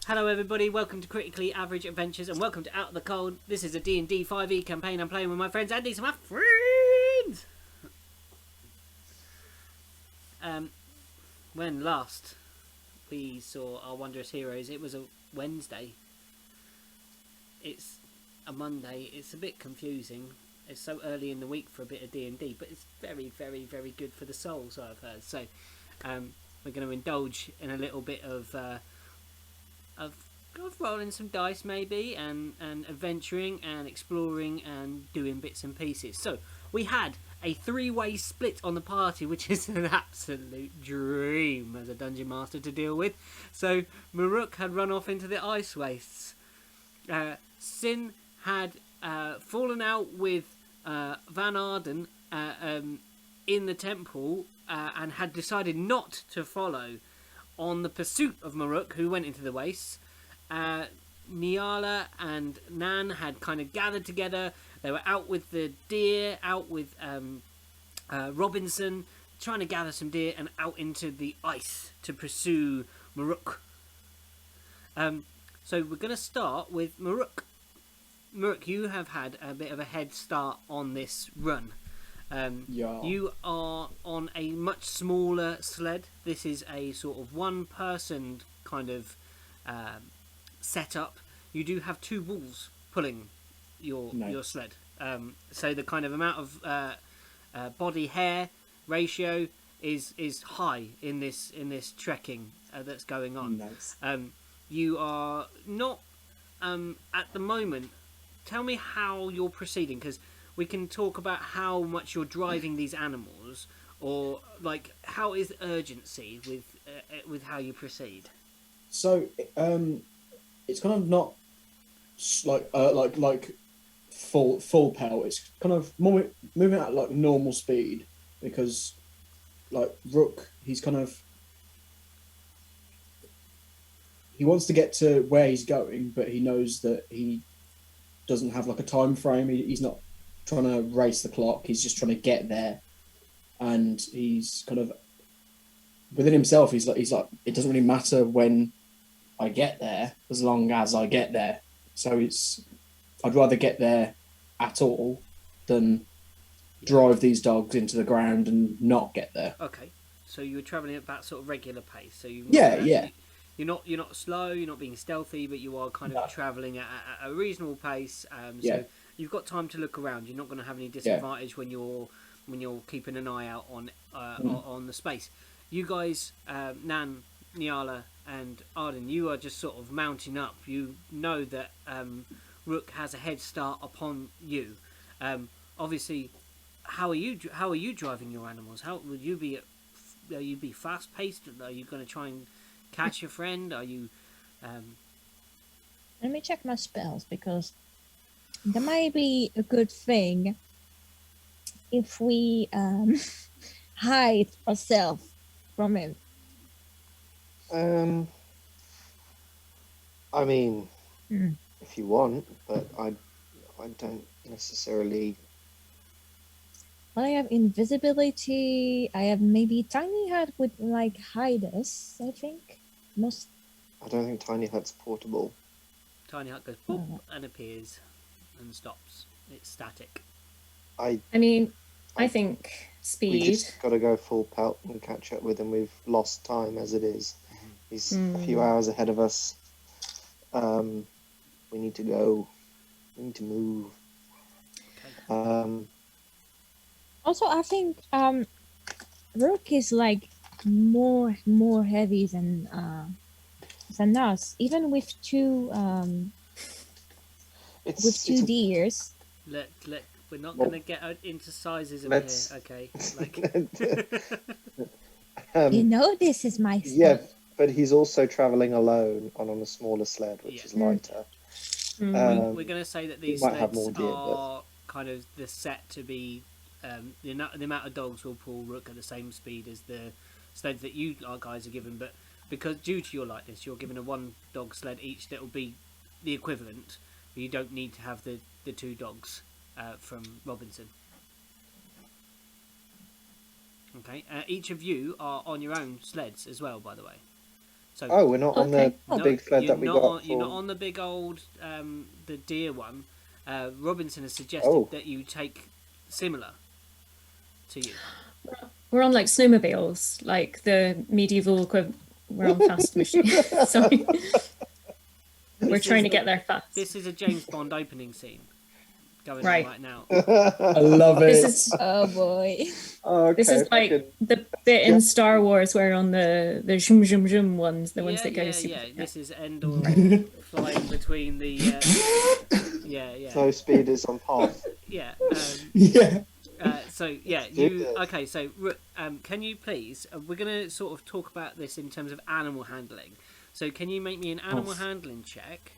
Hello everybody, welcome to Critically Average Adventures and welcome to Out of the Cold. This is a D&D 5e campaign I'm playing with my friends Andy, so my friends! When last we saw our wondrous heroes, it was a Wednesday. It's a Monday, it's a bit confusing. It's so early in the week for a bit of D&D, but it's very, very, very good for the soul, so I've heard. So, we're going to indulge in a little bit of rolling some dice maybe and adventuring and exploring and doing bits and pieces. So we had a three-way split on the party, which is an absolute dream as a dungeon master to deal with. So Mororook had run off into the ice wastes. Sin had fallen out with Van Arden in the temple and had decided not to follow on the pursuit of Mororook, who went into the wastes. Nyala and Nan had kind of gathered together. They were out with the deer, out with Robinson, trying to gather some deer and out into the ice to pursue Mororook. So we're going to start with Mororook. Mororook, you have had a bit of a head start on this run. Yeah. You are on a much smaller sled. This is a sort of one-person kind of setup. You do have two wolves pulling your sled. So the kind of amount of body hair ratio is high in this trekking that's going on. Nice. You are not at the moment. Tell me how you're proceeding, because we can talk about how much you're driving these animals, or like how is urgency with how you proceed. So it's kind of not like full pelt. It's kind of more moving at like normal speed, because like Rook, he wants to get to where he's going, but he knows that he doesn't have like a time frame. He's not trying to race the clock. He's just trying to get there, and he's kind of within himself. He's like it doesn't really matter when I get there, as long as I get there. So I'd rather get there at all than drive these dogs into the ground and not get there. Okay, so you were travelling at that sort of regular pace. So you're not slow. You're not being stealthy, but you are kind of travelling at a reasonable pace. So you've got time to look around. You're not going to have any disadvantage when you're keeping an eye out on the space. You guys, Nan, Nyala, and Arden, you are just sort of mounting up. You know that Rook has a head start upon you. Obviously, how are you driving your animals? How would you be? Are you be fast paced? Are you going to try and catch your friend? Are you? Let me check my spells, because that might be a good thing if we hide ourselves from him. I mean, if you want, but I don't necessarily. Well, I have invisibility. I have maybe Tiny Hut would like hide us, I think. I don't think Tiny Hut's portable. Tiny Hut goes boop and appears and stops. It's static. I think speed. We just got to go full pelt and catch up with him. We've lost time as it is. He's a few hours ahead of us. We need to go. We need to move. Okay. Also, I think Rook is like more heavy than us. Even with two deers. We're not going to get into sizes over here, okay? You know this is my stuff. Yeah, but he's also travelling alone on a smaller sled, which is lighter. We're going to say that these sleds are kind of the set to be... the amount of dogs will pull Rook at the same speed as the sled that you guys are given, but because due to your lightness, you're given a one dog sled each that will be the equivalent. You don't need to have the two dogs from Robinson. Okay, each of you are on your own sleds as well, by the way. So Oh, we're not on the Okay. big thread you're that we not got. on, you're not on the big old the deer one. Robinson has suggested Oh. that you take similar to you. We're on like snowmobiles, like the medieval we're on fast machine. Sorry. We're trying to get there fast. This is a James Bond opening scene going Right. on right now. I love it. This is Oh boy. Okay, this is like the bit in Star Wars where on the zoom zoom zoom ones, the ones that go super. yeah. This is Endor flying between the yeah. Snow speed is on half. Yeah. Yeah. So yeah, Do you this. okay? So can you please? We're gonna sort of talk about this in terms of animal handling. So can you make me an animal handling check?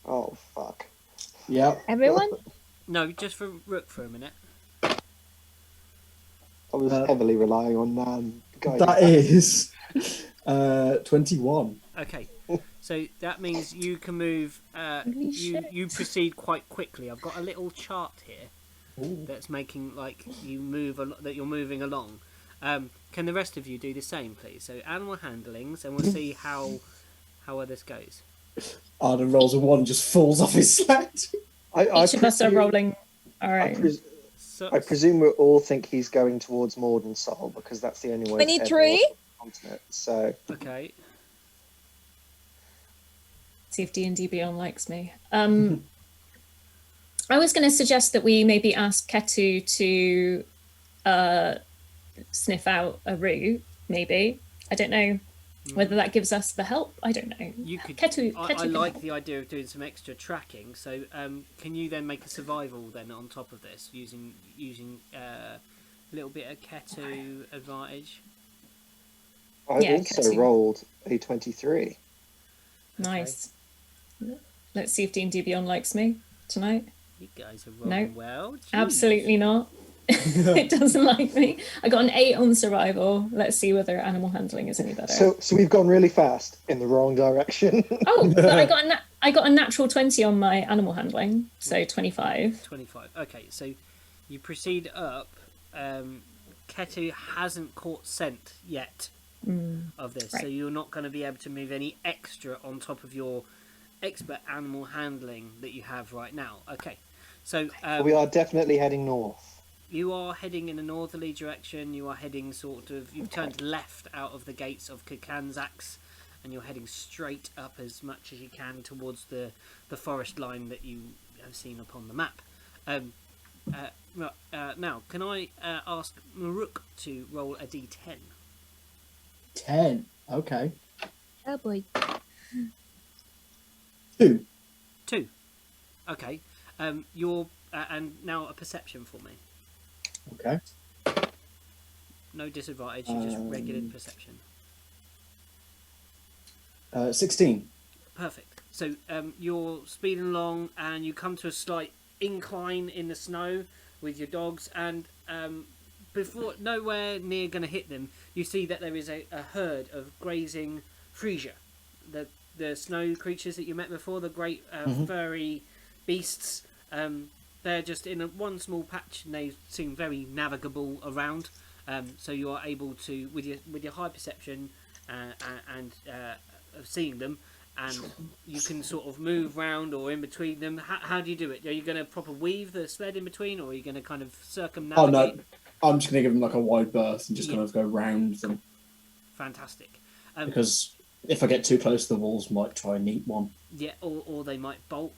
Oh fuck. Yeah. Everyone? No, just for Rook for a minute. I was heavily relying on Nan. That is 21. Okay, so that means you can move. Holy shit. You proceed quite quickly. I've got a little chart here that's making like you move that you're moving along. Can the rest of you do the same, please? So animal handlings, and we'll see how well this goes. Arden rolls a 1, just falls off his sled. Each of us are rolling. All right. I presume we all think he's going towards Maud and Sol because that's the only way. 23? Continent. So Okay. See if D&D Beyond likes me. I was going to suggest that we maybe ask Ketu to sniff out a route, maybe. I don't know whether that gives us the help. I don't know. You could. Ketu I can like help. the idea of doing some extra tracking. So, can you then make a survival then on top of this using a little bit of Ketu advantage? I Yeah, also Ketu. rolled a 23. Nice. Let's see if D&D Beyond likes me tonight. You guys are rolling No. well. Jeez. Absolutely not. It doesn't like me. I got an 8 on survival. Let's see whether animal handling is any better. So we've gone really fast in the wrong direction. Oh, but I got a natural 20 on my animal handling, so 25. 25. Okay, so you proceed up. Ketu hasn't caught scent yet of this, so right. you're not going to be able to move any extra on top of your expert animal handling that you have right now. Okay, so We are definitely heading north. you are heading in a northerly direction. You are heading you've turned left out of the gates of Kakanzax, and you're heading straight up as much as you can towards the forest line that you have seen upon the map. Now, can I ask Mororook to roll a d10? 10. Okay. Oh boy. 2. 2. Okay. And now a perception for me. Okay. No disadvantage, just regular perception. 16. Perfect. So you're speeding along and you come to a slight incline in the snow with your dogs, and before nowhere near going to hit them, you see that there is a herd of grazing freesia, the snow creatures that you met before, the great furry beasts. They're just in one small patch, and they seem very navigable around. So you are able to, with your high perception and of seeing them, and you can sort of move round or in between them. How do you do it? Are you going to proper weave the sled in between, or are you going to kind of circumnavigate? Oh, no. I'm just going to give them like a wide berth and just kind of go round them. Fantastic. Because if I get too close, the wolves might try and eat one. Yeah, or they might bolt,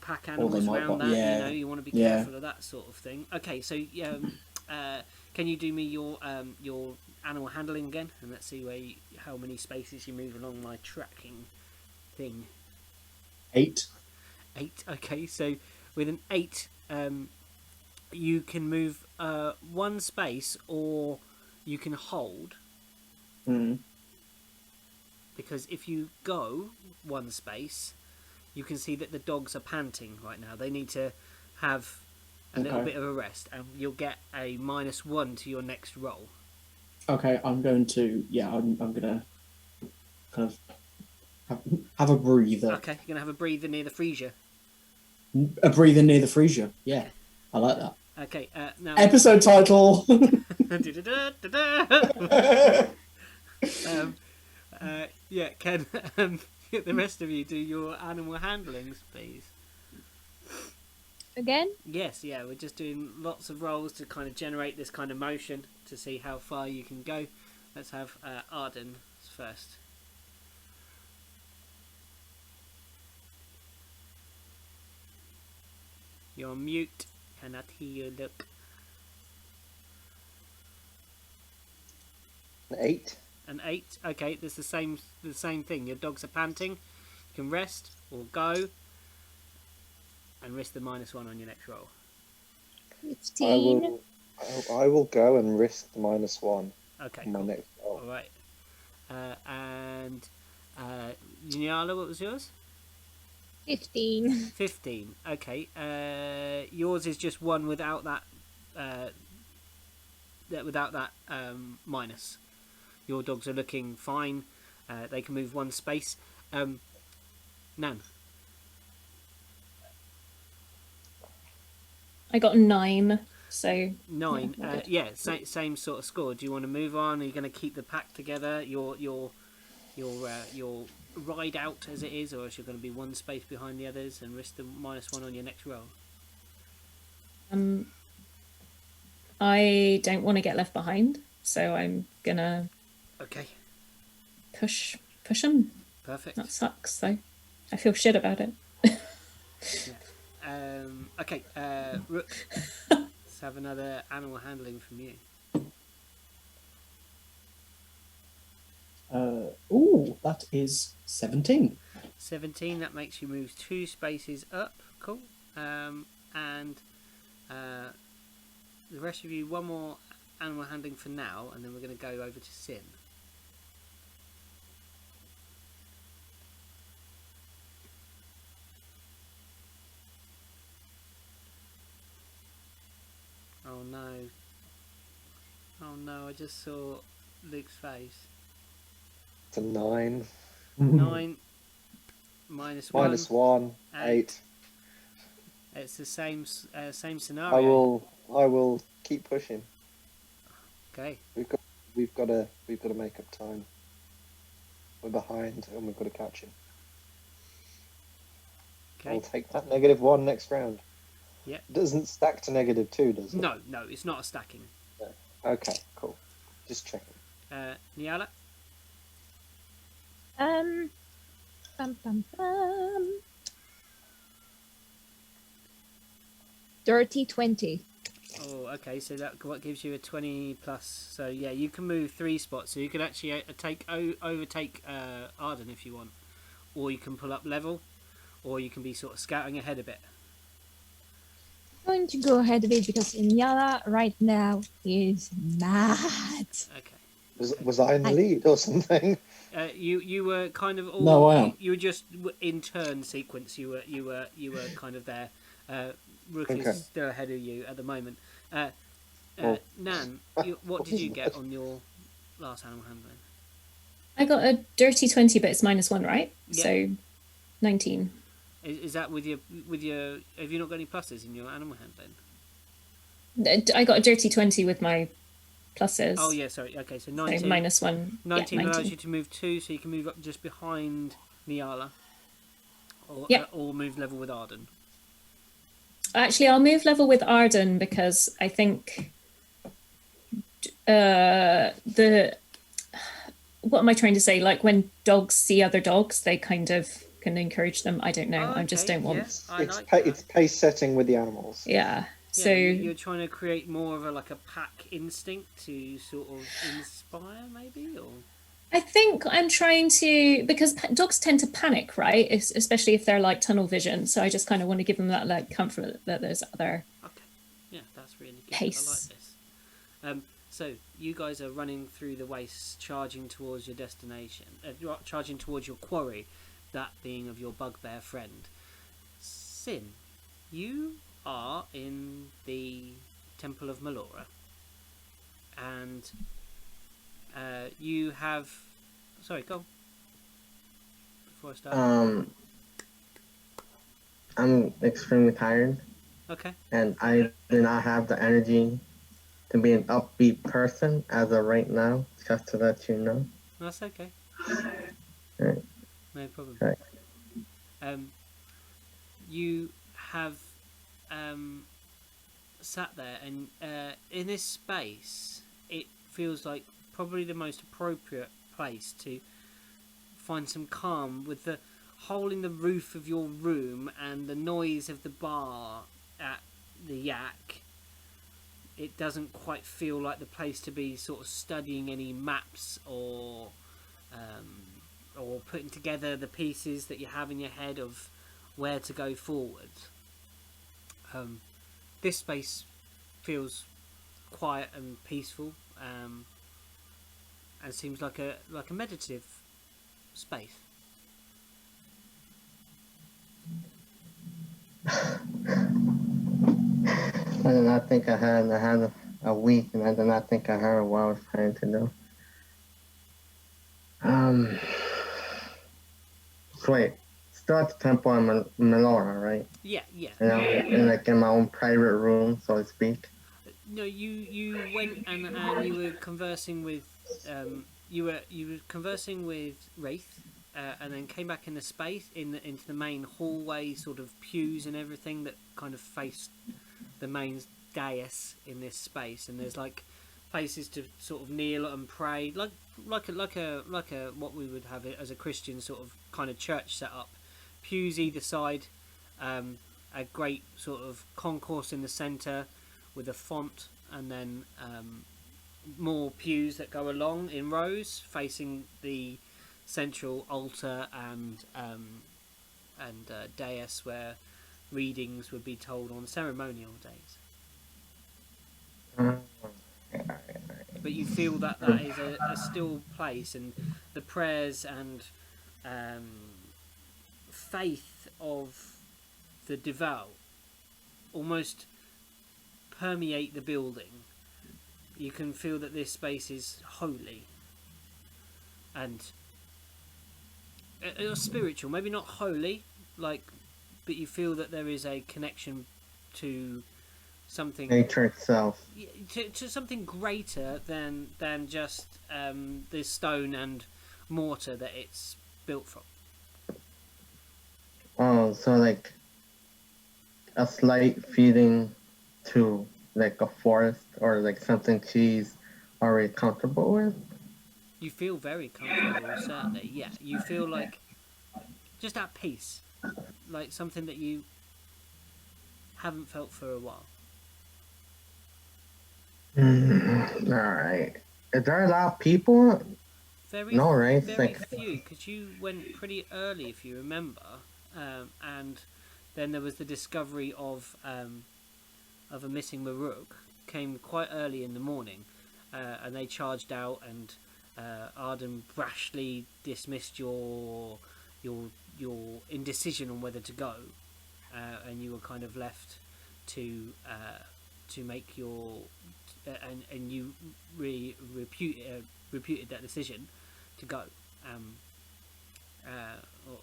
pack Or animals they might around bolt, that. yeah. You want to be Yeah. careful of that sort of thing. Okay, so can you do me your animal handling again, and let's see how many spaces you move along my tracking thing. 8. 8. Okay, so with an 8, you can move one space, or you can hold. Mm. Because if you go one space, you can see that the dogs are panting right now. They need to have a little bit of a rest, and you'll get a -1 to your next roll. Okay, I'm going to... Yeah, I'm going to kind of have a breather. Okay, you're going to have a breather near the freesia. A breather near the freesia. Yeah, I like that. Okay, now... Episode title! Yeah, can the rest of you do your animal handlings, please? Again? Yes, yeah, we're just doing lots of rolls to kind of generate this kind of motion to see how far you can go. Let's have Arden first. You're on mute. Cannot hear you. Look. An 8. An 8. Okay, there's the same thing. Your dogs are panting. You can rest or go, and risk the -1 on your next roll. 15. I will go and risk the -1 Okay, on my cool. next roll. All right. And Nyala, what was yours? 15. 15. Okay. Yours is just one without that. Without that minus. Your dogs are looking fine. They can move one space. Nan. I got 9, so 9. Yeah, good. Yeah, same sort of score. Do you want to move on? Are you going to keep the pack together? Your ride out as it is, or is you going to be one space behind the others and risk the -1 on your next roll? I don't want to get left behind, so I'm gonna Okay, push him. perfect. That sucks, though. I feel shit about it. Okay, Rook. Let's have another animal handling from you. That is 17. 17. That makes you move 2 spaces up. Cool. And the rest of you, one more animal handling for now, and then we're going to go over to Sin. Oh no. Oh no, I just saw Luke's face. It's a 9. 9 -1. -1. 8. It's the same scenario. I will keep pushing. Okay. We've got to make up time. We're behind and we've got to catch him. Okay. I'll take that -1 next round. Yeah. It doesn't stack to -2, does it? No, it's not a stacking. Okay, cool. Just checking. Nyala? Bum, bum, bum. Dirty 20. Oh, okay. So that what gives you a 20 plus. So yeah, you can move 3 spots. So you could actually overtake Arden if you want, or you can pull up level, or you can be sort of scouting ahead a bit. I'm going to go ahead of it because Inyala right now is mad. Okay. Was I in the lead or something? You were kind of all. No, I am. You were just in turn sequence. You were kind of there. Rook Okay. is still ahead of you at the moment. Well- Nan, what did you get on your last animal handling? I got a dirty 20, but it's -1, right? Yeah. So 19. Is that with your? Have you not got any pluses in your animal handling? I got a dirty 20 with my pluses. Oh yeah, sorry. Okay, so So 19. -1. 19 yeah, allows you to move 2, so you can move up just behind Nyala, or Yep. or move level with Arden. Actually, I'll move level with Arden because I think what am I trying to say? Like when dogs see other dogs, they kind of can encourage them. I don't know. Oh, I just okay, don't want. yeah, I like It's pace setting with the animals. Yeah. Yeah, So you're trying to create more of a pack instinct to sort of inspire, maybe, or I think I'm trying to, because dogs tend to panic, right? Especially if they're like tunnel vision. So I just kind of want to give them that like comfort that there's other. okay, yeah, that's really good. Pace. I like this. So you guys are running through the wastes, charging towards your destination, charging towards your quarry, that being of your bugbear friend. Sin, you are in the Temple of Melora, and you have. Sorry, go on. Before I start. I'm extremely tired, Okay. and I do not have the energy to be an upbeat person as of right now, just to let you know. That's okay. Right. No problem. Right. You have sat there, and in this space, it feels like probably the most appropriate place to find some calm, with the hole in the roof of your room and the noise of the bar at the Yak. It doesn't quite feel like the place to be sort of studying any maps or putting together the pieces that you have in your head of where to go forward. This space feels quiet and peaceful, and seems like a meditative space. I did not think I had a week, and I did not think I heard what I was trying to do. So wait, still at the temple in Melora, right? Yeah. You know, in my own private room, so to speak. No, you went and you were conversing with you were conversing with Wraith, and then came back in the space into the main hallway, sort of pews and everything that kind of faced the main dais in this space. And there's like places to sort of kneel and pray, like a what we would have it as a Christian sort of kind of church setup. Pews either side, a great sort of concourse in the centre with a font, and then more pews that go along in rows facing the central altar and dais where readings would be told on ceremonial days. But you feel that is a still place, and the prayers and faith of the devout almost permeate the building. You can feel that this space is holy and spiritual, maybe not holy, but you feel that there is a connection to something, nature itself, to something greater than just the stone and mortar that it's built from. Oh, so like a slight feeding to like a forest, or like something she's already comfortable with. You feel very comfortable, certainly. Yeah, you feel like just at peace, like something that you haven't felt for a while. All right. Is there a lot of people? Very, no, right? Very few, because you went pretty early, if you remember, and then there was the discovery of a missing Mororook. Came quite early in the morning, and they charged out, and Arden brashly dismissed your indecision on whether to go, and you were kind of left to make your and you really reputed that decision to go,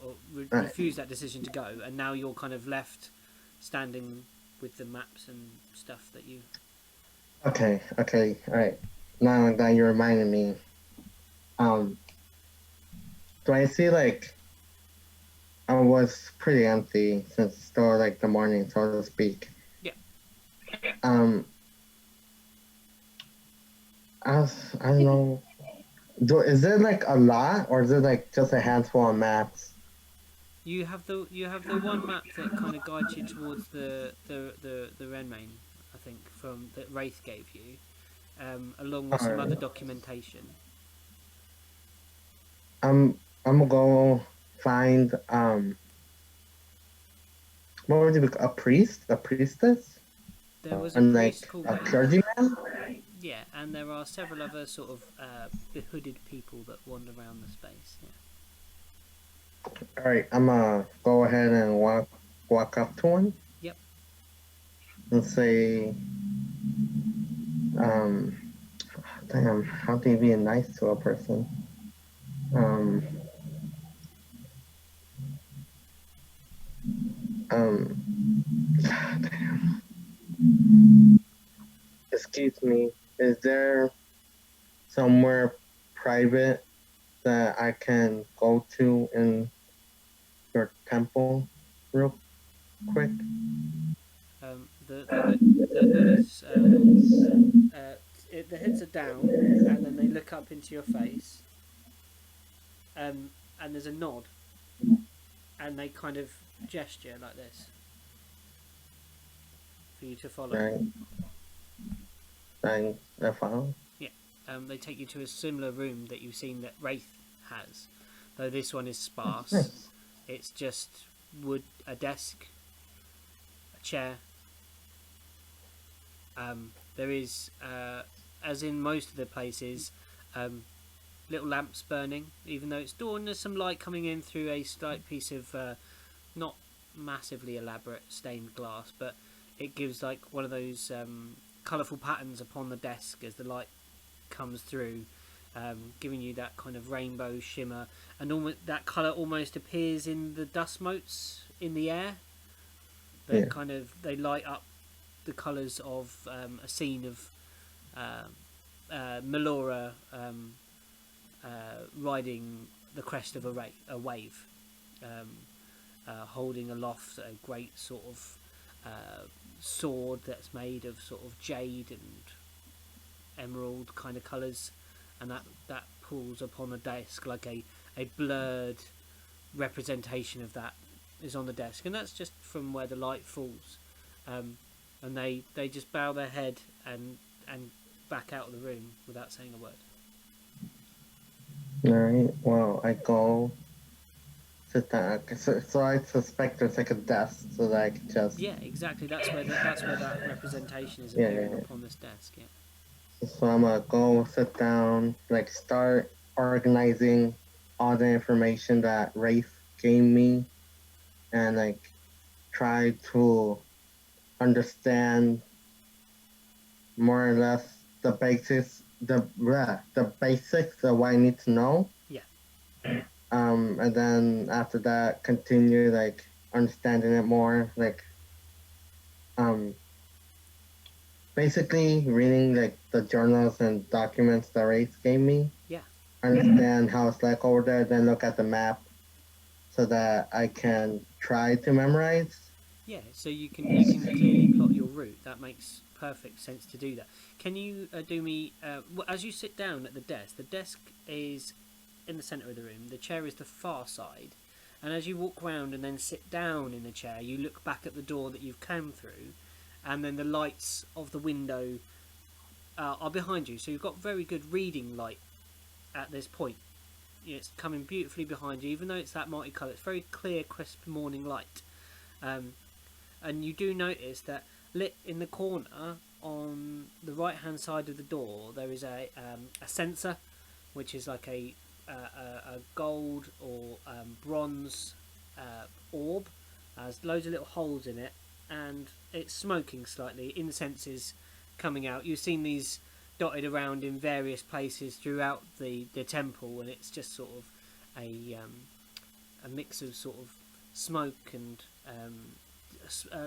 or refused that decision to go, and now you're kind of left standing with the maps and stuff that you. Okay, all right. Now that you reminded me, do I see like I was pretty empty since it's still like the morning, so to speak. Yeah. I don't know. Is it like a lot, or is it like just a handful of maps? You have the one map that kind of guides you towards the Renmain, I think, from that Wraith gave you, along with some other documentation. I'm gonna go find what would it be, a priestess? There was a and priest like called a clergyman? Yeah, and there are several other sort of behooded people that wander around the space. Yeah. All right, I'm gonna go ahead and walk up to one. Yep. And say, damn, how do you be nice to a person? Damn. Excuse me, is there somewhere private that I can go to in your temple real quick? The hood is the heads are down, and then they look up into your face, and there's a nod, and they kind of gesture like this for you to follow. Right. I follow. Yeah, they take you to a similar room that you've seen that Wraith has, though this one is sparse. Nice. It's just wood, a desk, a chair. There is, as in most of the places, little lamps burning, even though it's dawn. There's some light coming in through a slight piece of not massively elaborate stained glass, but it gives like one of those colourful patterns upon the desk as the light comes through, giving you that kind of rainbow shimmer, and almost that colour almost appears in the dust motes in the air. They they light up the colours of a scene of Melora riding the crest of a wave, holding aloft a great sort of sword that's made of sort of jade and emerald kind of colours, and that pulls upon the desk like a blurred representation of that is on the desk, and that's just from where the light falls. And they just bow their head and back out of the room without saying a word. Alright, well, I go sit down. So I suspect there's like a desk, so that I can just... Yeah, exactly. That's where that representation is appearing upon this desk. Yeah. So I'm gonna go sit down, like start organizing all the information that Wraith gave me, and like try to understand more or less the basics, the basics of what I need to know. Yeah. And then after that, continue like understanding it more, like basically reading like the journals and documents that Wraith gave me. Yeah. Understand how it's like over there, then look at the map so that I can try to memorize. Yeah, so you can clearly plot your route. That makes perfect sense to do that. Can you do me as you sit down at the desk is in the centre of the room, the chair is the far side, and as you walk round and then sit down in the chair, you look back at the door that you've come through, and then the lights of the window are behind you, so you've got very good reading light at this point. It's coming beautifully behind you, even though it's that multicolour. It's very clear, crisp morning light. And you do notice that lit in the corner on the right hand side of the door there is a sensor, which is like a gold or bronze orb. Has loads of little holes in it, and it's smoking slightly. Incense is coming out. You've seen these dotted around in various places throughout the temple, and it's just sort of a mix of sort of smoke and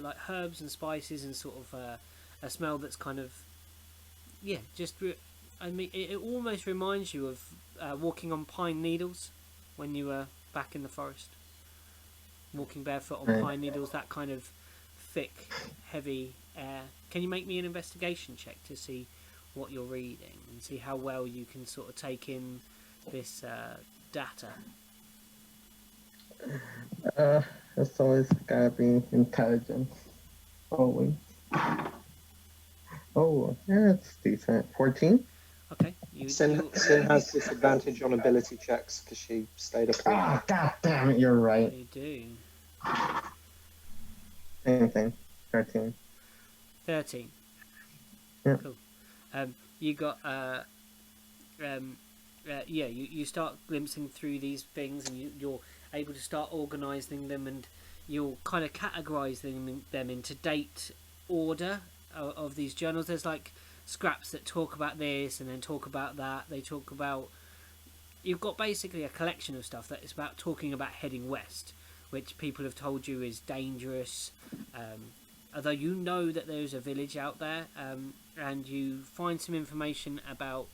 like herbs and spices, and sort of a smell that's kind of I mean, it almost reminds you of walking on pine needles when you were back in the forest, walking barefoot on pine needles. That kind of thick, heavy air. Can you make me an investigation check to see what you're reading and see how well you can sort of take in this data? It's always gotta be intelligence. Always. Oh, yeah, it's decent. 14? Okay. Sin has disadvantage on ability checks because she stayed up. Ah, god damn it, you're right. You do. Same thing. 13. 13. Yeah. Cool. You got you start glimpsing through these things, and you're able to start organising them, and you'll kind of categorise them into date order of these journals. There's like scraps that talk about this and then talk about that. They talk about... You've got basically a collection of stuff that is about talking about heading west, which people have told you is dangerous. Although you know that there's a village out there, and you find some information about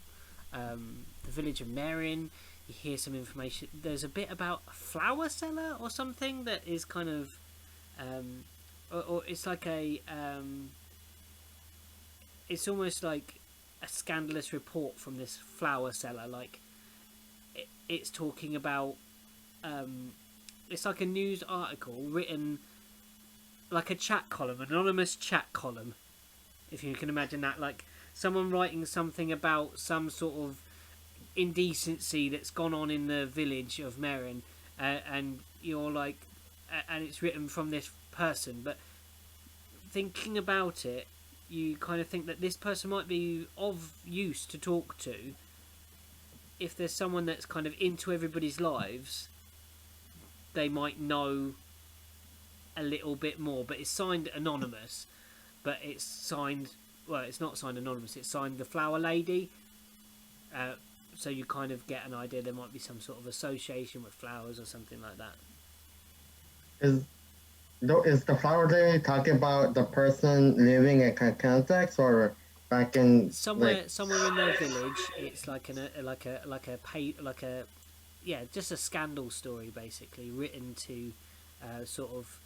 the village of Marion. you hear some information. There's a bit about a flower seller or something that is kind of, or it's like a, it's almost like a scandalous report from this flower seller. Like, it's talking about, it's like a news article written like a chat column, anonymous chat column, if you can imagine that, like someone writing something about some sort of indecency that's gone on in the village of Merrin, and you're like, and it's written from this person, but thinking about it, you kind of think that this person might be of use to talk to if there's someone that's kind of into everybody's lives. They might know a little bit more, but it's signed anonymous, but it's signed, well, it's not signed anonymous, it's signed the Flower Lady, so you kind of get an idea there might be some sort of association with flowers or something like that. Is the Flower Lady talking about the person living in context, or back in somewhere in their village? It's like just a scandal story, basically, written to sort of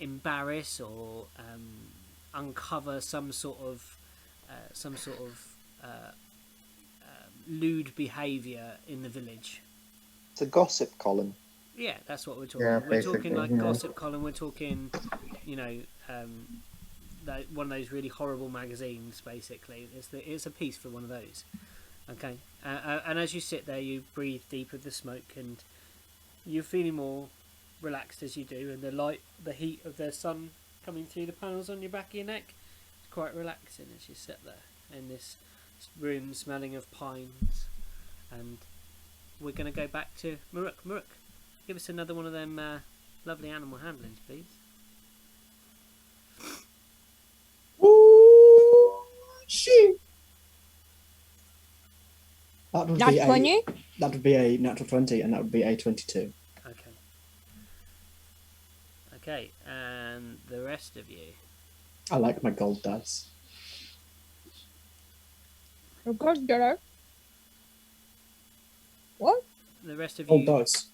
embarrass or uncover some sort of lewd behaviour in the village. It's a gossip column. Yeah, that's what we're talking. Yeah, we're talking like yeah. gossip column. We're talking, one of those really horrible magazines. Basically, it's a piece for one of those. Okay, and as you sit there, you breathe deep of the smoke, and you're feeling more relaxed as you do, and the heat of the sun coming through the panels on your back of your neck is quite relaxing as you sit there in this room smelling of pines. And we're going to go back to Mororook. Mororook, give us another one of them lovely animal handlings, please. Ooh, shit. That would Not be funny. That would be a natural 20, and that would be a 22. Okay, and the rest of you. I like my gold dice. Of course, girl. What? The rest of Gold you. dice.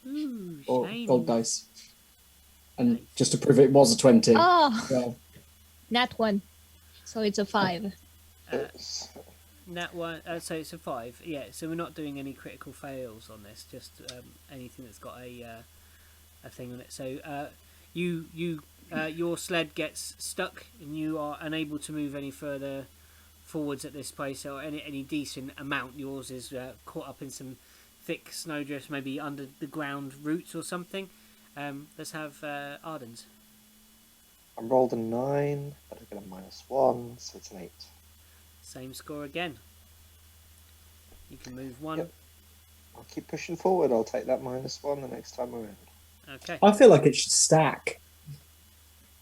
Ooh, Or shiny. gold dice. And Nice. just to prove it was a 20. Oh, Well, not one. So it's a 5. It's- Nat one. So it's a 5. Yeah. So we're not doing any critical fails on this. Just anything that's got a thing on it. So your sled gets stuck, and you are unable to move any further forwards at this place, or any decent amount. Yours is caught up in some thick snowdrifts, maybe under the ground roots or something. Let's have Arden's. I rolled a 9, but I get a -1, so it's an 8. Same score again. You can move 1. Yep. I'll keep pushing forward. I'll take that -1 the next time around. Okay. I feel like it should stack.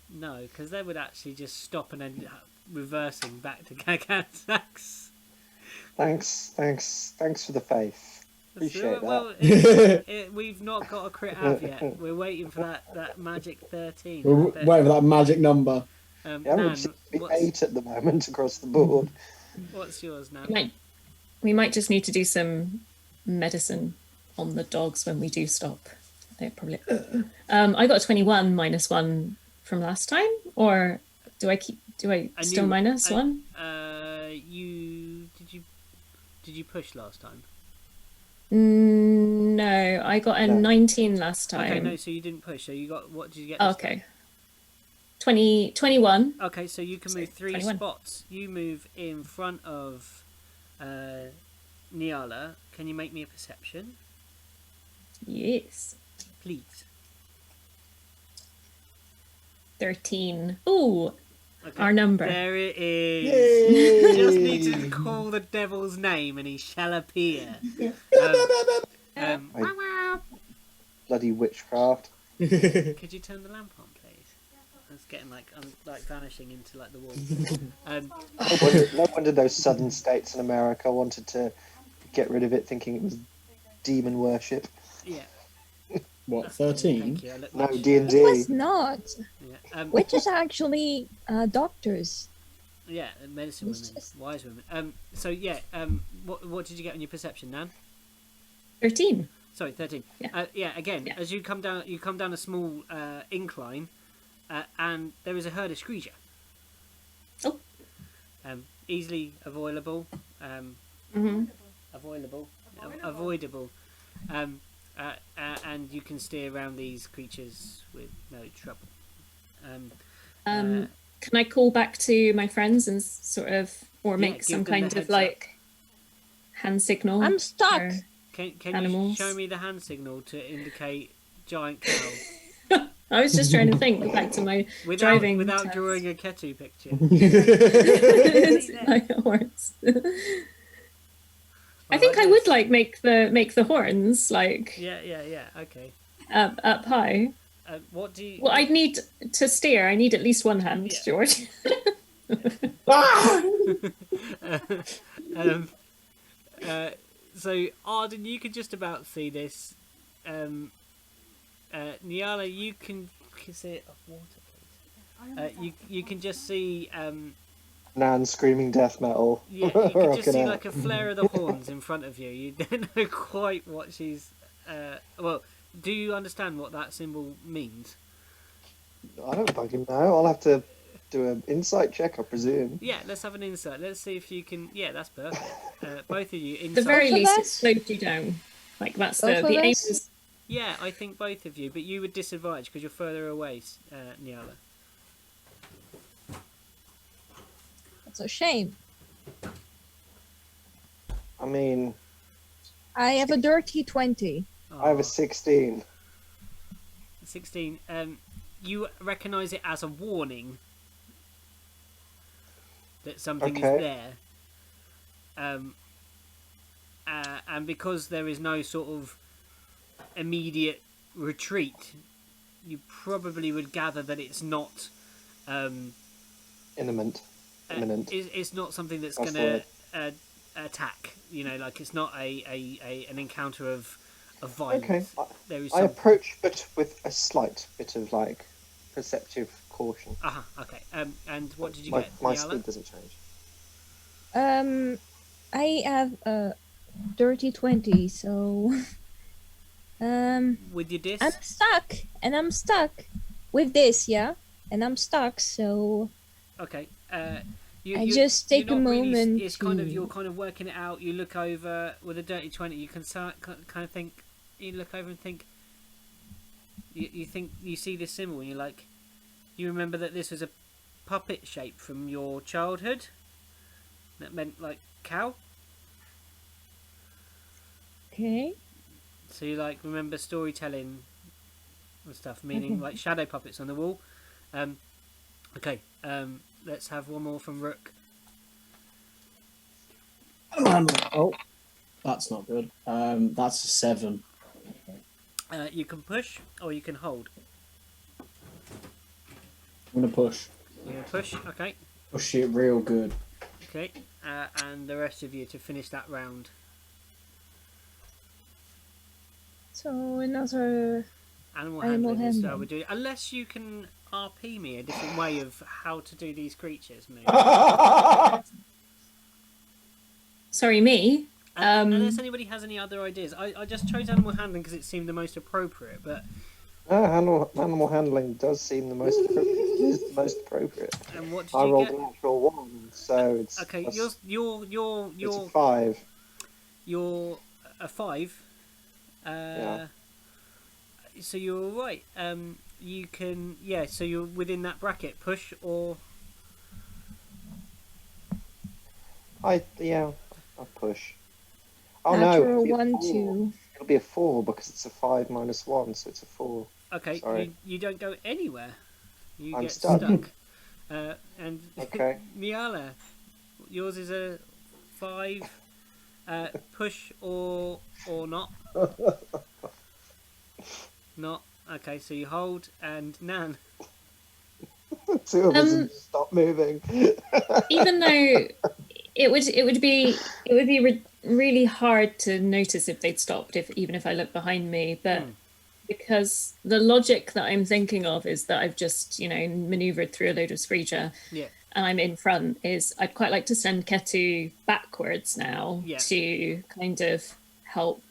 No, because they would actually just stop and then reversing back to Gagasax. Thanks for the faith. Appreciate that. Well, we've not got a crit av yet. We're waiting for that magic 13. We're waiting for that magic number. Yeah, Nan, it seems to be 8 at the moment across the board. what's yours, Nan? We might just need to do some medicine on the dogs when we do stop. They probably. I got a 21 -1 from last time, or do I still -1? Did you push last time? No, I got a No. 19 last time. Okay, no, so you didn't push. So you got, what did you get? Oh, this okay. 21. time? Okay, so you can move 3 21. spots. You move in front of Niala. Can you make me a perception, Yes. please? 13. Ooh, Okay. our number. There it is. Yay! You just need to call the devil's name and he shall appear. Bloody witchcraft. Could you turn the lamp on, please? It's getting like vanishing into like the wall. No wonder those southern states in America wanted to get rid of it, thinking it was demon worship. Yeah. What, 13? Thank you. I look No, much- D&D. It was not. Yeah. Witches are actually doctors. Yeah, medicine It's women, just- wise women. So yeah, what did you get on your perception, Nan? 13. Sorry, 13. Yeah. Again, Yeah. as you come down a small incline, and there is a herd of screeger. Oh. Easily avoidable. Mm-hmm. Avoidable. And you can steer around these creatures with no trouble. Can I call back to my friends and sort of, or make give some them the kind heads of up. like hand signal? I'm stuck. or- Can you Animals. show me the hand signal to indicate giant cow I was just trying to think back to my driving without test. drawing a Ketu picture? Like a horse. I think I would like make the horns like Yeah. Okay. up high. What do you? Well, I'd need to steer. I need at least one hand, Yeah. George. So Arden, you can just about see this. Niala, you can see it off water, please. You can just see. Nan screaming death metal. Yeah, you can just Rocking see out. like a flare of the horns in front of you. You don't know quite what she's. Well, do you understand what that symbol means? I don't fucking know. I'll have to do an insight check, I presume. Yeah, let's have an insight. Let's see if you can. Yeah, that's perfect. Both of you. At the Insight. very Both of least, it us? slowed you down. Like that's Both the of aim us? is. Yeah, I think both of you, but you would disadvantage because you're further away, Niala. That's a shame. I mean, I have a dirty 20. I have a 16. 16. You recognise it as a warning that something is Okay. there. And because there is no sort of immediate retreat, you probably would gather that it's not. Imminent. It's not something that's That's going to attack. You know, like it's not an encounter of violence. Okay. There is I some... approach, but with a slight bit of like perceptive caution. Okay. And what did you my, get, My Niala? speed doesn't change. I have a dirty 20, so With your disc? I'm stuck, and I'm stuck with this, yeah, and I'm stuck, so Okay. I just take you're a not really- moment It's kind of to- you're kind of working it out. You look over with a dirty 20. You can start kind of think. You look over and think. You think you see this symbol and you're like, you remember that this was a puppet shape from your childhood. That meant like cow. okay. So you like remember storytelling and stuff, meaning like shadow puppets on the wall. Okay. Let's have one more from Rook. Oh, that's not good. That's a 7. You can push or you can hold. I'm gonna push. You can push. Okay. Push it real good. Okay. And the rest of you to finish that round. So another. Animal Animal handling is how handling. we do it. Unless you can RP me a different way of how to do these creatures move. Sorry, me. Unless anybody has any other ideas. I just chose animal handling because it seemed the most appropriate. But No, animal handling does seem the most appropriate. It is the most appropriate. and what did I you rolled get? a natural 1, so it's Okay, it's you're a 5. you're a 5. Yeah. So you're all right. You can So you're within that bracket. Push or I'll push. Oh natural no, it'll be a 1, 4. 2. It'll be a 4 because it's a 5 minus 1, so it's a 4. okay. Sorry. You don't go anywhere. You I'm get stuck. And Okay. Niala, yours is a 5. Push or not. Not. Okay, so you hold and Nan. 2 of us have stopped moving. Even though it would be really hard to notice if they'd stopped, even if I look behind me, but because the logic that I'm thinking of is that I've just maneuvered through a load of screecher. Yeah. and I'm in front, is I'd quite like to send Ketu backwards now Yeah. to kind of help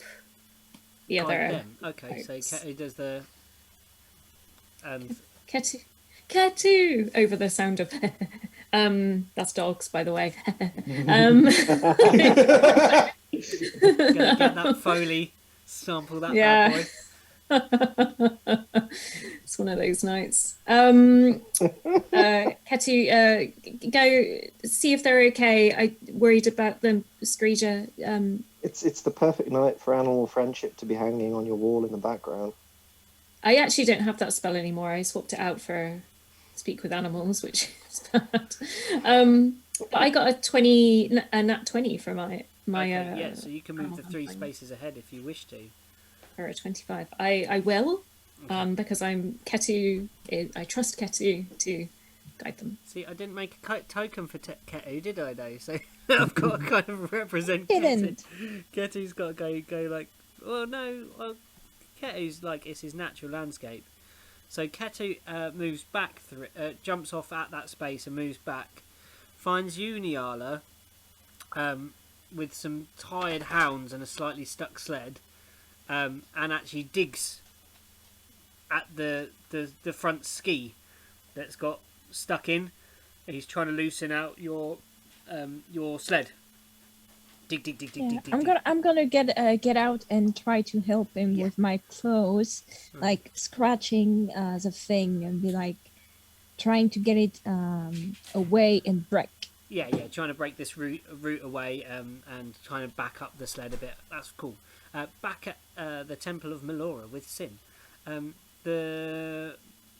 the Guide other. them. Okay, so folks. Ketu does the. Ketu over the sound of. That's dogs, by the way. Gonna get that Foley, sample that bad boy. It's one of those nights. Ketu, go see if they're okay. I worried about them, Screeger. It's the perfect night for animal friendship to be hanging on your wall in the background. I actually don't have that spell anymore. I swapped it out for speak with animals, which is bad. But I got a nat 20 for my Okay, yeah, so you can move the 3 spaces ahead if you wish to. Or a 25. I will, because I'm Ketu. I trust Ketu to guide them. See, I didn't make a token for Ketu, did I? Though, so I've got to kind of represent Didn't. Ketu. Ketu's got to go like, well, no, well, Ketu's like it's his natural landscape. So Ketu moves back through, jumps off at that space and moves back, finds you, Nyala, with some tired hounds and a slightly stuck sled, and actually digs at the front ski that's got stuck in. And he's trying to loosen out your sled. Dig, dig, dig, dig, dig, dig. I'm gonna get out and try to help him with my clothes, like scratching the thing and be like trying to get it away and break. Yeah, trying to break this root away and trying to back up the sled a bit. That's cool. Back at the Temple of Melora with Sin. There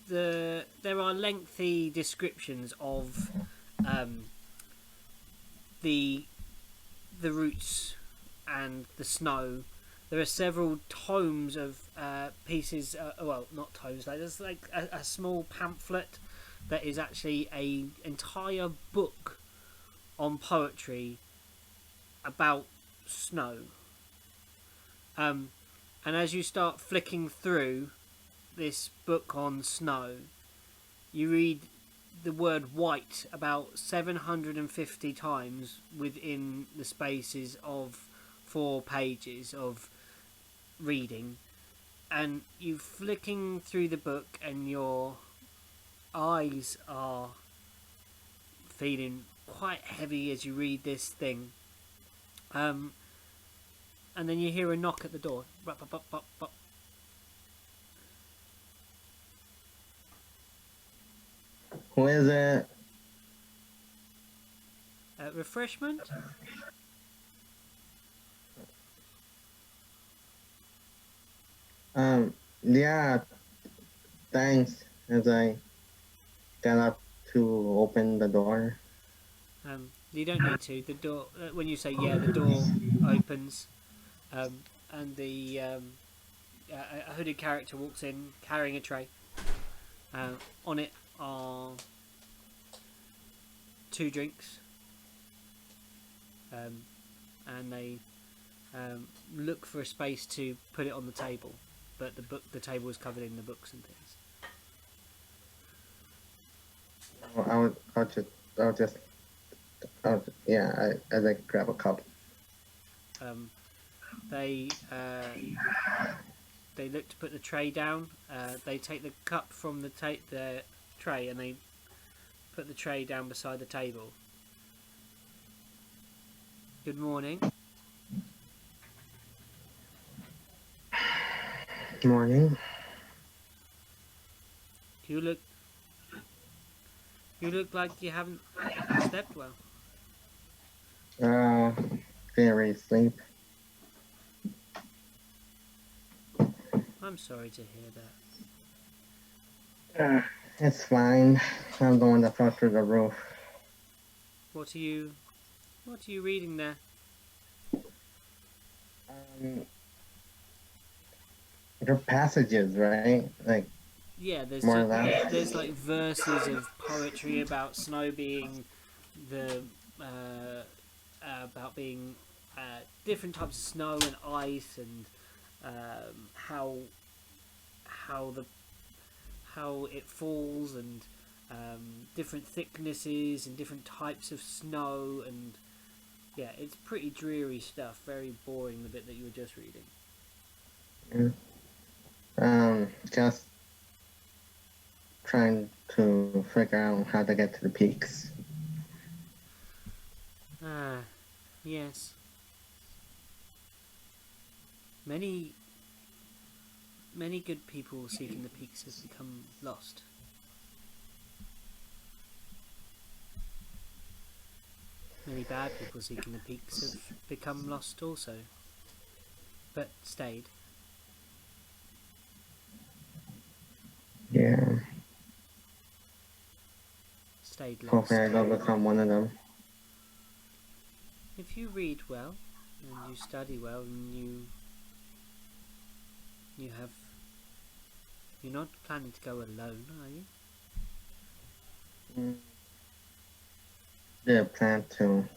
are lengthy descriptions of the routes and the snow. There are several tomes of pieces. Well, not tomes. There's like a small pamphlet that is actually a entire book on poetry about snow. And as you start flicking through this book on snow, you read the word white about 750 times within the spaces of 4 pages of reading, and you flicking through the book and your eyes are feeling quite heavy as you read this thing, and then you hear a knock at the door. Who is it? Refreshment? Yeah, thanks. As I get up to open the door. You don't need to. The door. When you say yeah, the door opens, and a hooded character walks in carrying a tray. On it are 2 drinks, and they look for a space to put it on the table, but the table is covered in the books and things. I like grab a cup. They look to put the tray down. They take the cup from the tray and they put the tray down beside the table. Good morning. Morning. You look like you haven't slept well. Very sleep. I'm sorry to hear that. It's fine. I'm the one that fell through the roof. What are you reading there? They're passages, right? Like, yeah, there's more or less. There's like verses of poetry about snow being about being different types of snow and ice, and how it falls, and different thicknesses and different types of snow, and yeah, it's pretty dreary stuff. Very boring, the bit that you were just reading. Just trying to figure out how to get to the peaks. Ah, yes. Many good people seeking the peaks have become lost. Many bad people seeking the peaks have become lost also, but stayed. Yeah. Stayed lost. Hopefully I don't become one of them. If you read well and you study well and you're not planning to go alone, are you? Yeah, plan to.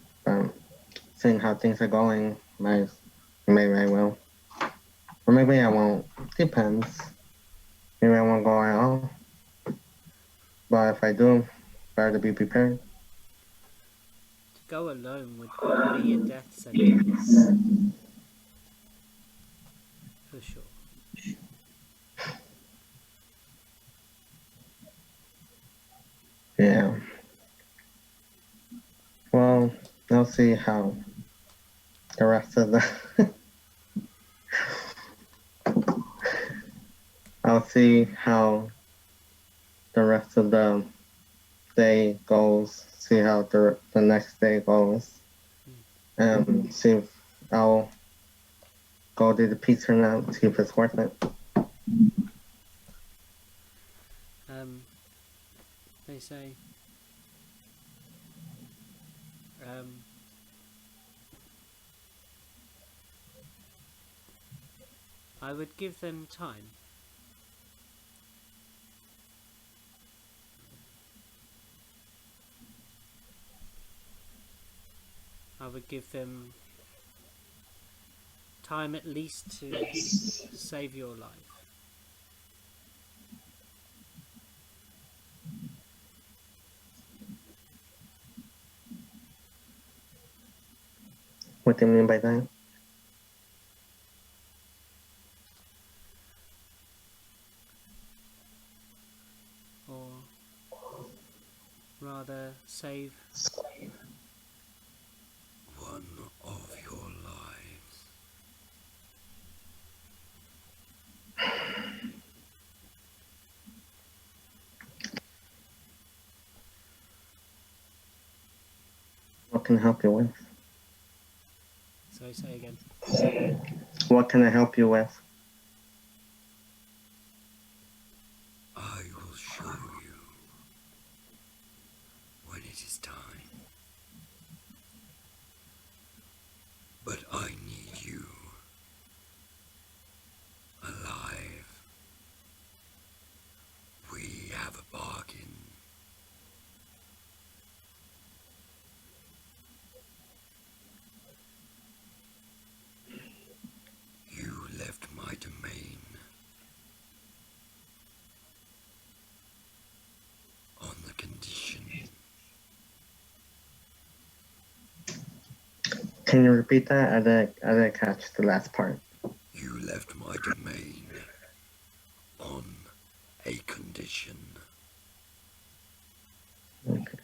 Seeing how things are going, maybe I will. Or maybe I won't. Depends. Maybe I won't go at all. But if I do, better to be prepared. To go alone would be a death sentence. For sure. Yeah. Well, I'll see how the rest of the I'll see how the rest of the day goes. See how the next day goes. See if I'll go do the pizza or not. See if it's worth it. They say I would give them time. I would give them time at least to save your life. What do you mean by that? Or rather save one of your lives. What can I help you with? So say again. What can I help you with? I will show you when it is time. But I need you alive. We have a bargain. You left my domain on the condition. Can you repeat that? I didn't catch the last part. You left my domain on a condition. Okay.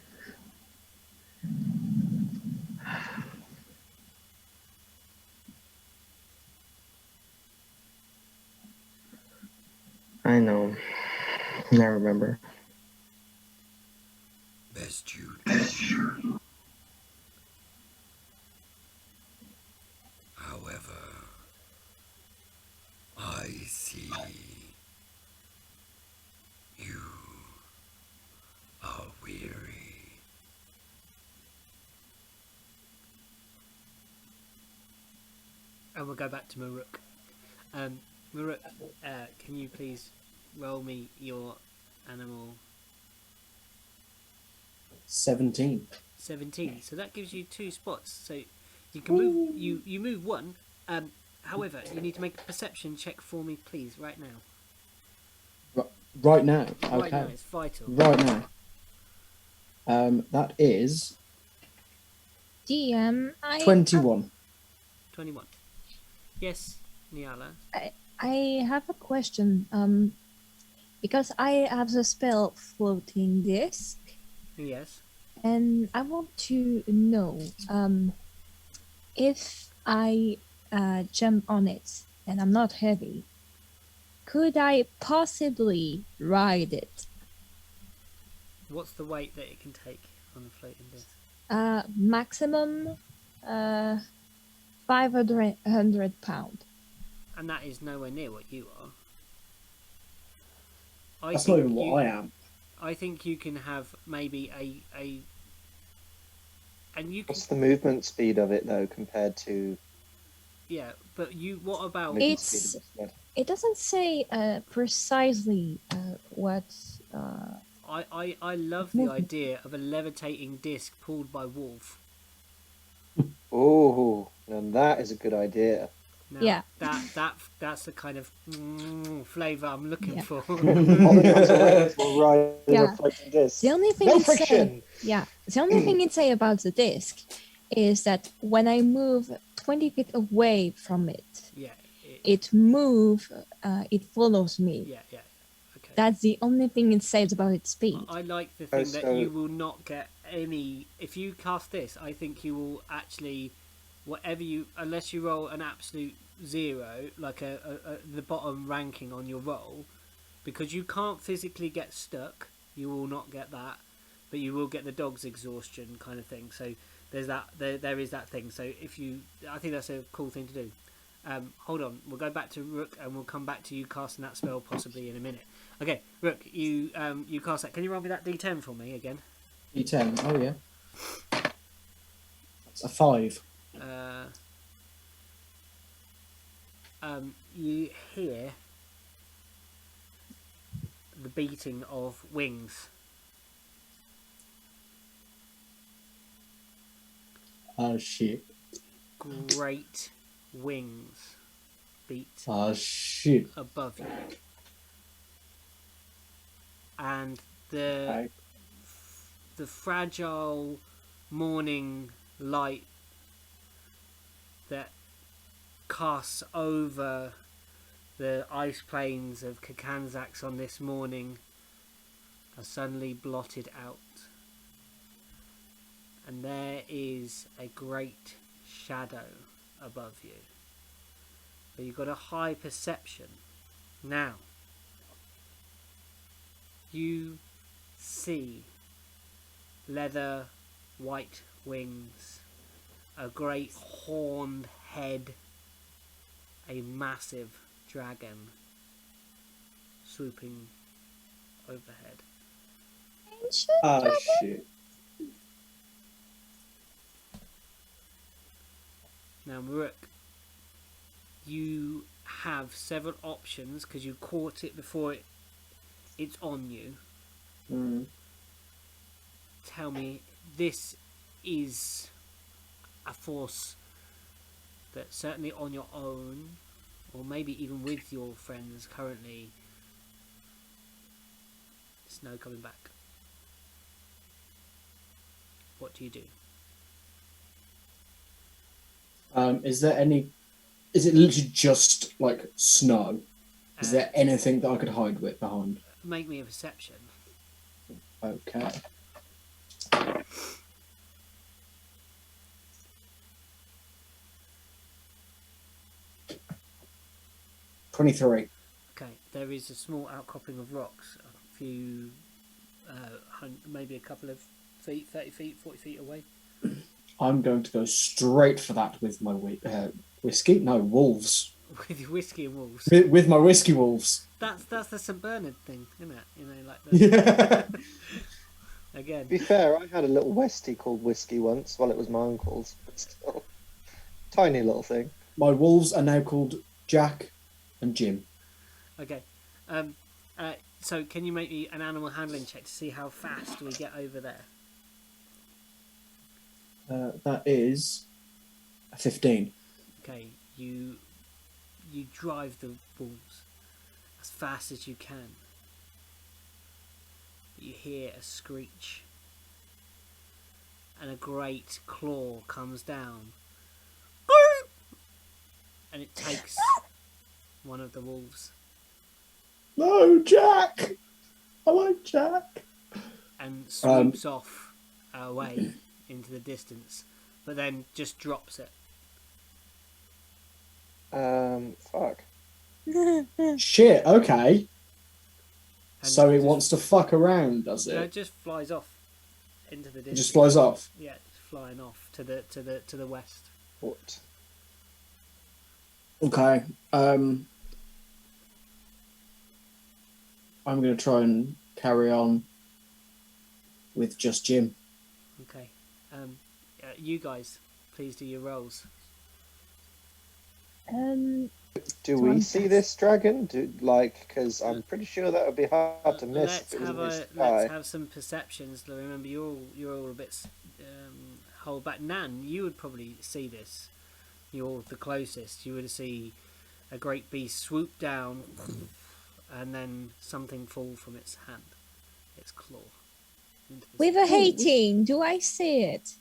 I know. I remember. Best you do. However, I see you are weary. And we'll go back to Mororook. Mororook, can you please roll me your animal 17. 17? So that gives you 2 spots. So you can move. You move one. However, you need to make a perception check for me, please, right now. Right now? Right Okay. now, it's vital. Right now. That is DM, 21. 21. Yes, Niala. I have a question. Because I have the spell floating disc, Yes. and I want to know, if I jump on it and I'm not heavy, could I possibly ride it? What's the weight that it can take on the floating disc? Maximum 500 pound. And that is nowhere near what you are. That's not even what I am. I think you can have maybe a and you can, What's the movement speed of it though compared to yeah, but what about movement It's- speed of the sled? It doesn't say precisely what. I love the Movement. idea of a levitating disc pulled by wolf. Oh, and that is a good idea. Now, Yeah. that's the kind of flavour I'm looking Yeah. for. All the dogs are ready to ride Yeah. a floating disc. The only thing No it say, friction. the only thing it say about the disc is that when I move 20 feet away from it, Yeah, it follows me. yeah. Okay. That's the only thing it says about its speed. I like the thing that so- you will not get any. If you cast this, I think you will actually, unless you roll an absolute 0, like the bottom ranking on your roll, because you can't physically get stuck. You will not get that, but you will get the dog's exhaustion kind of thing. So there's that. There is that thing. So I think that's a cool thing to do. Hold on, we'll go back to Rook and we'll come back to you casting that spell possibly in a minute. Okay, Rook, you cast that. Can you roll me that D10 for me again? D10. Oh yeah. That's a 5. You hear the beating of wings. Oh shit. Great wings beat Oh shit. above you. And the Okay. the fragile morning light that casts over the ice plains of Kakanzax on this morning are suddenly blotted out. And there is a great shadow above you. But you've got a high perception. Now, you see leather white wings, a great horned head, a massive dragon swooping overhead. Ancient Oh dragon? shit. Now, Maruk, you have several options because you caught it before it's on you. Mm. Tell me, this is a force that certainly on your own, or maybe even with your friends currently, there's no coming back. What do you do? Is it literally just like snow? Is there anything that I could hide with behind? Make me a perception. Okay. $23. Okay, there is a small outcropping of rocks, a few, maybe a couple of feet, 30 feet, 40 feet away. I'm going to go straight for that with my whiskey. No, wolves. With your whiskey and wolves. With my whiskey wolves. That's the St. Bernard thing, isn't it? You know, like Yeah. again. To be fair, I had a little Westie called Whiskey once. Well, it was my uncle's, but still. Tiny little thing. My wolves are now called Jack and Jim. Okay. So can you make me an animal handling check to see how fast we get over there? That is a 15. Okay, you drive the wolves as fast as you can. You hear a screech and a great claw comes down, and it takes one of the wolves No, Jack. I like Jack. and swoops off away into the distance, but then just drops it. Fuck. Shit. Okay. And So it just- wants to fuck around, does No, it? it just flies off into the It distance. just flies off. Yeah, it's flying off to the west. What? Okay. I'm going to try and carry on with just Jim. Okay. You guys, please do your rolls. Do we see this dragon? Because I'm pretty sure that would be hard to miss Let's if it was have in the let's sky. have some perceptions. Remember, you're all a bit hold back. Nan, you would probably see this. You're the closest. You would see a great beast swoop down, and then something fall from its hand, its claw. into the With a 18, do I see it?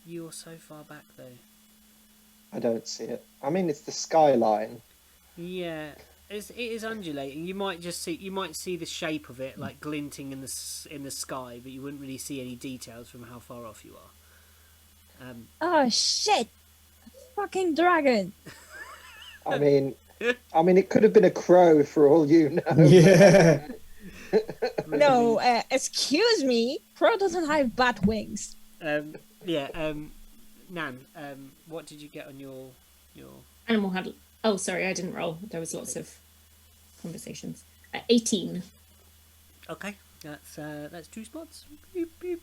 You're so far back though. I don't see it. I mean, it's the skyline. Yeah, it is undulating. You might see the shape of it like glinting in the sky, but you wouldn't really see any details from how far off you are. Oh shit! Fucking dragon! I mean, it could have been a crow for all you know. Yeah. No, excuse me. Crow doesn't have bat wings. Nan, what did you get on your? Animal handle. Oh, sorry, I didn't roll. There was lots of conversations. 18. Okay, that's 2 spots. Beep, beep.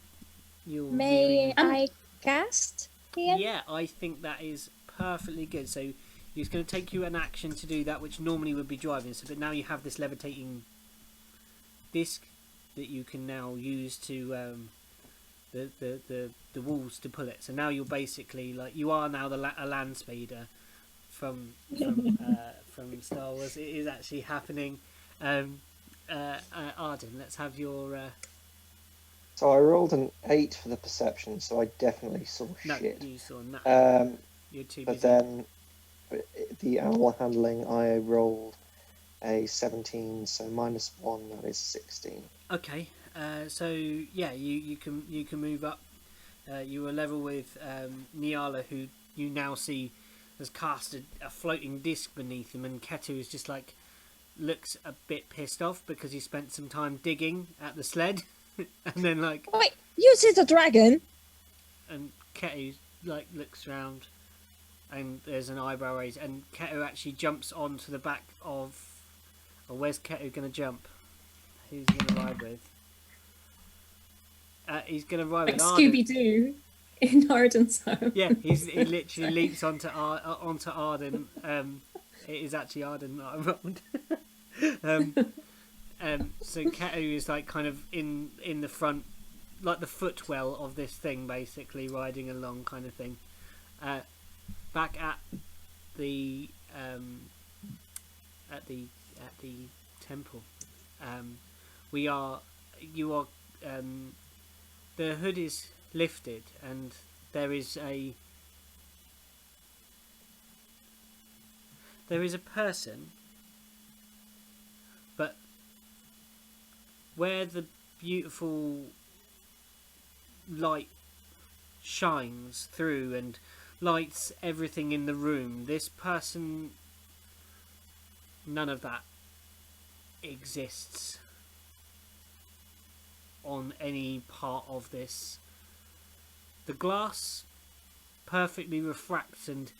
You're May nearing- I cast here? Yeah, I think that is perfectly good. So it's going to take you an action to do that, which normally would be driving. So, but now you have this levitating disc that you can now use to the walls to pull it. So now you're basically you are now a land speeder from Star Wars. It is actually happening. Arden, let's have your. So I rolled an 8 for the perception, so I definitely saw No, shit. you saw that. You're too busy. But then the animal handling, I rolled a 17, so -1, that is 16. Okay, so yeah, you can move up. You were level with Niala, who you now see has cast a floating disc beneath him, and Ketu is just looks a bit pissed off because he spent some time digging at the sled, and then Wait, you see the dragon? and Ketu looks around, and there's an eyebrow raise, and Ketu actually jumps onto the back of. Or where's Ketu gonna jump? Who's he gonna ride with? He's gonna ride Like with Arden. Scooby-Doo in Arden's home. Yeah, he literally leaps onto Arden. It is actually Arden that I rolled. So Ketu is kind of in the front, like the footwell of this thing, basically riding along, kind of thing. Back at the temple, the hood is lifted, and there is a person, but where the beautiful light shines through and lights everything in the room, this person, none of that exists on any part of this. The glass perfectly refracts and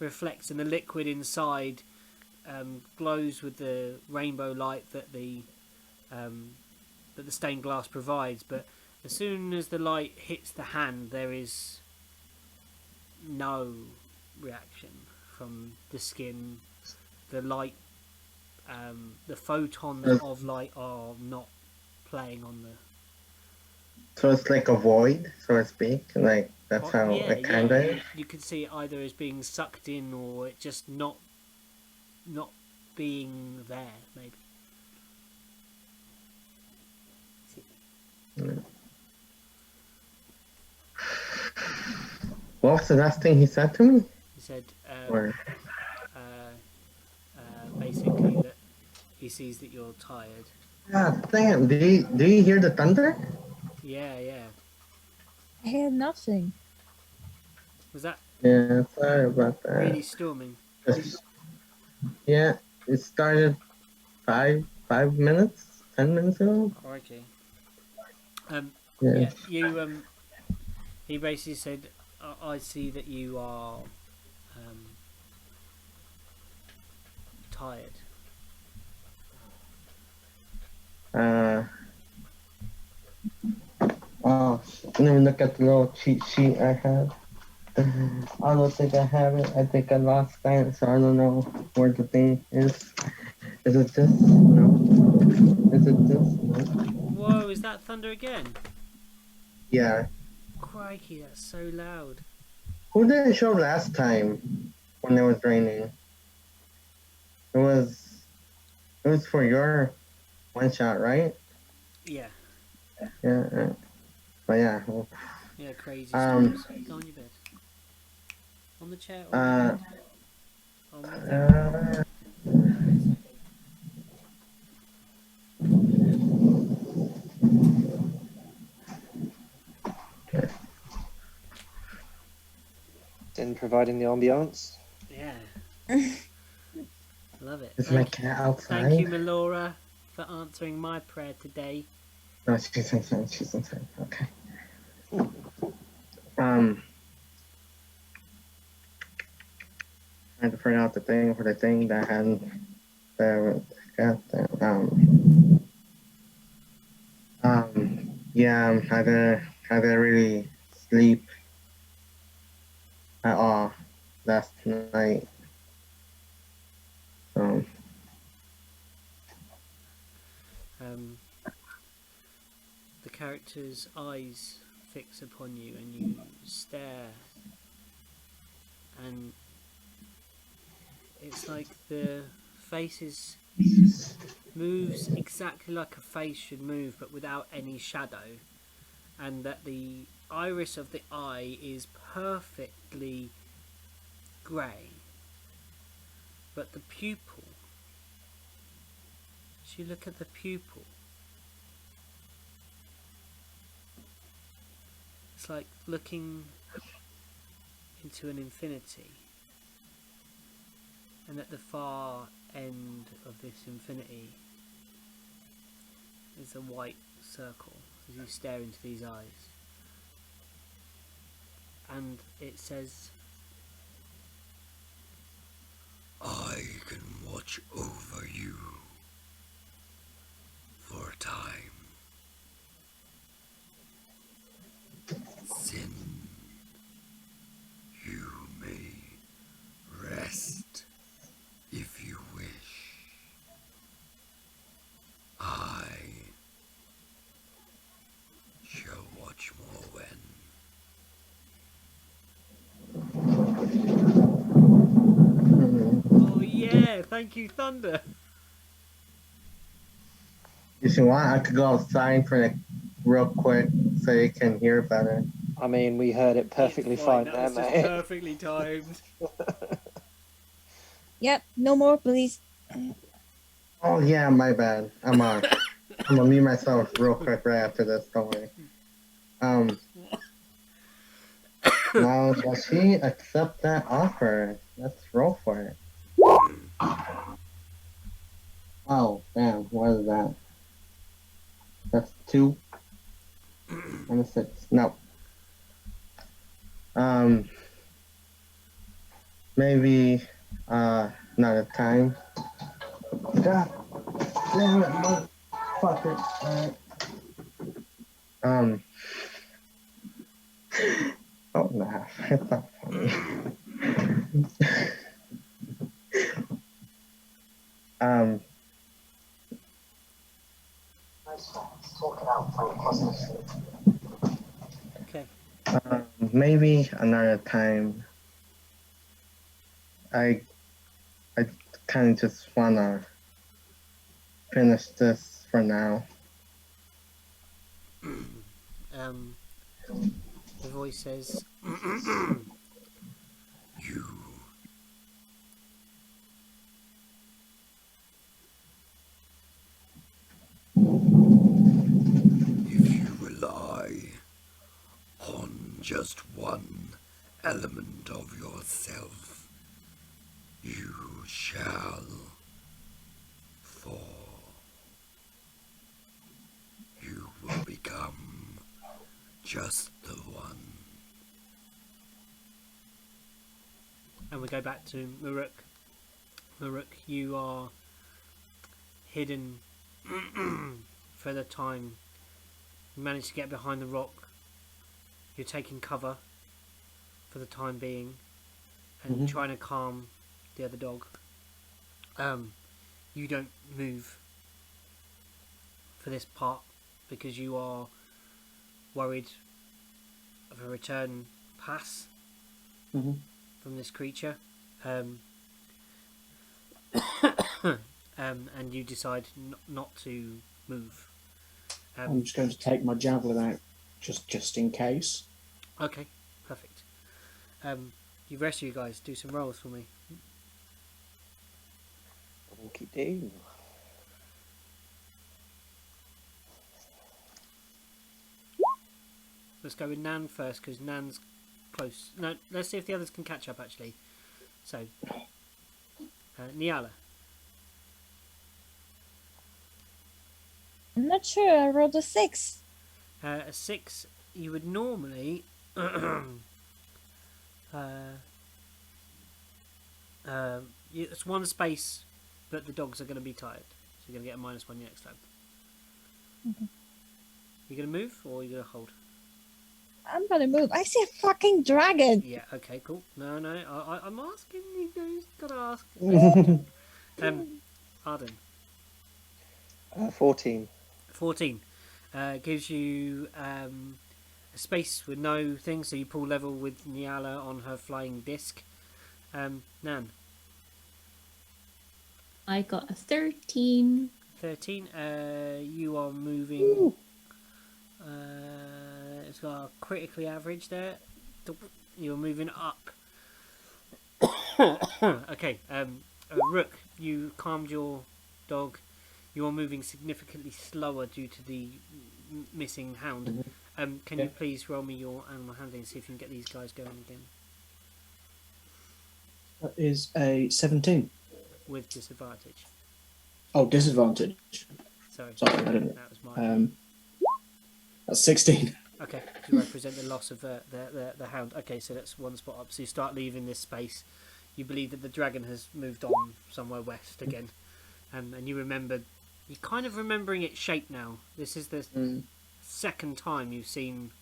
reflects, and the liquid inside glows with the rainbow light that the stained glass provides. But as soon as the light hits the hand, there is no reaction from the skin. The light, the photons of light are not playing on the. So it's like a void, so to speak. Like that's how it kind of is. You could see it either as being sucked in or it just not being there, maybe. What was the last thing he said to me? He said Or basically that he sees that you're tired. God damn! Do you hear the thunder? Yeah, yeah. I hear nothing. Was that Yeah, sorry about that. really storming? Yeah, it started 5 minutes, 10 minutes ago. Oh, okay. Yeah. Yeah, you he basically said, I see that you are tired. Oh, let me look at the little cheat sheet I have. I don't think I have it. I think I lost that, so I don't know where the thing is. Is it this? No. Is it this? No. Whoa, is that thunder again? Yeah. Crikey, that's so loud. Who did it show last time when it was raining? It was for your one shot, right? Yeah, Yeah. But yeah. yeah, crazy storms. Go on your bed. On the chair or on the bed? On the In providing the ambiance. Yeah. Love it. Is my cat outside? Thank you, Melora, for answering my prayer today. No, she's inside. She's inside. Okay. I had to figure out the thing for the thing that had the yeah, I didn't really sleep at all last night. The character's eyes fix upon you and you stare, and it's like the face moves exactly like a face should move, but without any shadow, and that the iris of the eye is perfectly grey, but the pupil, as you look at the pupil, it's like looking into an infinity, and at the far end of this infinity is a white circle as you stare into these eyes, and it says, I can watch over you for a time. Sin, you may rest if you wish. I shall watch Morwen. oh yeah, thank you, Thunder. If you want, I could go outside for real quick so you can hear better. I mean, we heard it perfectly It's fine that there, was just mate. perfectly timed. Yep, no more, please. Oh yeah, my bad. I'm gonna mute myself real quick right after this. Don't worry. Now does she accept that offer? Let's roll for it. Oh damn! What is that? That's 2 and a 6. No. Maybe another time. God damn it, motherfucker. Oh nah, it's not funny. Okay. Maybe another time. I kind of just wanna finish this for now. The voice says, You. If you rely on just one element of yourself, you shall fall. You will become just the one. and we go back to Mororook. Mororook, you are hidden for the time. You manage to get behind the rock. You're taking cover for the time being and trying to calm the other dog. You don't move for this part because you are worried of a return pass from this creature. And you decide not to move. I'm just going to take my javelin out, just in case. Okay, perfect. The rest of you guys do some rolls for me. Okie do. Let's go with Nan first because Nan's close. No, let's see if the others can catch up actually. So, Niala. I'm not sure. I rolled a 6. A 6, you would normally it's one space, but the dogs are going to be tired, so you're going to get a -1 next time. Okay. You going to move or are you going to hold? I'm gonna move. I see a fucking dragon. Yeah. Okay. Cool. No. I'm asking. You know, you've got to ask. Arden. 14. 14 gives you a space with no thing, so you pull level with Niala on her flying disc. Nan. I got a 13. 13. You are moving. It's got a critically average there. You're moving up. Okay. Rook, you calmed your dog. You are moving significantly slower due to the missing hound. Can you please roll me your animal handling and see if you can get these guys going again? That is a 17. With disadvantage. Oh, disadvantage. Sorry, Sorry, I didn't. that was mine. That's 16. Okay, to represent the loss of the hound. Okay, so that's one spot up. So you start leaving this space. You believe that the dragon has moved on somewhere west again. And you remember... You're kind of remembering its shape now. This is the second time you've seen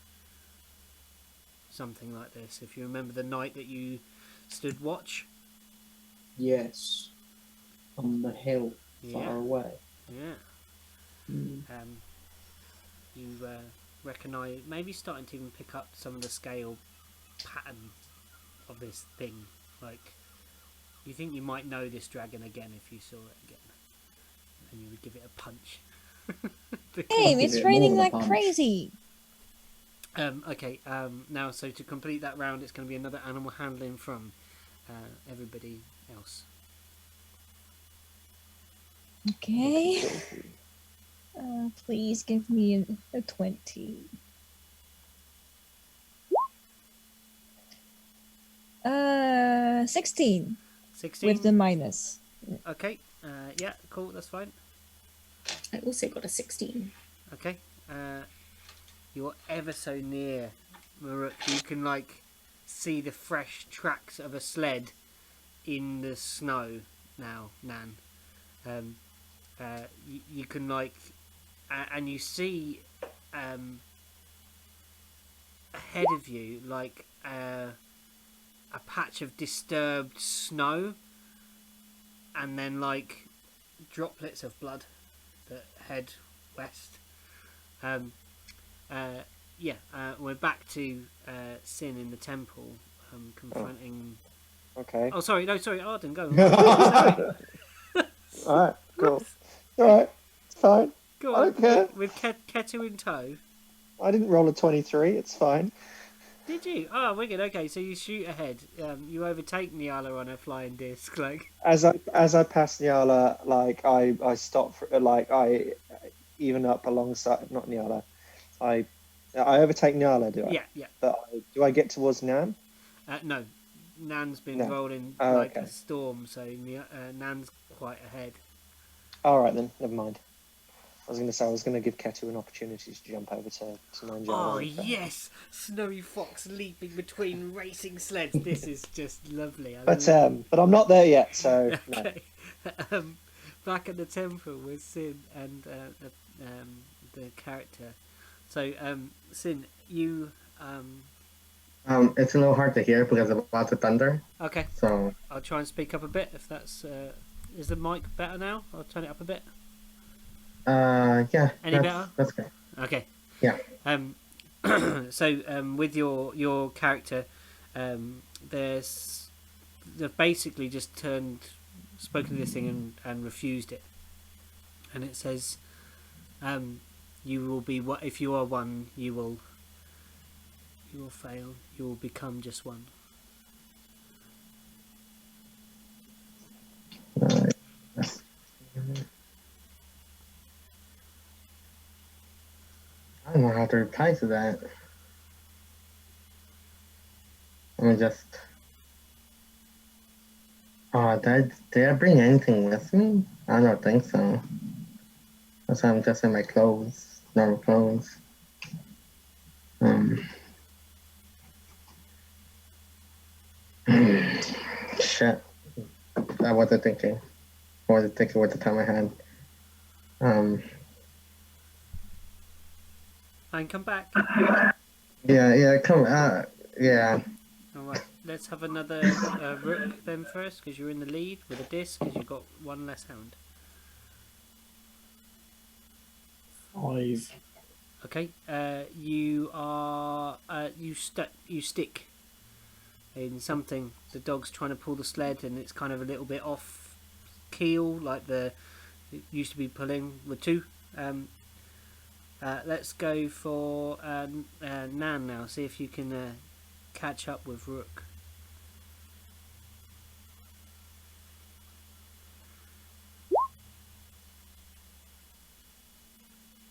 something like this. If you remember the night that you stood watch. Yes. On the hill, far away. Yeah. You recognise, maybe starting to even pick up some of the scale pattern of this thing. Like, you think you might know this dragon again if you saw it again. And you would give it a punch. Hey, it's it raining more like than a punch. crazy. Okay, now, so to complete that round, it's going to be another animal handling from everybody else. Okay. Please give me a 20. 16 16? with the minus. Okay, yeah, cool, that's fine. I also got a 16. Okay, you're ever so near, Mororook. You can, like, see the fresh tracks of a sled in the snow now, Nan. You can, like, and you see ahead of you, like, a patch of disturbed snow, and then, like, droplets of blood that head west. We're back to Sin in the temple, confronting... Okay. Oh, sorry, Arden, go on. Sorry. Alright, cool. Alright, it's fine. Go I on, don't care. with Ketu in tow. I didn't roll a 23, it's fine. Did you? Oh, wicked. Okay, so you shoot ahead. You overtake Nyala on a flying disc. Like, As I pass Nyala, like I stop for like I even up alongside not Nyala. I overtake Nyala, do I? yeah, yeah. But do I get towards Nan? No, Nan's been No. rolling Oh, like okay. a storm, so Nan's quite ahead. All right then, never mind. I was going to say I was going to give Ketu an opportunity to jump over to Nanjala. Oh yes, Snowy Fox leaping between racing sleds. This is just lovely. But I'm not there yet, so no. Okay. Back at the temple with Sin and the character. So Sin, you It's a little hard to hear because of lots of thunder. okay? So I'll try and speak up a bit. If that's is the mic better now? I'll turn it up a bit. yeah. Any better? That's good. Okay. Yeah. So with your character, they've basically just spoken to this thing and refused it, and it says, you will be what if you are one, you will fail. You will become just one. I don't know how to reply to that. Let me just. Did I bring anything with me? I don't think so. That's why I'm just in my clothes, normal clothes. Shit. I wasn't thinking. I wasn't thinking what the time I had. And come back. Yeah, yeah. All right. Let's have another rook then first, because you're in the lead with a disc, because you've got one less hound. 5. Okay. You are you stick in something. The dog's trying to pull the sled, and it's kind of a little bit off keel, like it used to be pulling with 2. Let's go for Nan now. See if you can catch up with Rook.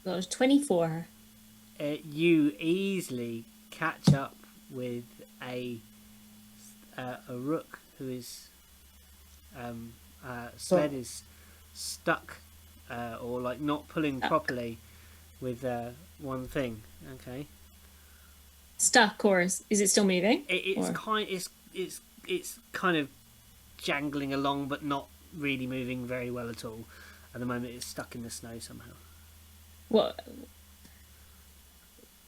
That was 24. You easily catch up with a Rook who is sled is stuck or like not pulling properly with one thing. Okay. Stuck, or is it still moving? It's kind of jangling along, but not really moving very well at all. At the moment, it's stuck in the snow somehow. What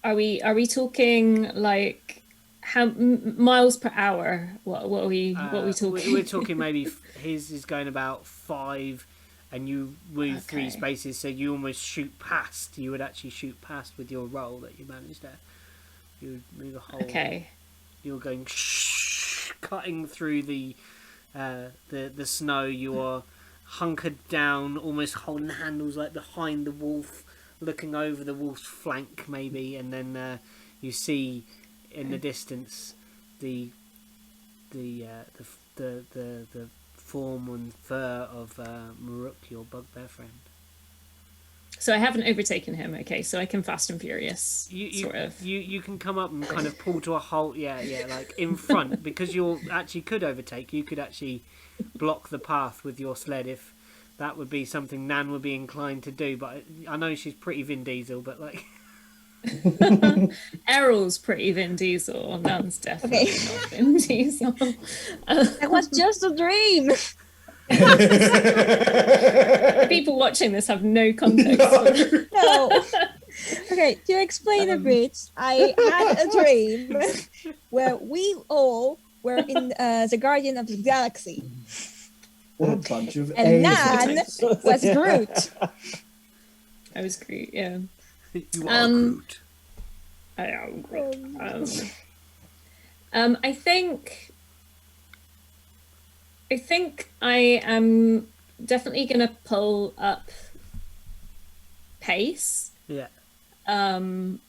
are we talking like? How miles per hour? What are we talking? We're talking maybe his is going about 5, and you move 3 spaces, so you almost shoot past. You would actually shoot past with your roll that you managed there. You would move a whole. Okay. You're going cutting through the snow. You are hunkered down, almost holding the handles like behind the wolf, looking over the wolf's flank maybe, and then you see in the distance the form and fur of Mororook, your bugbear friend. So I haven't overtaken him. Okay, so I can fast and furious. You can come up and kind of pull to a halt. Yeah, like in front, because you actually could overtake. You could actually block the path with your sled if that would be something Nan would be inclined to do. But I know she's pretty Vin Diesel, but like. Errol's pretty Vin Diesel. Nan's definitely not Vin Diesel. It was just a dream. People watching this have no context. No. Okay, to explain a bit, I had a dream where we all were in the Guardian of the Galaxy. What a bunch of And aliens. Nan was Groot. I was Groot, yeah. You are Groot. I am Groot. I think I am definitely gonna pull up pace. Yeah. Um,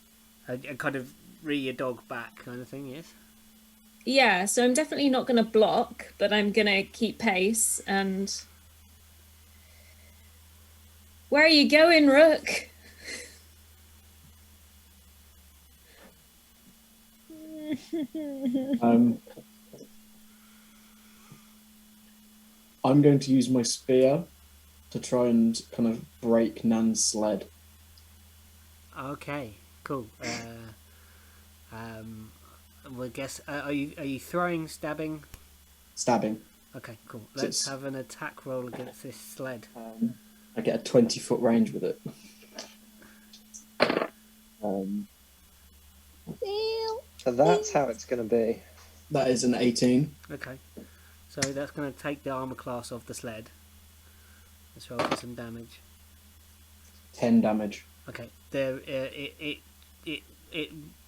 And kind of re your dog back kind of thing, yes? Yeah, so I'm definitely not going to block, but I'm going to keep pace. And where are you going, Rook? I'm going to use my spear to try and kind of break Nan's sled. Okay, cool. Well, guess are you throwing, stabbing? Stabbing. Okay, cool. So Let's it's- have an attack roll against this sled. I get a 20-foot range with it. So that's how it's going to be. That is an 18. Okay, so that's going to take the armor class off the sled. Let's roll for some damage. 10 damage. Okay, there it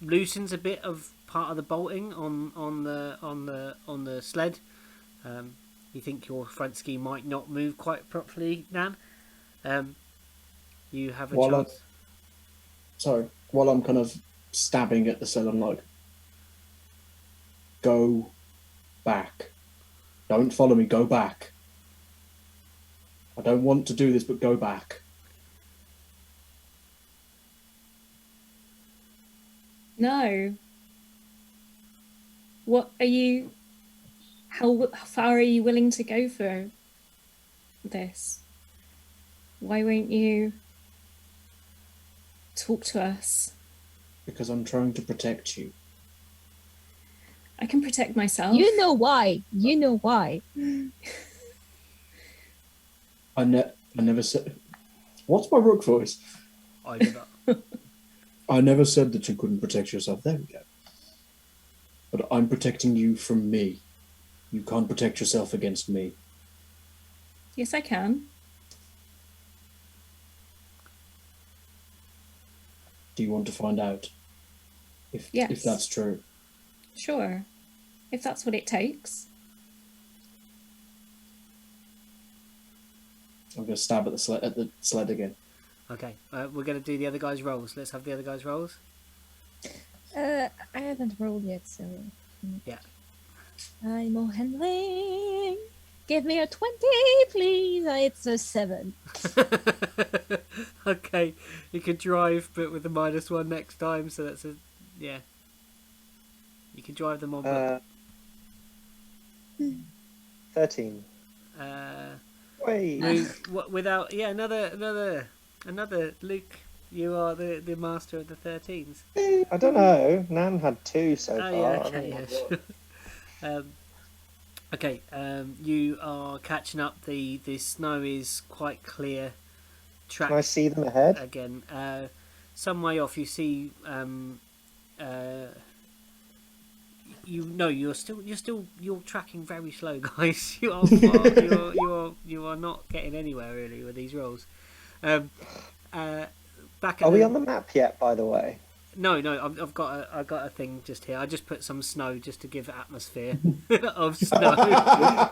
loosens a bit of part of the bolting on the sled. You think your front ski might not move quite properly, Nan. You have a chance. While I'm kind of stabbing at the sled, I'm like, go back. Don't follow me, go back. I don't want to do this, but go back. No. What are you? How far are you willing to go for this? Why won't you talk to us? Because I'm trying to protect you. I can protect myself. You know why. You know why. I never said... What's my rook voice? I give up. I never said that you couldn't protect yourself. There we go. But I'm protecting you from me. You can't protect yourself against me. Yes, I can. Do you want to find out if Yes. that's true? Sure. If that's what it takes. I'm going to stab at the sled again. Okay, we're going to do the other guy's rolls. Let's have the other guy's rolls. I haven't rolled yet, so. Yeah. I'm all handling. Give me a 20, please. It's a 7. Okay, you can drive, but with a -1 next time. So that's yeah. You can drive them on. But, 13. Wait. Luke, without another Luke. You are the master of the 13s. I don't know. Nan had 2 so far. Oh yeah, I okay, don't know. okay. You are catching up. The snow is quite clear. Track Can I see them ahead? again. Some way off, you see. You're tracking very slow, guys. You are not getting anywhere really with these rolls. Back at Are we on the map yet, by the way? No, I've got a thing just here. I just put some snow just to give atmosphere of snow.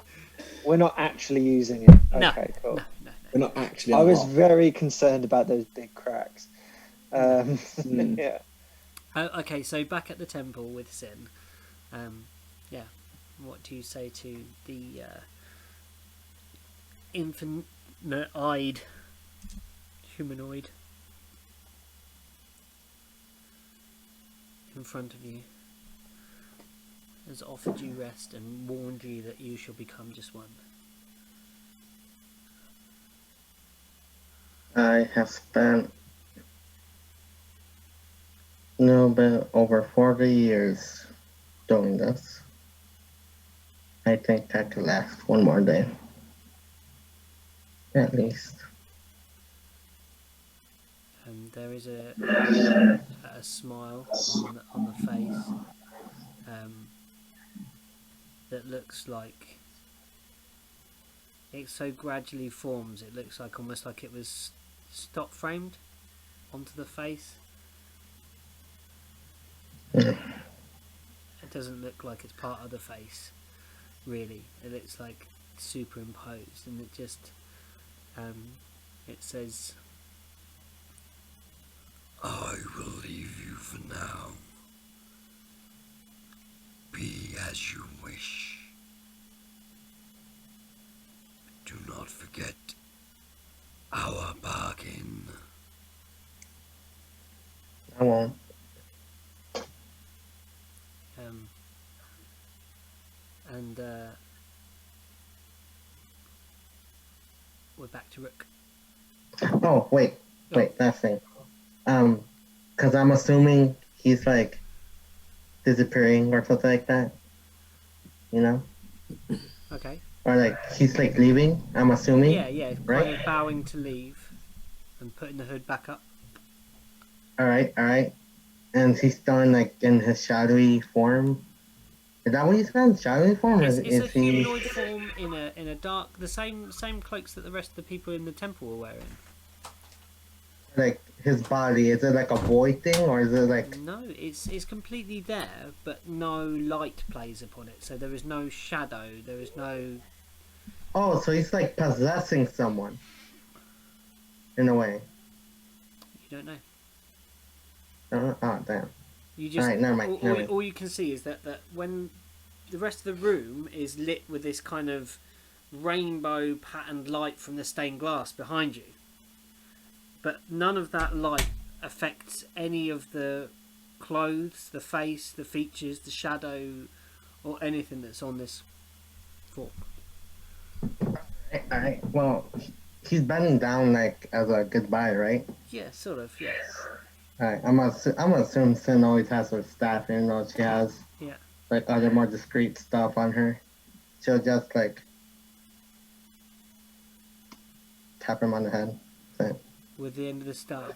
We're not actually using it. No, Okay, cool. no. We're not actually. I on the was map. very concerned about those big cracks. Yeah. Okay, so back at the temple with Sin. Yeah, what do you say to the infinite-eyed humanoid in front of you? Has offered you rest and warned you that you shall become just one. I have spent bit over 40 years doing this. I think that could last one more day. At least. And there is a smile on the face that looks like it so gradually forms. It looks like almost like it was stop framed onto the face. It doesn't look like it's part of the face, really. It looks like superimposed, and it just it says, I will leave you for now. As you wish. Do not forget our bargain. I won't. And we're back to Rook. Oh, wait, that thing. Because I'm assuming he's like disappearing or something like that. You know? Okay. Or like he's like leaving, I'm assuming. Yeah, right? kind of bowing to leave and putting the hood back up. Alright. And he's done like in his shadowy form. Is that what he's done? Shadowy form? It's is a he... humanoid form in a dark, the same cloaks that the rest of the people in the temple were wearing. Like his body, is it like a void thing or is it like... No, it's completely there, but no light plays upon it. So there is no shadow. There is no. Oh, so he's like possessing someone. In a way. You don't know. Oh, damn. You just Alright, never mind. all you can see is that when the rest of the room is lit with this kind of rainbow patterned light from the stained glass behind you, but none of that light affects any of the clothes, the face, the features, the shadow, or anything that's on this form. Alright, well, he's bending down like as a goodbye, right? Yeah, sort of. Yes. Alright, I'm gonna assume Sin always has her staff, even though she has like other more discreet stuff on her. She'll just like tap him on the head. So, With the end of the staff,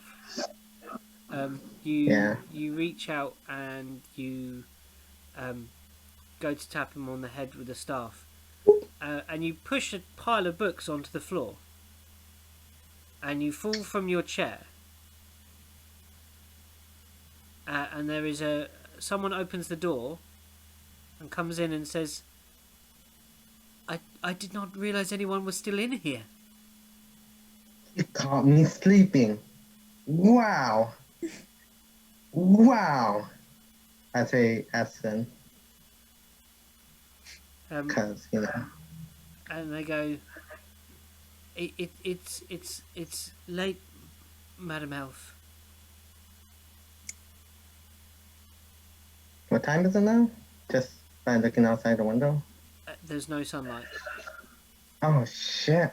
you reach out and you go to tap him on the head with the staff, and you push a pile of books onto the floor, and you fall from your chair. And there is someone opens the door and comes in and says, I did not realise anyone was still in here. you caught me sleeping. Wow. Wow. I say Sin. Because, you know. And they go, it's late, Madam Elf. What time is it now? Just by looking outside the window? There's no sunlight. Oh, shit.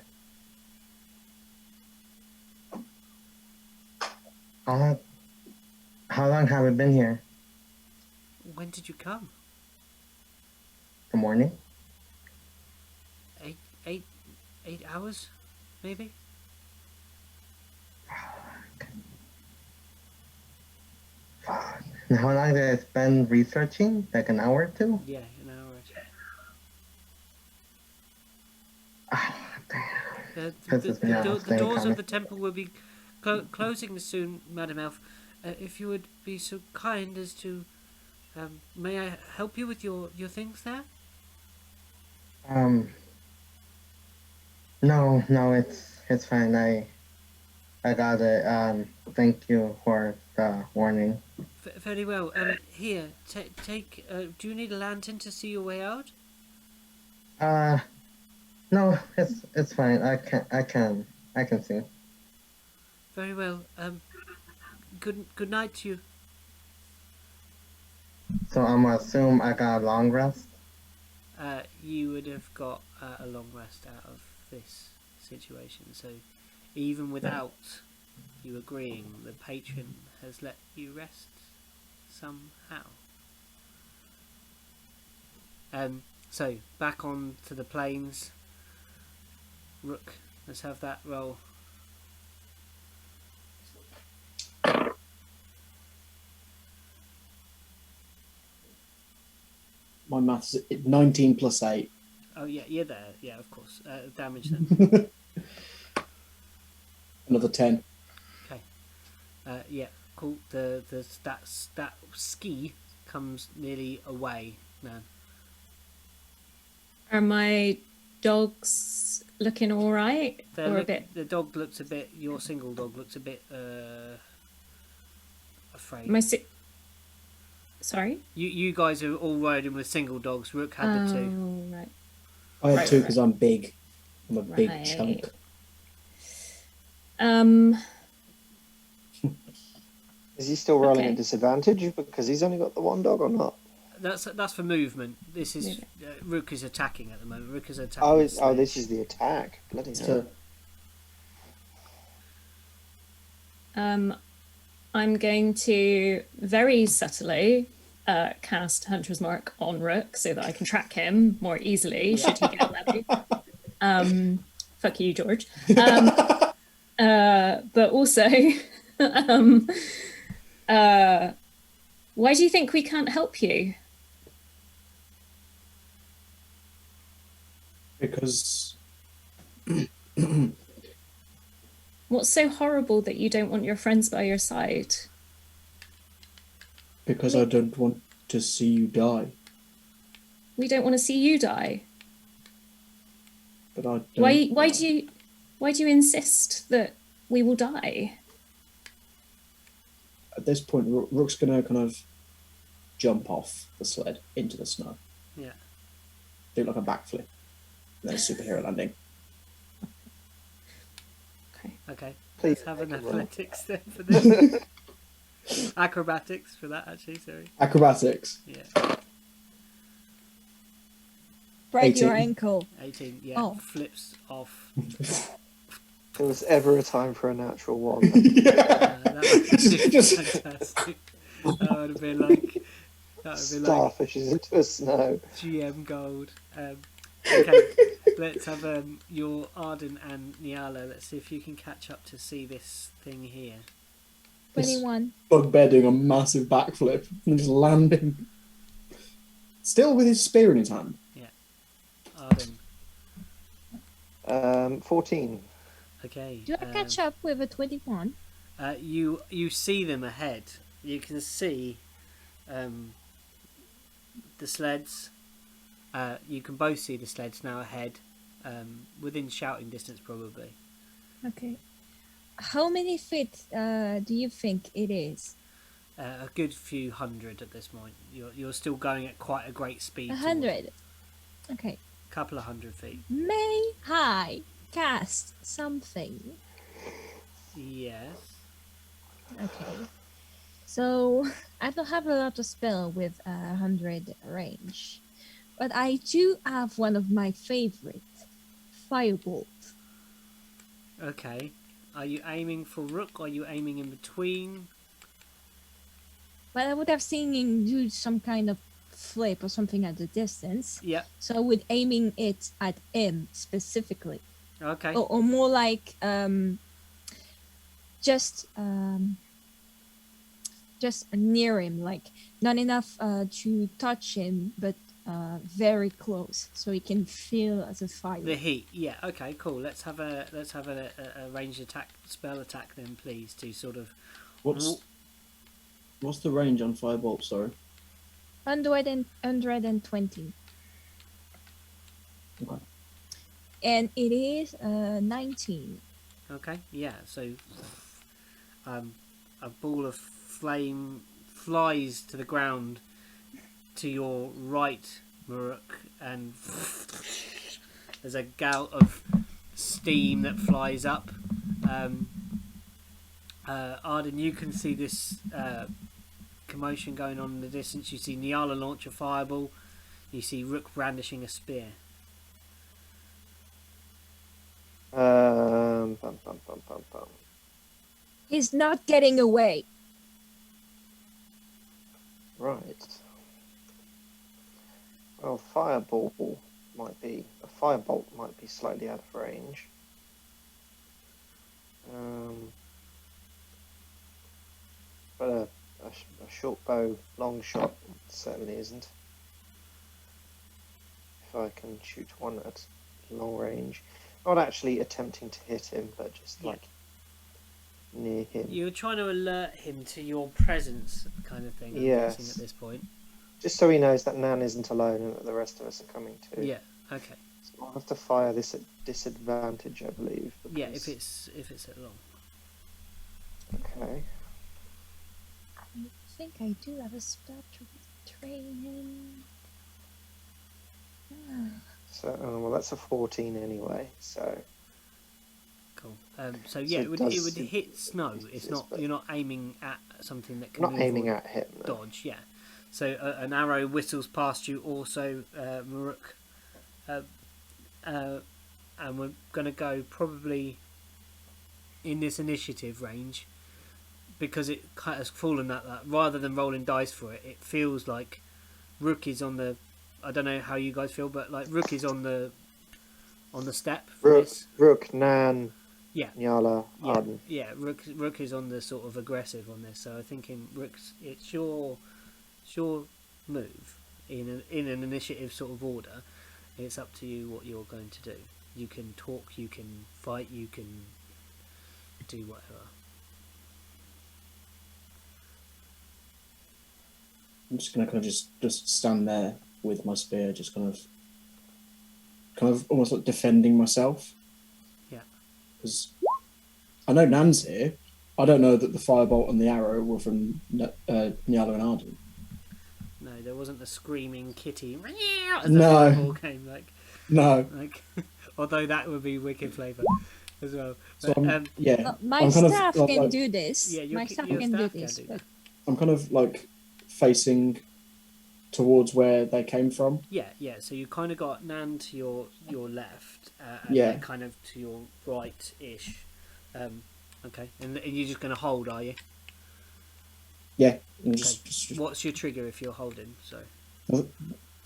How long have we been here? When did you come? The morning? 8 hours, maybe? Fuck. And how long did I spend researching? Like an hour or two? Yeah, an hour or two. Ah, damn. The doors of the temple will be closing soon, Madam Elf. If you would be so kind as to... may I help you with your things there? No, it's fine. I got it. Thank you for the warning. Very well. Here, take. Do you need a lantern to see your way out? No, it's fine. I can see. Very well. Good night to you. So I'm gonna assume I got a long rest. You would have got a long rest out of this situation. So, even without you agreeing, the patron has let you rest somehow. So back on to the plains. Rook, let's have that roll. My maths 19 plus 8. Oh yeah, you're there. Yeah, of course. Damage then. Another 10. Okay. Yeah, cool. That ski comes nearly away now. Are my dogs looking all right? Or a bit? The dog looks a bit. Your single dog looks a bit afraid. Sorry? You guys are all riding with single dogs. Rook had the two. Oh, right. I had Right, two right. because I'm big. I'm a big Right. chunk. Is he still rolling Okay. at disadvantage because he's only got the one dog or not? That's for movement. This is Rook is attacking at the moment. Rook is attacking. Oh, the oh, this sledge. is the attack. Bloody hell. So, I'm going to very subtly cast Hunter's Mark on Rook so that I can track him more easily should he get level. Fuck you, George. But also, why do you think we can't help you? because What's so horrible that you don't want your friends by your side? I don't want to see you die. We don't want to see you die. But I don't. Why do you insist that we will die? At this point, Rook's gonna kind of jump off the sled into the snow. Yeah. Do like a backflip. Then a superhero landing. Okay. Please Let's have an make a roll. athletics then for this. Acrobatics for that, actually. Sorry. Acrobatics. Yeah. Break your 18. ankle. 18. Yeah. Oh. Flips off. If there was ever a time for a natural one. That would be Just- fantastic. That would have been like. That would be like Starfishes into the snow. GM gold. Okay, let's have your Arden and Nyala. Let's see if you can catch up to see this thing here. 21. Bugbear doing a massive backflip and just landing. Still with his spear in his hand. Arden. 14. Okay. Do I catch up with a 21? You see them ahead. You can see the sleds. You can both see the sleds now ahead, within shouting distance probably. Okay. How many feet do you think it is? A good few hundred at this point. You're still going at quite a great speed. 100. Okay. Couple of 100 feet. May I cast something? Yes. Okay. So I don't have a lot of spell with 100 range, but I do have one of my favorite, Firebolt. Okay. Are you aiming for Rook? Or are you aiming in between? But I would have seen him do some kind of flip or something at the distance. Yep. So I would aiming it at him specifically, Okay. or more like just near him, like not enough to touch him, but very close, so he can feel the fire. The heat. Yeah. Okay. Cool. Let's have a ranged attack spell attack then, please, to sort of. What's the range on Firebolt? Sorry. 120. Okay. And it is 19. Okay. Yeah. So, a ball of flame flies to the ground to your right, Mororook, and there's a gout of steam that flies up. Arden, you can see this commotion going on in the distance. You see Nyala launch a fireball. You see Rook brandishing a spear. Bum, bum, bum, bum, bum. He's not getting away. Right. Well, firebolt might be slightly out of range. But a short bow, long shot certainly isn't. If I can shoot one at long range, not actually attempting to hit him, but just like near him. You're trying to alert him to your presence, kind of thing. I'm guessing Yes. at this point. Just so he knows that Nan isn't alone and that the rest of us are coming too. Yeah. Okay. So I'll have to fire this at disadvantage, I believe. Yeah. because- If it's at long. Okay. think I do have a spell to train him. So, well, that's a 14 anyway. So, Cool. So yeah, So it would does- hit snow. It's not, you're not aiming at something that can I'm not move aiming or at him. No. dodge. Yeah. So an arrow whistles past you. Also, Mororook, and we're gonna go probably in this initiative range because it has fallen at that. Rather than rolling dice for it, it feels like Rook is on the. I don't know how you guys feel, but like Rook is on the step for Rook, this. Rook, Nan, Yeah. Nyala, Yeah, Arden. yeah. Rook is on the sort of aggressive on this, so I think in Rook's it's your move in an initiative sort of order. It's up to you what you're going to do. You can talk, you can fight, you can do whatever. I'm just gonna kind of just stand there with my spear, just kind of almost like defending myself. Yeah. Because I know Nan's here. I don't know that the firebolt and the arrow were from Nyala and Arden. No, there wasn't the screaming kitty. As No. the ball came No. like, although that would be wicked flavour as well. So But, yeah, My I'm kind of, staff like- can do this. Yeah, My staff can do this. that. But I'm kind of like facing towards where they came from. Yeah. So you kind of got Nan to your left, and Yeah. they're kind of to your right-ish. Okay, and you're just going to hold, are you? Yeah. I'm Okay. just What's your trigger if you're holding? So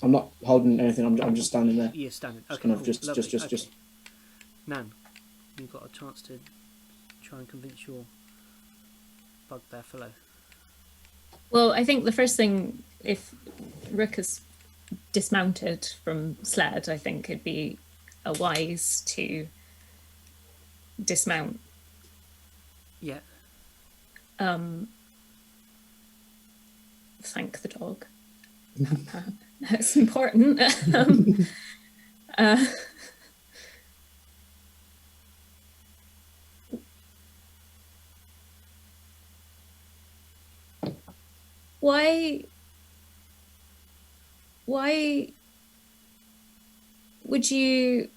I'm not holding anything. I'm just standing there. you're standing. Just Okay, kind of cool. just- Lovely. just- Okay. Nan, you've got a chance to try and convince your bugbear fellow. Well, I think the first thing, if Rook is dismounted from sled, I think it'd be a wise to dismount. Yeah. Thank the dog. That's important. Uh, why would you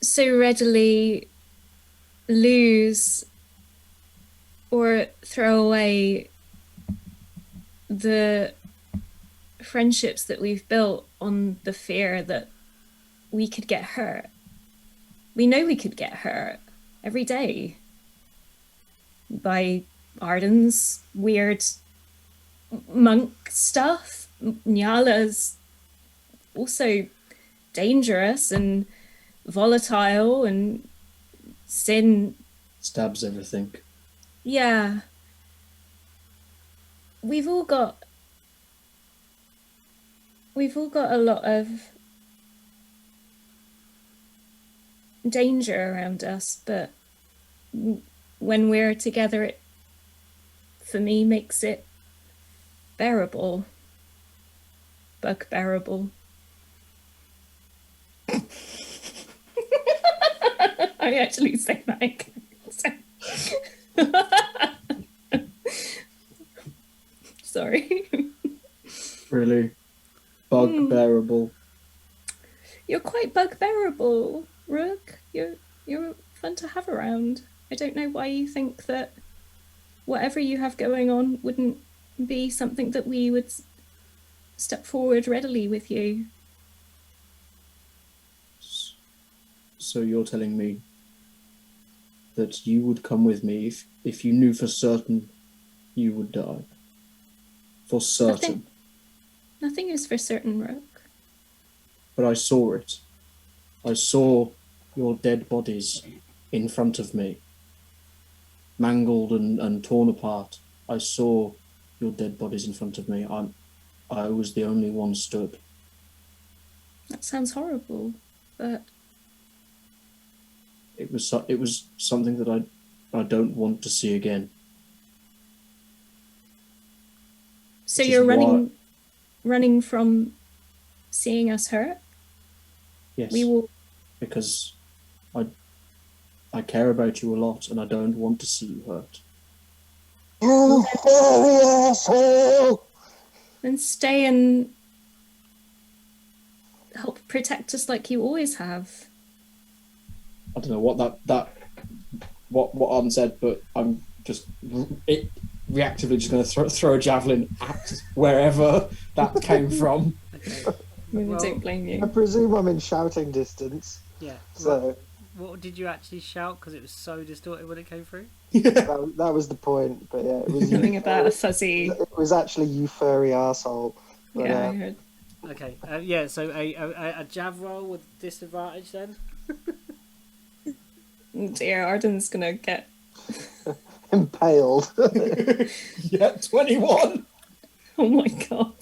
so readily lose or throw away the friendships that we've built on the fear that we could get hurt? We know we could get hurt every day by Arden's weird monk stuff. Nyala's also dangerous and volatile, and Sin, Stabs everything. yeah. We've all got a lot of danger around us, but when we're together, it, for me, makes it bearable. Bug bearable. I actually say that again. Sorry. Really bug bearable. You're quite bug bearable, Rook. You're fun to have around. I don't know why you think that whatever you have going on wouldn't be something that we would step forward readily with you. So you're telling me that you would come with me if you knew for certain you would die? For certain. Nothing is for certain, Rook. But I saw it. I saw your dead bodies in front of me, mangled and torn apart. I saw your dead bodies in front of me. I was the only one stood. That sounds horrible, but It was something that I don't want to see again. so Which is you're why- running from seeing us hurt? Yes, We will. because I care about you a lot, and I don't want to see you hurt. You furry asshole! Then stay and help protect us like you always have. I don't know what what Arden said, but I'm just reactively just going to throw a javelin at wherever that came from. Okay. I Well, don't blame I you. presume I'm in shouting distance. Yeah. So What did you actually shout? Because it was so distorted when it came through. that was the point. But yeah, it was Something about a fuzzy. It was actually you furry asshole. But, Yeah, I heard. Okay. Yeah. So a jav roll with disadvantage then. Dear, Arden's gonna get. impaled. Yeah, 21. Oh my god.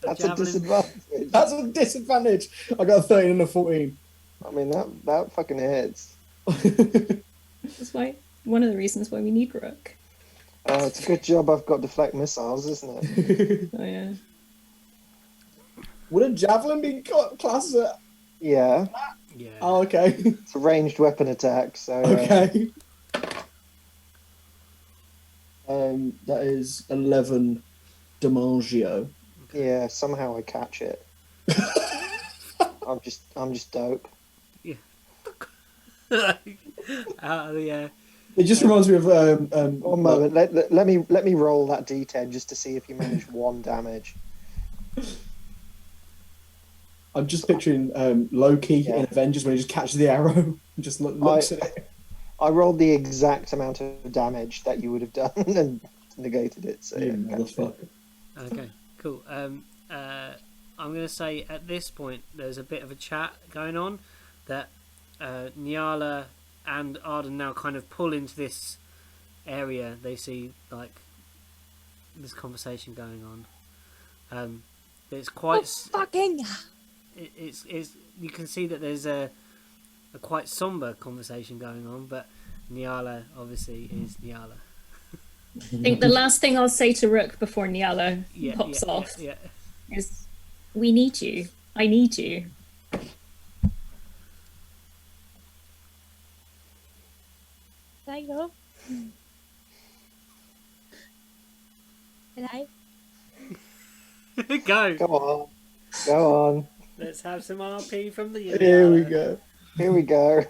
That's a javelin. disadvantage. That's a disadvantage. I got a 13 and a 14. I mean that fucking hits. That's why one of the reasons why we need Rook. It's a good job I've got deflect missiles, isn't it? Oh yeah. Would a javelin be classed as a... Yeah, Yeah. Oh, okay. it's a ranged weapon attack. So Okay. That is 11 Dimagio. yeah, somehow I catch it. I'm just dope. Out of the air. It just reminds me of One moment, let me roll that d10 just to see if you manage 1 damage. I'm just picturing Loki Yeah. in Avengers when he just catches the arrow and just looks at it. I rolled the exact amount of damage that you would have done and negated it. So You yeah, motherfucker. Okay. Cool. I'm gonna say at this point there's a bit of a chat going on that Nyala and Arden now kind of pull into this area. They see like this conversation going on. It's quite. Fucking. It's you can see that there's a quite somber conversation going on, but Nyala obviously is Nyala. I think the last thing I'll say to Rook before Nyala pops off Yeah. is, "We need you. I need you." Can I go? Can I? Go. go on. Let's have some RP from the. Here we go. Here we go.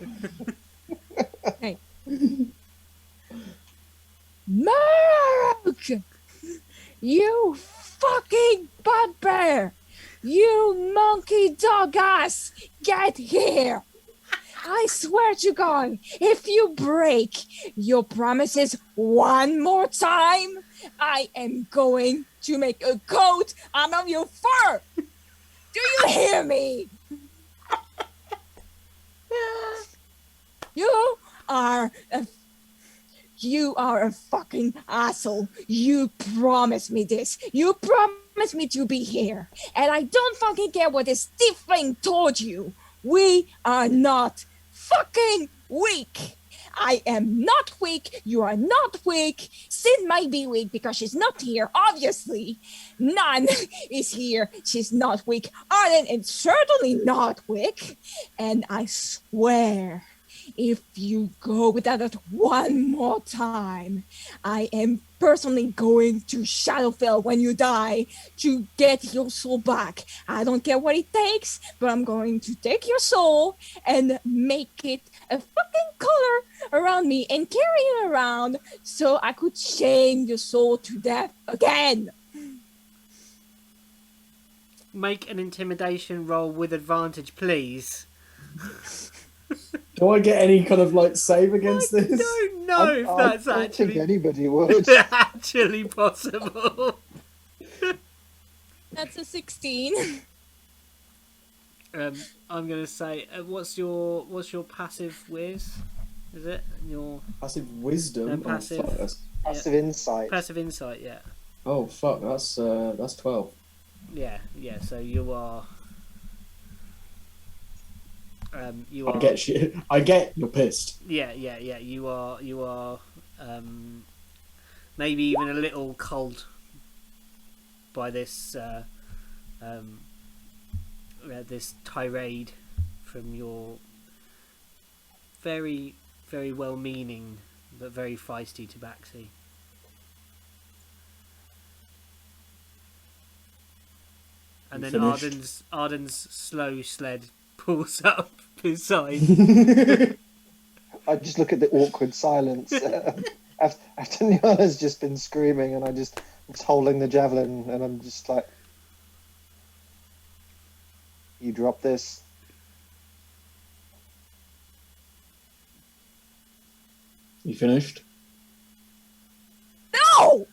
Mororook! You fucking bugbear! You monkey dog ass! Get here! I swear to God, if you break your promises one more time, I am going to make a coat out of your fur! Do you hear me? You are a fucking asshole. You promised me this. You promised me to be here. And I don't fucking care what this tiefling told you. We are not fucking weak. I am not weak. You are not weak. Sin might be weak because she's not here, obviously. None is here. She's not weak. Arden is certainly not weak. And I swear, if you go without it one more time, I am personally going to Shadowfell when you die to get your soul back. I don't care what it takes, but I'm going to take your soul and make it a fucking color around me and carry it around so I could shame your soul to death again. Make an intimidation roll with advantage, please. Do I get any kind of like save against I this? don't know if that's I don't think actually anybody would. actually possible. That's a 16. I'm gonna say, what's your passive whiz? Is it your Passive wisdom. No, passive. Oh, fuck, that's, Passive insight. passive insight? Yeah, oh fuck, that's 12. yeah. So you are. You are. I get shit. I get you're pissed. Yeah. You are. Maybe even a little cold by this this tirade from your very very well-meaning but very feisty tabaxi. And You then finished? Arden's slow sled pulls up beside. I just look at the awkward silence after Nyala's just been screaming, and I'm just holding the javelin, and I'm just like, "You drop this." You finished? No!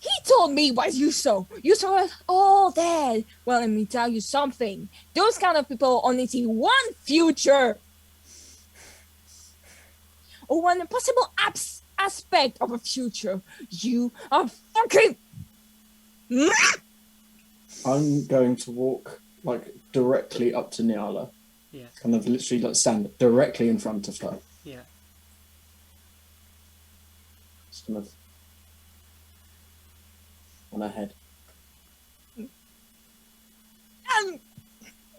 He told me what you saw. You saw us all dead. Well, let me tell you something. Those kind of people only see one future. Or one possible aspect of a future. You are fucking... I'm going to walk like directly up to Nyala. Yeah. Kind of literally like stand directly in front of her. Yeah. Just kind of on her head.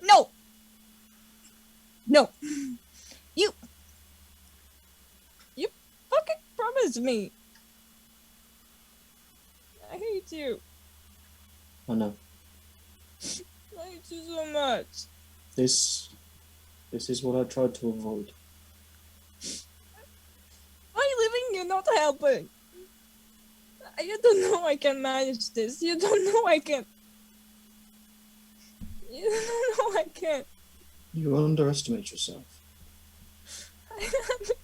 No. No. You fucking promised me. I hate you. I know. I hate you so much. This is what I tried to avoid. By living, you're not helping. You don't know I can manage this. You don't know I can. You don't know I can. You underestimate yourself. I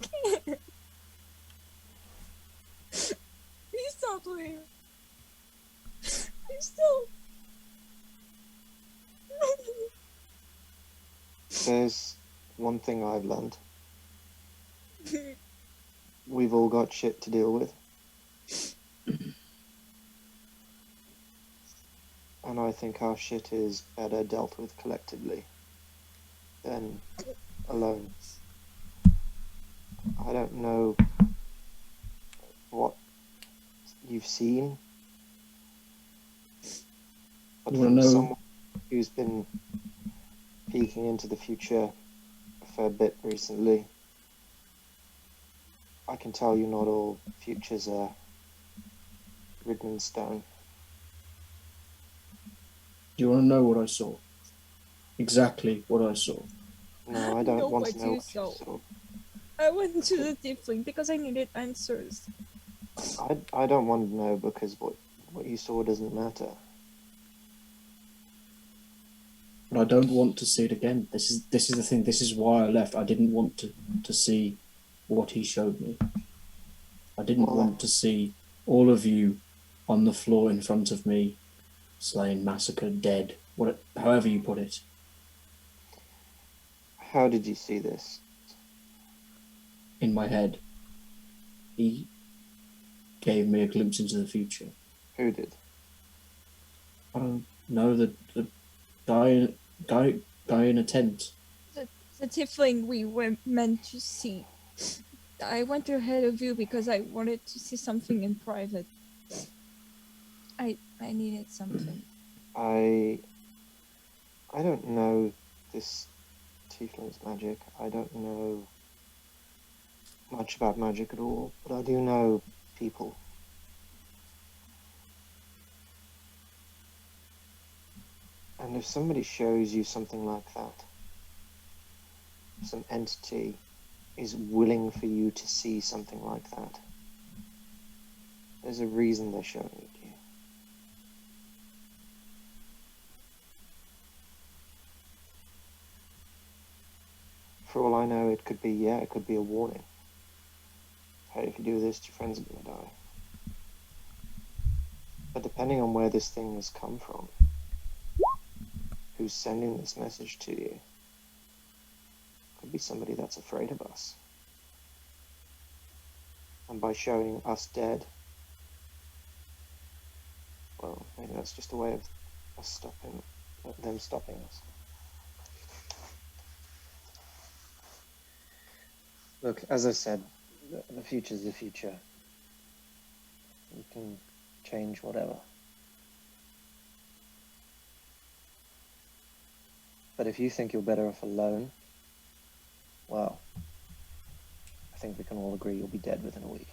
can't. Please don't leave. Please don't. There's one thing I've learned. We've all got shit to deal with. And I think our shit is better dealt with collectively than alone. I don't know what you've seen, but You from wanna know? someone who's been peeking into the future a fair bit recently, I can tell you not all futures are written in stone. Do you want to know what I saw? Exactly what I saw. No, I I don't know want what to know you what saw. you saw. I went to the tiefling because I needed answers. I don't want to know because what you saw doesn't matter. But I don't want to see it again. This is the thing. This is why I left. I didn't want to see what he showed me. I didn't Well, want to see all of you on the floor in front of me, slain, massacred, dead, however you put it. How did you see this? In my head, he gave me a glimpse into the future. Who did? I don't know, the guy in a tent. The tiefling we were meant to see. I went ahead of you because I wanted to see something in private. I needed something. I don't know this tiefling's magic. I don't know much about magic at all, but I do know people. And if somebody shows you something like that, some entity is willing for you to see something like that, there's a reason they're showing it to you. For all I know, it could be a warning. Hey, if you do this, your friends are going to die. But depending on where this thing has come from, who's sending this message to you, could be somebody that's afraid of us. And by showing us dead, well, maybe that's just a way of us them stopping us. Look, as I said, the future's the future. You can change whatever. But if you think you're better off alone, well, I think we can all agree you'll be dead within a week.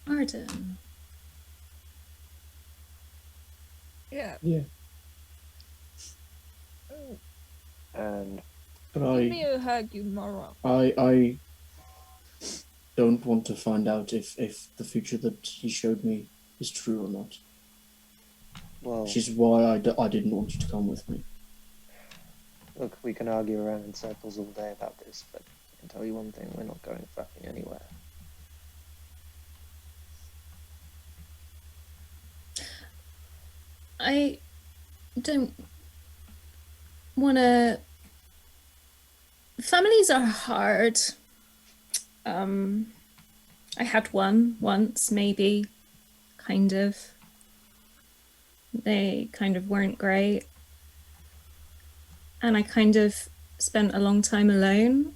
Arden. Yeah. Yeah. And But Give me a hug, you moron. I don't want to find out if the future that he showed me is true or not. well, Which is why I didn't want you to come with me. look, we can argue around in circles all day about this, but I can tell you one thing, we're not going fucking anywhere. I don't want to. Families are hard. I had one once, maybe, kind of. They kind of weren't great. And I kind of spent a long time alone.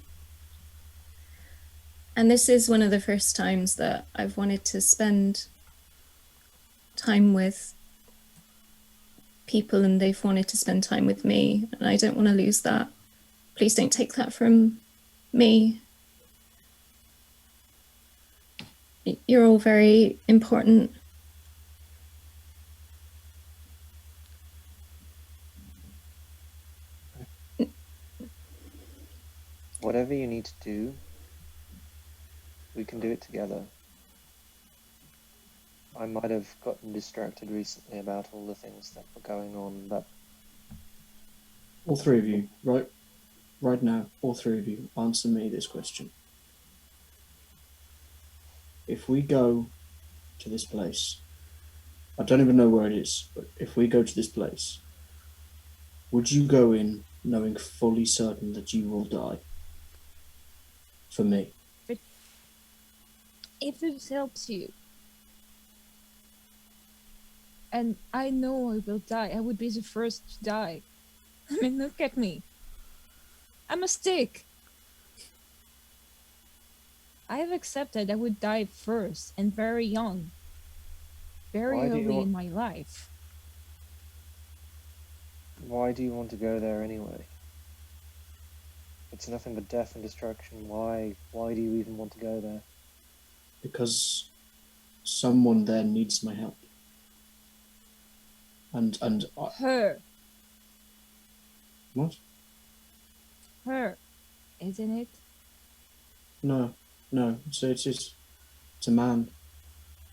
And this is one of the first times that I've wanted to spend time with people and they've wanted to spend time with me, and I don't want to lose that. Please don't take that from me. You're all very important. Whatever you need to do, we can do it together. I might have gotten distracted recently about all the things that were going on, but All three of you, right now, all three of you, answer me this question. If we go to this place, I don't even know where it is, but if we go to this place, would you go in knowing fully certain that you will die? For me. If it helps you. And I know I will die. I would be the first to die. I mean, look at me. I'm a stick. I have accepted I would die first and very young. Very Why do you early want- in my life. why do you want to go there anyway? It's nothing but death and destruction. Why do you even want to go there? Because someone there needs my help. And Her. what? Her. Isn't it? No. It's a man.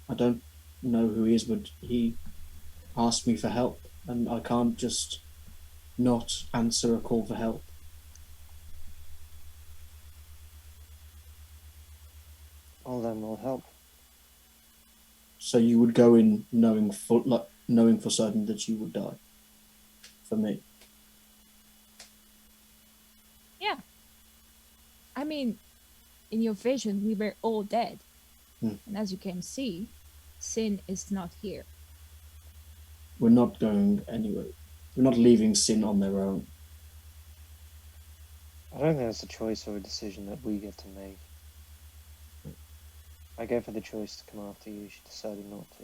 I don't know who he is, but he asked me for help, and I can't just not answer a call for help. Well, then we'll help. So you would go in knowing for certain that you would die. For me. Yeah. I mean, in your vision, we were all dead. Hmm. And as you can see, sin is not here. We're not going anywhere. We're not leaving Sin on their own. I don't think it's a choice or a decision that we get to make. I gave her the choice to come after you. She decided not to.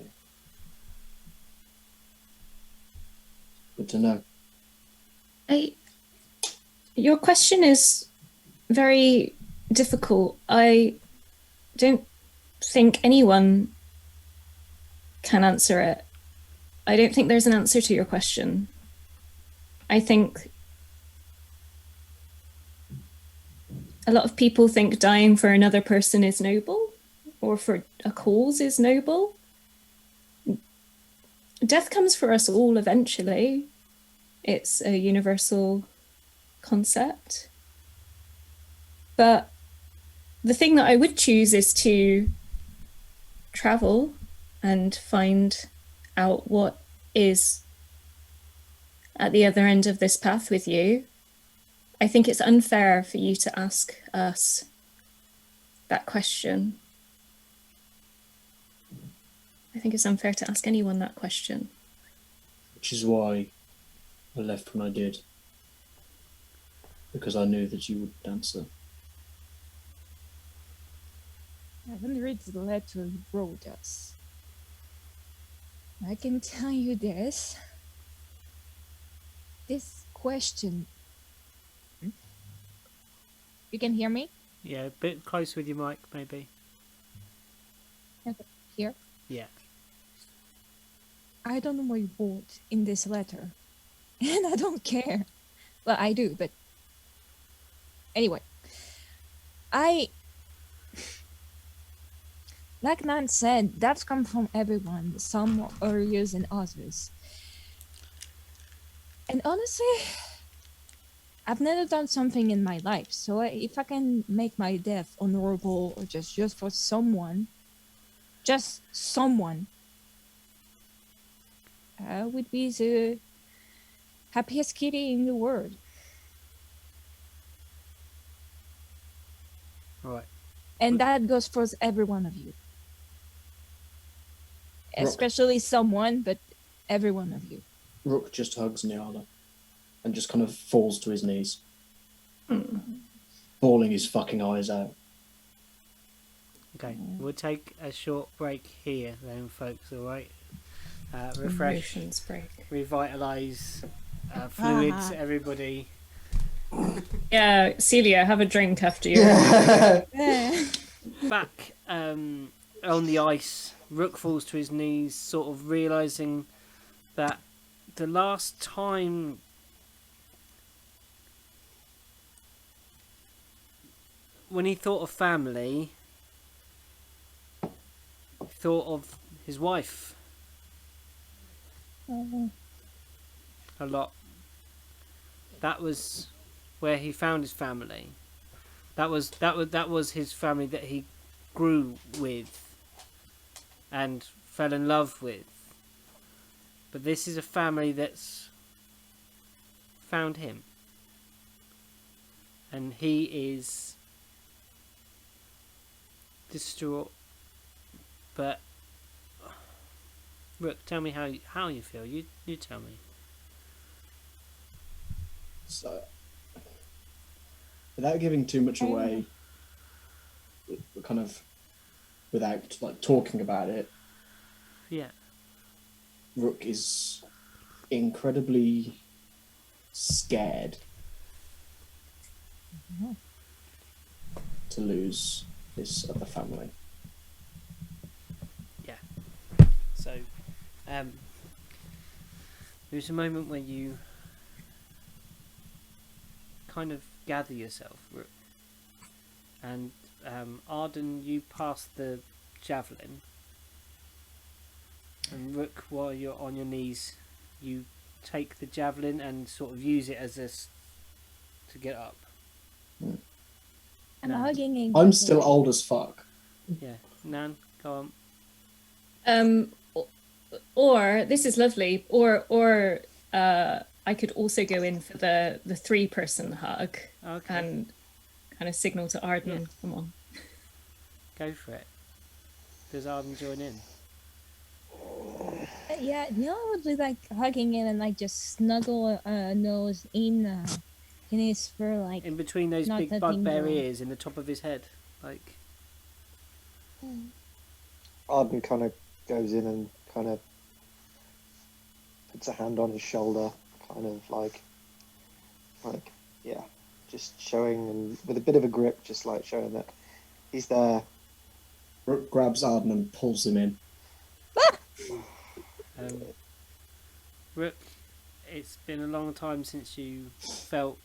Good to know. Your question is very difficult. I don't think anyone can answer it. I don't think there's an answer to your question. I think a lot of people think dying for another person is noble, or for a cause is noble. Death comes for us all eventually. It's a universal concept. But the thing that I would choose is to travel and find out what is at the other end of this path with you. I think it's unfair for you to ask us that question. I think it's unfair to ask anyone that question. Which is why I left when I did. Because I knew that you would answer. I haven't read the letter you wrote us. I can tell you this. This question. You can hear me? Yeah, a bit close with your mic, maybe. Okay. Here. Yeah. I don't know what you wrote in this letter. And I don't care. Well, I do, but anyway. Like Nan said, that's come from everyone, some more areas than others. And honestly, I've never done something in my life, so if I can make my death honorable or just for someone, just someone, I would be the happiest kitty in the world. Right. And that goes for every one of you. Especially someone, but every one of you. Rook just hugs Nyala and just kind of falls to his knees, bawling his fucking eyes out. Okay, we'll take a short break here then, folks, alright? Refresh, Emotions break. revitalise, fluids, everybody. Yeah, Celia, have a drink after you. Back on the ice, Rook falls to his knees, sort of realising that the last time when he thought of family, he thought of his wife a lot. That was where he found his family. That was his family that he grew with and fell in love with. But this is a family that's found him. And he is distraught. But Rook, tell me how you feel. You tell me. So, without giving too much away, kind of without like talking about it, Yeah. Rook is incredibly scared to lose this other family. So, there's a moment when you kind of gather yourself, Rook. And Arden, you pass the javelin. And Rook, while you're on your knees, you take the javelin and sort of use it as to get up. I'm No. hugging him. I'm still old as fuck. Yeah, Nan, go on. Or this is lovely. Or I could also go in for the 3-person hug Okay, and kind of signal to Arden. Yeah. Come on. go for it. Does Arden join in? Yeah, Neil would be like hugging him and like just snuggle nose in his fur, like In between those Not big that bugbear tingle. ears in the top of his head, like. Arden kind of goes in and kind of puts a hand on his shoulder, kind of like yeah, just showing, and with a bit of a grip, just like showing that he's there. Rook grabs Arden and pulls him in. Rook, it's been a long time since you felt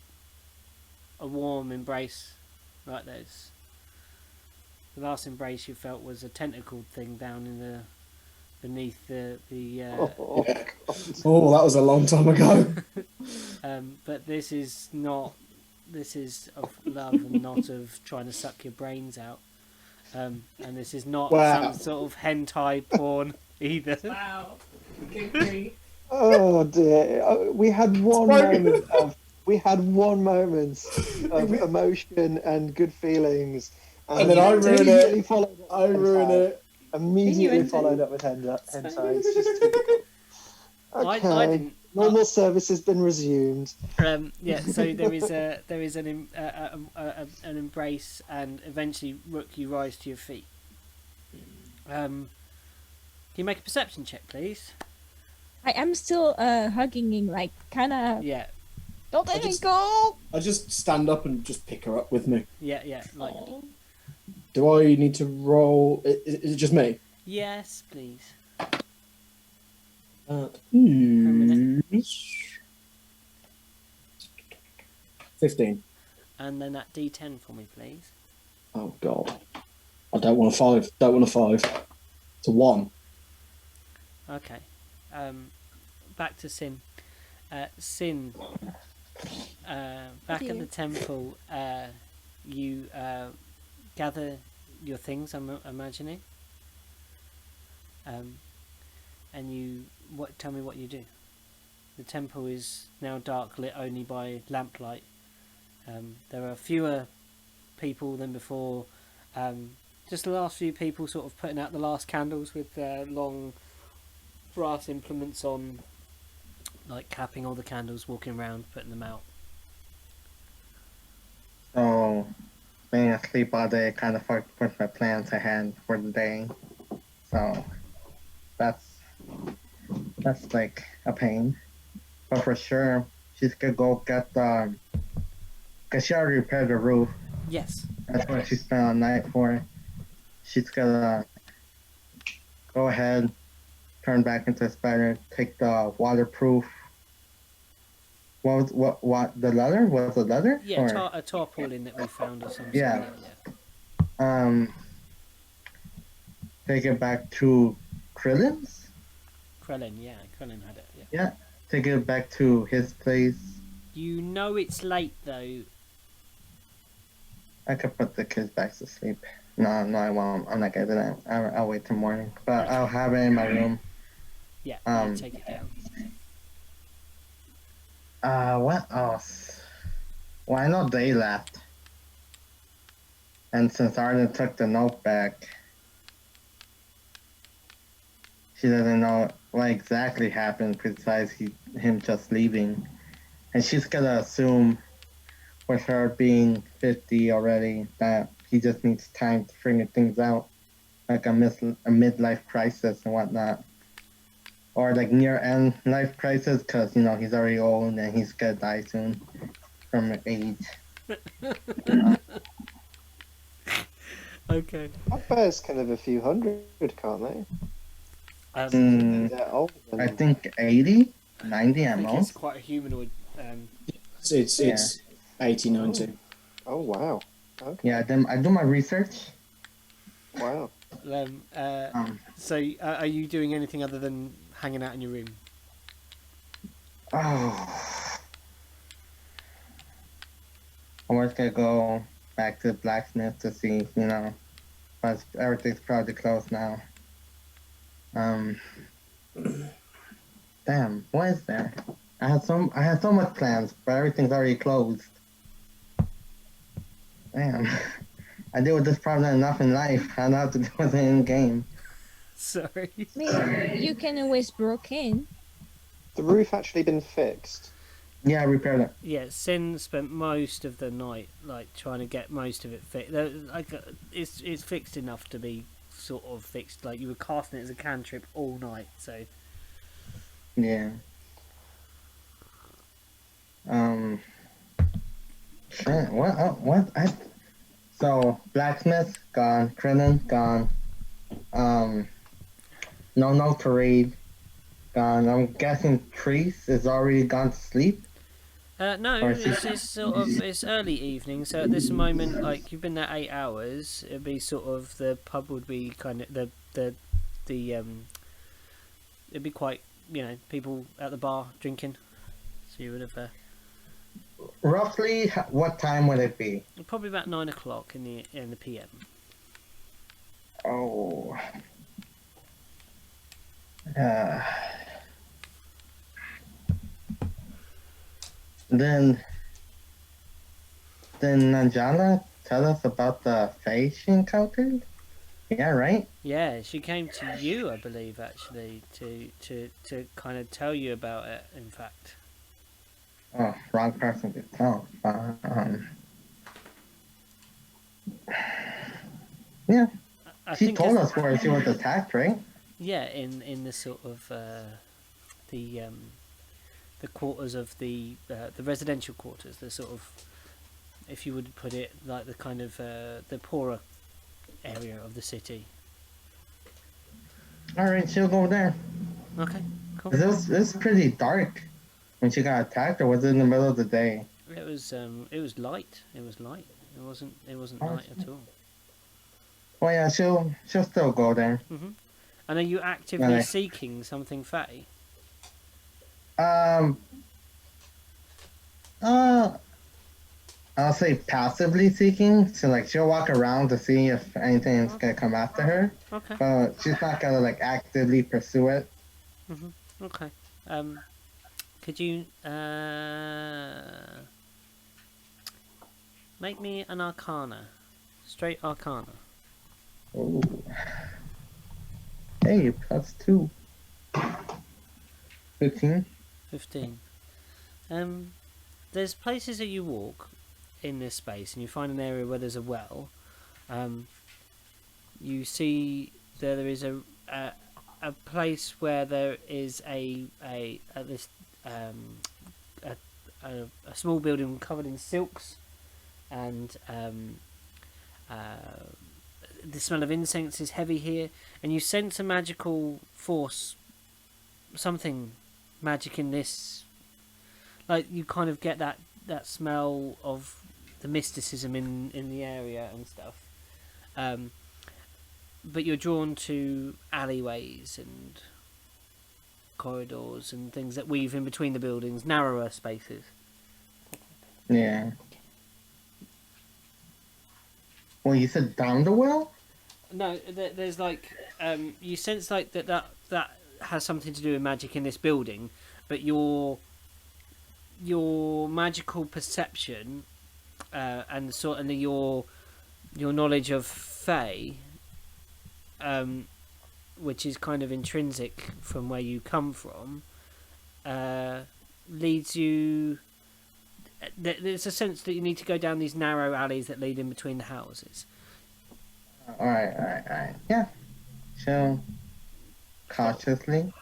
a warm embrace like this. The last embrace you felt was a tentacled thing down in the beneath the Oh, Yeah. God. Oh, that was a long time ago. but this is not. This is of love and not of trying to suck your brains out. And this is not Wow. some sort of hentai porn either. Wow. Good grief. Oh dear, we had one moment of emotion and good feelings, And then I ruin immediately it. followed up I with ruin hentai. it. Immediately Innuendo. followed up with hentai. It's just typical. Okay. I didn't. Normal service has been resumed. Yeah, so there is an embrace, and eventually, Rook, you rise to your feet. Can you make a perception check, please? I am still hugging him, like kind of Yeah. Don't let me just- go! I just stand up and just pick her up with me. Yeah, like Do I need to roll? Is it just me? yes, please. That minute. is 15. And then that D10 for me, please. Oh god. I don't want a 5. Don't want a 5. It's a 1. Okay. Back to Sin. Sin. Back at the temple, you gather your things. I'm imagining. And you tell me what you do. The temple is now dark, lit only by lamplight. There are fewer people than before. Just the last few people sort of putting out the last candles with their long brass implements on, like capping all the candles, walking around, putting them out. So, being asleep all day kind of fucked with my plans ahead for the day. So, that's like a pain. But for sure, she's gonna go get the. Because she already repaired the roof. Yes. That's what she spent all night for. She's gonna go ahead, turn back into a spider, take the waterproof. What the leather? Was it leather? Yeah, Or- a tarpaulin that we found or something. Yeah. Take it back to Krillin's. Krellin had it. Yeah. Yeah. Take it back to his place. You know it's late though. I could put the kids back to sleep. No, I won't. I'm not gonna do that. I'll wait till morning. But I'll have it in my room. Yeah. Take it down. What else? Well, I know they left. And since Arden took the note back, she doesn't know what exactly happened besides him just leaving. And she's gonna assume, with her being 50 already, that he just needs time to figure things out, like a midlife crisis and whatnot. Or like near-end life crisis, because, he's already old and he's gonna die soon from age. Okay. Bugbears can live a few hundred, can't they? They're old. I think 80, 90 I at think it's most. quite a humanoid. It's 80, 90. Oh wow. Okay. Yeah, I do my research. Wow. So, are you doing anything other than hanging out in your room? Oh. I'm just gonna go back to the blacksmith to see, but everything's probably closed now. Damn, what is there? I had so much plans, but everything's already closed. Damn. I deal with this problem enough in life. I don't have to deal with it in game. Sorry. I mean, you can always broke in. The roof actually been fixed. Yeah, I repaired it. Yeah, Sin spent most of the night trying to get most of it fixed. It's fixed enough to be sort of fixed. Like you were casting it as a cantrip all night, so. Yeah. Shit, what? So, blacksmith, gone. Krillin, gone. No parade, gone. I'm guessing Trees is already gone to sleep. No, it's early evening, so at this moment, you've been there 8 hours. It'd be sort of the pub would be kind of it'd be quite people at the bar drinking. So you would have Roughly, what time would it be? probably about 9 o'clock in the PM. Oh. Then Nanjala tell us about the face she encountered? Yeah, right? Yeah, she came to you, I believe, actually, to kind of tell you about it. In fact. Oh, wrong person to tell. Yeah, I she think told it's- us where she was attacked, right? Yeah, in the sort of the quarters of the residential quarters, the sort of, if you would put it, like the kind of the poorer area of the city. All right, she'll go there. Okay, cool. It was pretty dark when she got attacked, or was it in the middle of the day? It was light. It was light. It wasn't Oh, night at all. Well, yeah, she'll still go there. And are you actively Right. seeking something fatty? I'll say passively seeking. So like she'll walk around to see if anything's gonna come after her, Okay. but she's not gonna like actively pursue it. Okay. Could you make me an Arcana, straight Arcana? Ooh. Hey, +2. 15. 15. There's places that you walk in this space, and you find an area where there's a well. You see there is a place where there is a small building covered in silks, and the smell of incense is heavy here, and you sense a magical force, something magic in this. Like you kind of get that smell of the mysticism in the area and stuff. But you're drawn to alleyways and corridors and things that weave in between the buildings, narrower spaces. Yeah. Well, you said down the well? No, there's like you sense like that has something to do with magic in this building, but your magical perception and certainly your knowledge of Fae, which is kind of intrinsic from where you come from, leads you. There's a sense that you need to go down these narrow alleys that lead in between the houses. All right. Yeah. She'll cautiously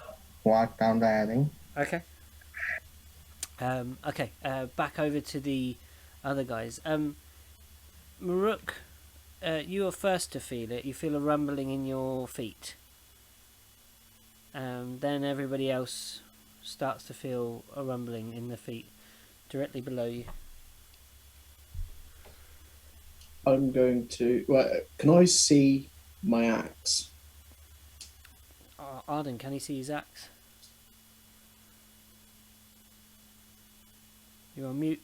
walk down the alley. Okay. Okay. Back over to the other guys. Mororook, you are first to feel it. You feel a rumbling in your feet. Then everybody else starts to feel a rumbling in their feet directly below you. I'm going to. Well, can I see my axe? Arden, can he see his axe? You're on mute.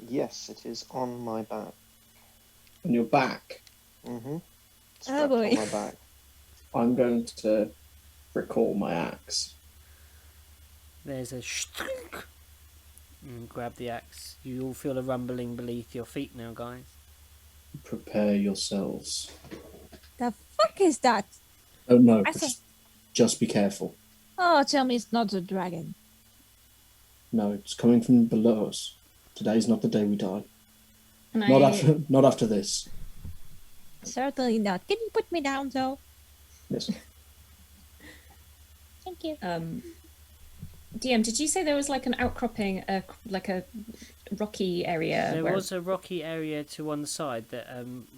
Yes, it is on my back. On your back? Mm-hmm. Oh, boy. On my back. I'm going to recall my axe. There's a shrink. And grab the axe. You all feel a rumbling beneath your feet now, guys. Prepare yourselves. The fuck is that? Oh no, I said- just be careful. Oh, tell me it's not a dragon. No, it's coming from below us. Today's not the day we die. And Not after this. Certainly not. Can you put me down, though? Yes. Thank you. DM, did you say there was like an outcropping, like a rocky area? There where... was a rocky area to one side that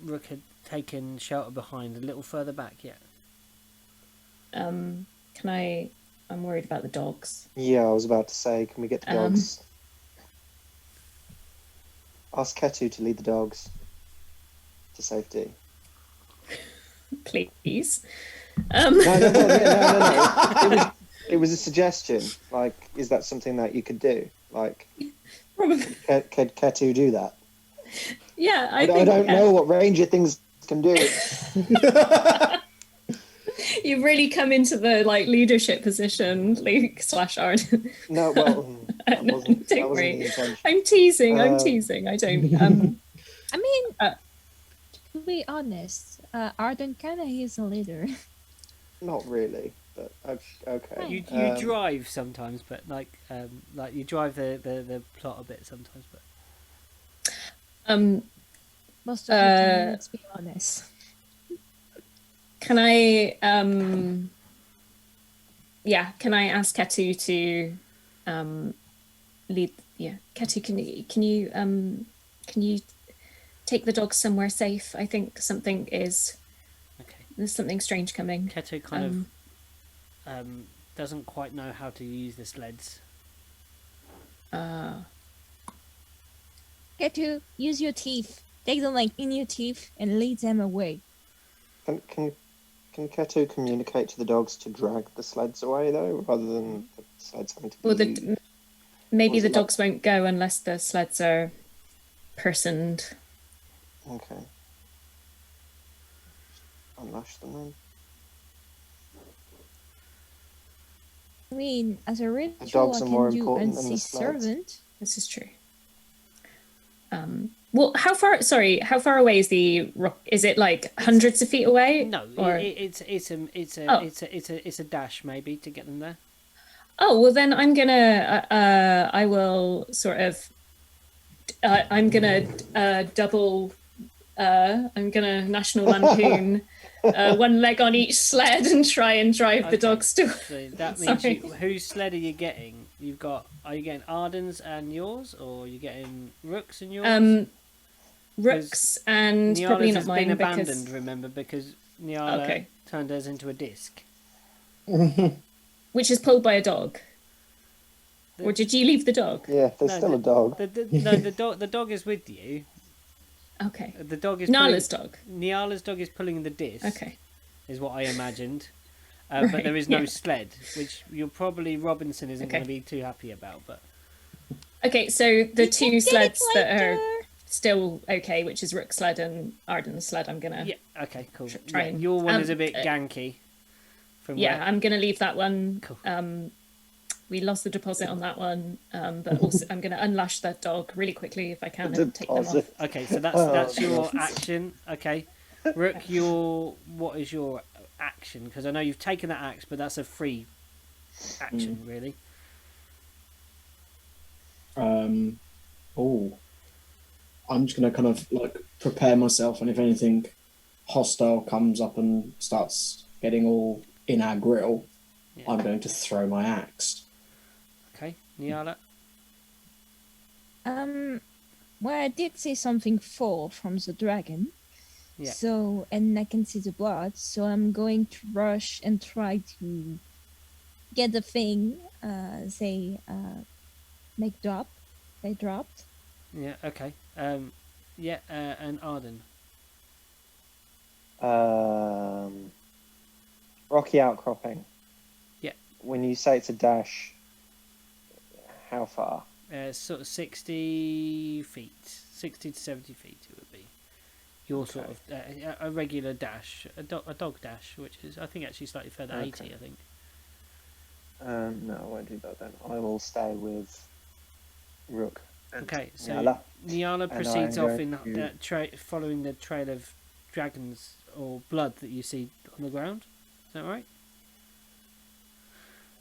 Rook had taken shelter behind a little further back, yeah. I'm worried about the dogs. Yeah, I was about to say, can we get the dogs? Ask Ketu to lead the dogs to safety. Please. No. It was a suggestion. Like, is that something that you could do? Like, Probably. could Ketu do that? Yeah, I don't know what Ranger things can do. You've really come into the like leadership position, Luke / Arden. No, well, that No, wasn't don't the worry. intention. I'm teasing. I don't. I mean, to be honest, Arden kind of is a leader. Not really, but okay. You drive sometimes, but like you drive the plot a bit sometimes, but Most of the time, let's be honest. Can I yeah, can I ask Ketu to lead? Yeah, Ketu, can you take the dogs somewhere safe? I think Okay. there's something strange coming. Keto kind of doesn't quite know how to use the sleds. Get to use your teeth. Take them like in your teeth and lead them away. Can Ketu communicate to the dogs to drag the sleds away though, rather than the sleds having to be Well, used? maybe Or is the it like- dogs won't go unless the sleds are personed. Okay. Unlash them then. I mean, as a ritual, dogs I are more can do important than the insist sleds. servant. This is true. Well, how far away is the rock? Is it like hundreds of feet away? No, Or... it's a dash maybe to get them there. Oh, well then I'm gonna I will sort of I'm gonna double I'm gonna National Lampoon one leg on each sled and try and drive the dogs to. So that means whose sled are you getting? Are you getting Arden's and yours, or are you getting Rook's and yours? Rooks and Niala's probably not has mine been because abandoned, remember, because Niala turned hers into a disc. which is pulled by a dog. Or did you leave the dog? Yeah, there's still a dog. The dog is with you. Okay. The dog is Nala's dog. Niala's dog is pulling the disc. Okay. Is what I imagined. Right, but there is no sled, which Robinson isn't going to be too happy about. But okay, so the two sleds that are later. still okay, which is Rook's sled and Arden's sled, I'm gonna okay, cool. try and- your one is a bit ganky. I'm gonna leave that one. Cool. We lost the deposit on that one, but also I'm gonna unlash that dog really quickly if I can and take them off. Okay, so that's your action. Okay, Rook, what is your action? Because I know you've taken that axe, but that's a free action, really. I'm just gonna kind of like prepare myself, and if anything hostile comes up and starts getting all in our grill, I'm going to throw my axe. Okay, Niala. Well, I did see something fall from the dragon. Yeah. So, and I can see the blood. So I'm going to rush and try to get the thing. Make drop. They dropped. Yeah. Okay. And Arden. Rocky outcropping. Yeah. When you say it's a dash, how far? Sort of 60 feet, 60 to 70 feet it would be. Your sort of a regular dash, a dog dash, which is I think actually slightly further, 80 I think. No, I won't do that then. I will stay with Rook. Okay, so Niala. Niala And proceeds I'm off in going following the trail of dragons or blood that you see on the ground. Is that right?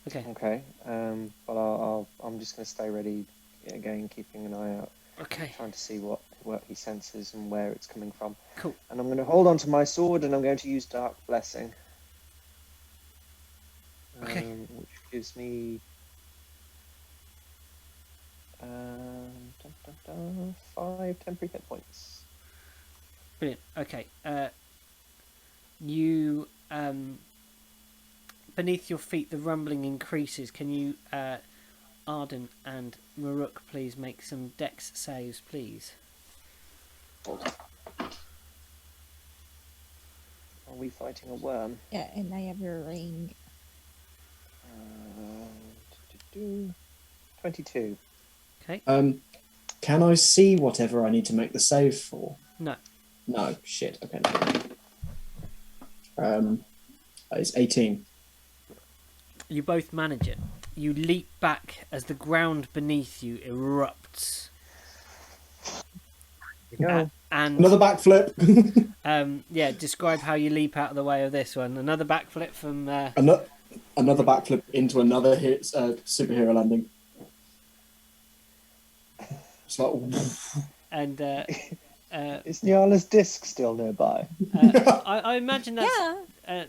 Okay. Okay. But I'm just going to stay ready again, keeping an eye out. Okay. Trying to see what he senses and where it's coming from. Cool. And I'm going to hold on to my sword and I'm going to use Dark Blessing. Okay. Which gives me 5 temporary hit points. Brilliant. Okay. You beneath your feet the rumbling increases. Can you Arden and Mororook please make some dex saves, please? Are we fighting a worm? Yeah, and I have a ring. 22. Okay. Can I see whatever I need to make the save for? No. No, shit. Okay. It's 18. You both manage it. You leap back as the ground beneath you erupts. Go. And Another backflip. describe how you leap out of the way of this one. Another backflip from Another backflip into another superhero landing. It's like, and Is Niala's disc still nearby? I imagine that's Yeah.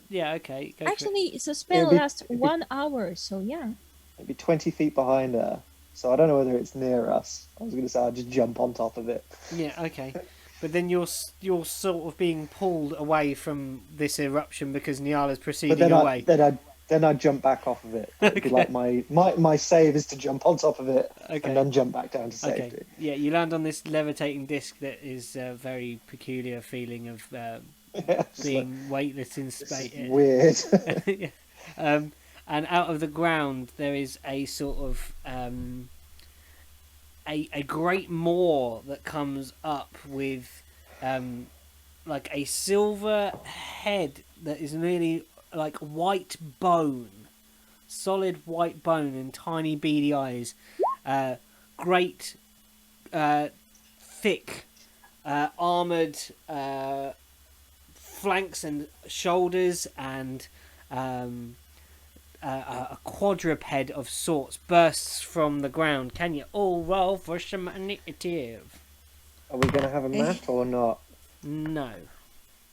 Yeah, okay. Go for it. Actually, it's a spell be- lasts 1 hour, so yeah. Maybe 20 feet behind her. So I don't know whether it's near us. I was going to say I'll just jump on top of it. Yeah, okay. But then you're sort of being pulled away from this eruption because Nyala's But proceeding then away. I jump back off of it. It'd be like my save is to jump on top of it Okay. and then jump back down to Okay. safety. Yeah, you land on this levitating disc that is a very peculiar feeling of being weightless in This space. is weird. Yeah. And out of the ground there is a sort of a great maw that comes up with like a silver head that is really like white bone, solid white bone and tiny beady eyes, great thick armored flanks and shoulders, and a quadruped of sorts bursts from the ground. Can you all roll for some initiative? Are we going to have a map or not? No.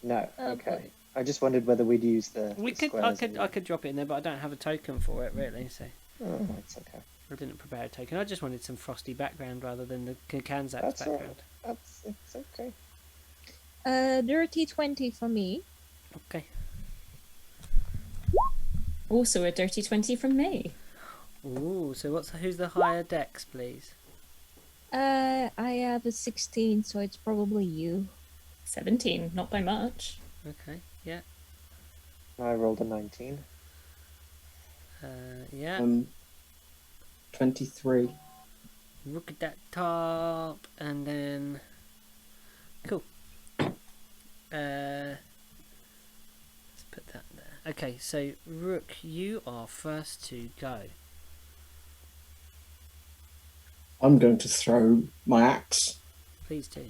No. Oh, Okay. boy. I just wondered whether we'd use the We the could. I squares could. I could drop it in there, but I don't have a token for it really. So Oh, that's okay. I didn't prepare a token. I just wanted some frosty background rather than the Kanzak's That's all background. It's okay. Dirty 20 for me. Okay. Also a dirty 20 from me. Ooh. So who's the higher dex, please? I have a 16, so it's probably you. 17, not by much. Okay. Yeah. I rolled a 19. Yeah. 23. Look at that top, and then cool. Let's put that there. Okay, so Rook, you are first to go. I'm going to throw my axe. Please do.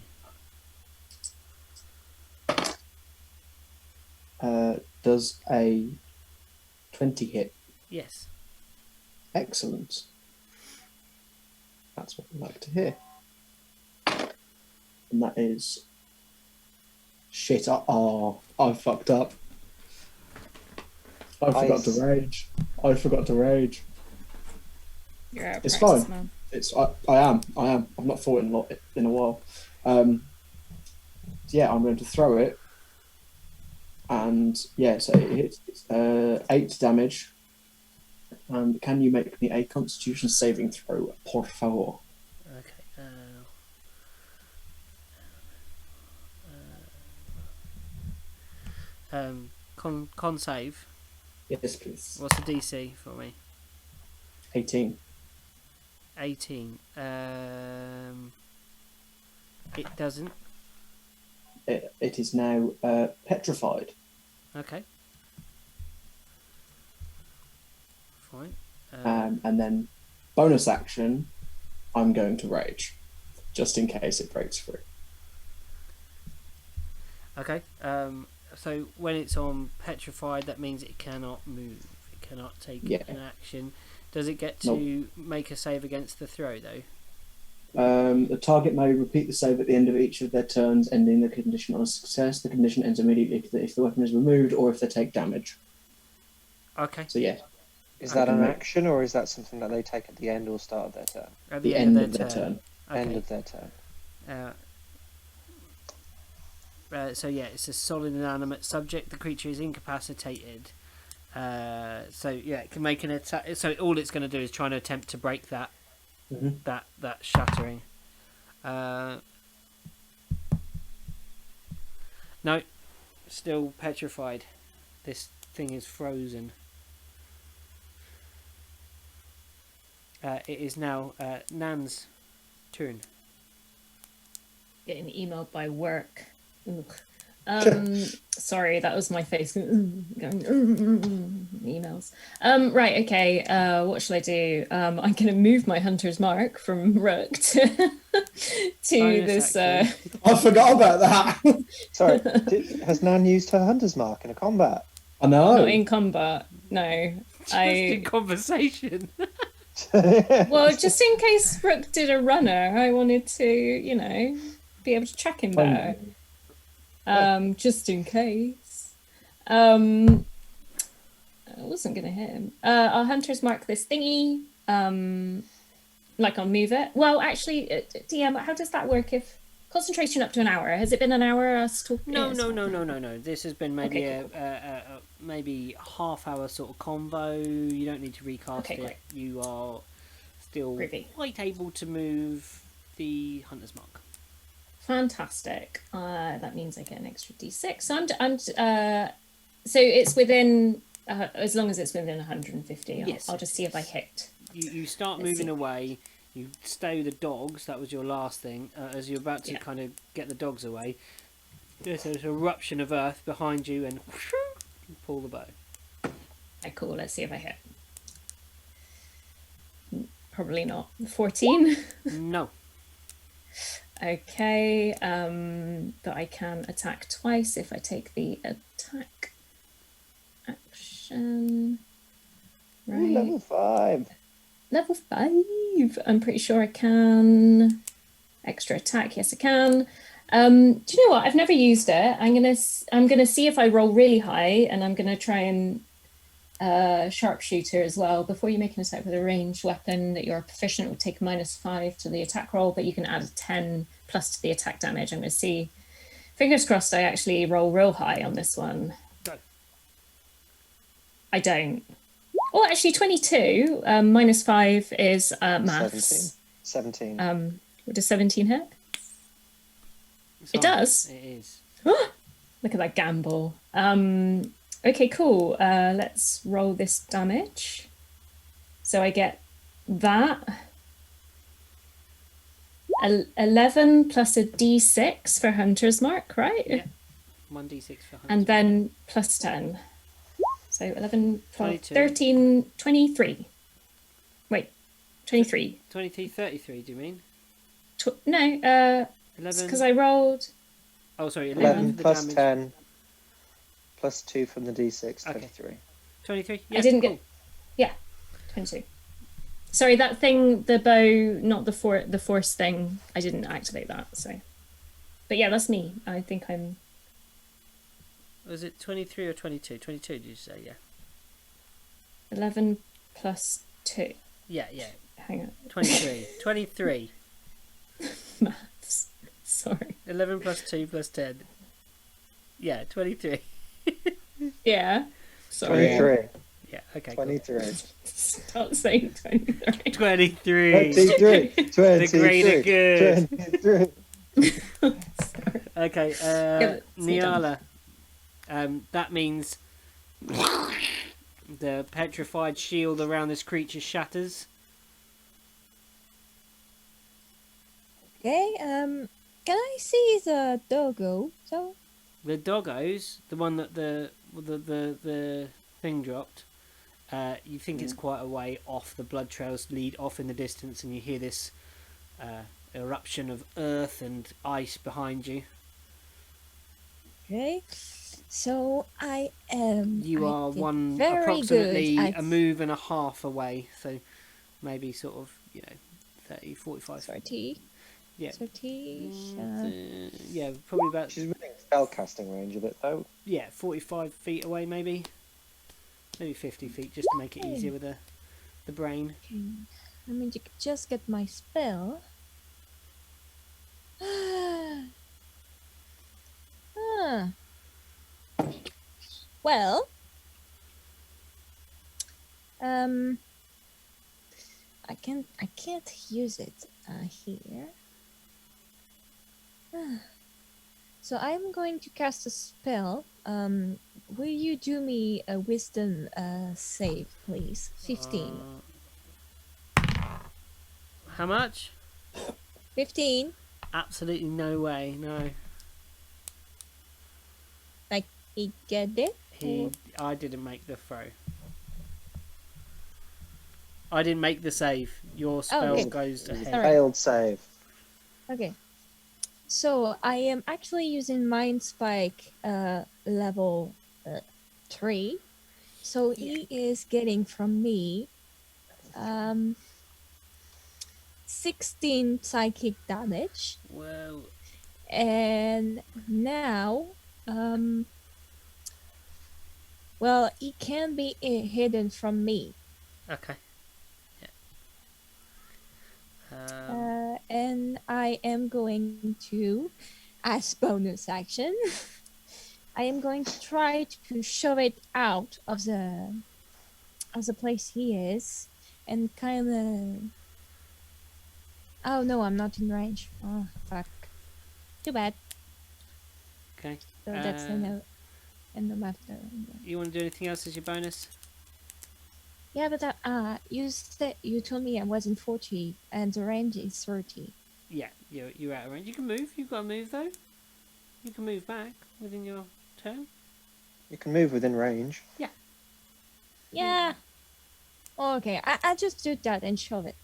Does a 20 hit? Yes. Excellent. That's what we like to hear. And that is... Shit, I fucked up. I forgot to rage. You're out of It's practice, fine. man. I am. I've not fought in a while. Yeah, I'm going to throw it. And yeah, so it hits 8 damage. And can you make me a Constitution saving throw, por favor? Okay. Con save. Yes, please. What's the DC for me? 18. 18. It doesn't. It is now petrified. Okay. Fine. And then bonus action, I'm going to rage, just in case it breaks free. Okay. So when it's on petrified, that means it cannot move. It cannot take an action. Does it get to make a save against the throw though? The target may repeat the save at the end of each of their turns, ending the condition on a success. The condition ends immediately if the weapon is removed or if they take damage. Okay. So yeah. Is that an action or is that something that they take at the end or start of their turn? At The end of their turn. Okay. End of their turn. So yeah, it's a solid inanimate subject. The creature is incapacitated. So yeah, it can make an attack. So all it's going to do is try and attempt to break that that shattering. No, still petrified. This thing is frozen. It is now Nan's turn. Getting emailed by work. Ugh. Sorry, that was my face going emails. Right, okay. What shall I do? I'm going to move my hunter's mark from Rook to this. I forgot about that. Sorry, has Nan used her hunter's mark in a combat? I know. Not in combat. No, Just in conversation. Well, just in case Rook did a runner, I wanted to, be able to track him better. Just in case. I wasn't going to hit him. I'll hunter's mark this thingy. Like I'll move it. Well, actually, DM, how does that work? If concentration up to an hour, has it been an hour? Us talking? No. This has been maybe Okay, cool. maybe half-hour sort of convo. You don't need to recast Okay, it. great. You are still Groovy. quite able to move the hunter's mark. Fantastic. That means I get an extra d6. So so it's within, as long as it's within 150. Yes, I'll just see if I hit. You start Let's moving see. away. You stay the dogs. That was your last thing. As you're about to Yeah. kind of get the dogs away, there's an eruption of earth behind you, and you pull the bow. Okay, cool. Let's see if I hit. Probably not. 14. No. Okay. But I can attack twice if I take the attack action. Ooh, Right. level 5. Level 5. I'm pretty sure I can. Extra attack. Yes, I can. Do you know what? I've never used it. I'm gonna see if I roll really high, and I'm gonna try and sharpshooter as well. Before you make an attack with a ranged weapon that you're proficient, it will take -5 to the attack roll, but you can add a 10 plus to the attack damage. I'm gonna see. Fingers crossed. I actually roll real high on this one. Go. I don't. Oh, actually, 22 -5 is maths. 17. Does 17 hit? It's It on. does? It is. Look at that gamble. Okay, cool. Let's roll this damage. So I get that. 11 plus a d6 for Hunter's Mark, right? Yeah. 1d6 for hunter. And then plus 10. So 11, 12, 22. 13, 23. Wait, 23. 23, 33. Do you mean? No, 11. because I rolled. Oh, sorry. 11 the plus damage. 10 plus 2 from the d6, Okay. 23. 23. I didn't cool. get. Yeah, 22. Sorry, that thing, the bow, not the force thing. I didn't activate that. So, but yeah, that's me. I think I'm. Was it 23 or 22? 22, did you say? Yeah. 11 plus 2. Yeah. Hang on. 23. 23. Maths. Sorry. 11 plus 2 plus 10. Yeah, 23. Yeah. Sorry. 23. Yeah, okay. Cool. 23. Stop saying 23. 23. 23. 23. The greater good. 23. Okay, it's Niala. That means the petrified shield around this creature shatters. Okay, can I see the doggo? So, The doggos, the one that the thing dropped, you think it's quite a way off. The blood trails lead off in the distance, and you hear this eruption of earth and ice behind you. okay. So I am. You I are did one very approximately good. a move and a half away, so maybe sort of 30, 45. 30. Yeah. 30. Yeah, probably about She's within spell casting range of it, though. 45 feet away, maybe 50 feet, just to make it easier with the brain. Okay. Let me just get my spell. Well, I can't use it here. So I'm going to cast a spell. Will you do me a wisdom save, please? 15. How much? 15. Absolutely no way. No, He get it? I didn't make the throw. I didn't make the save. Your spell okay. goes ahead. Alright. Failed save. Okay. So I am actually using Mind Spike level 3. So he is getting from me 16 psychic damage. Well, And now Well, it can be hidden from me. Okay. Yeah. And I am going to, as bonus action, I am going to try to shove it out of the place he is, and kind of. Oh no, I'm not in range. Oh fuck. Too bad. Okay. So that's a no. And no after. You want to do anything else as your bonus? Yeah, but you told me I was in 40 and the range is 30. Yeah, you're out of range. You can move. You've got to move though. You can move back within your turn. You can move within range. Yeah. Oh, okay, I just do that and shove it.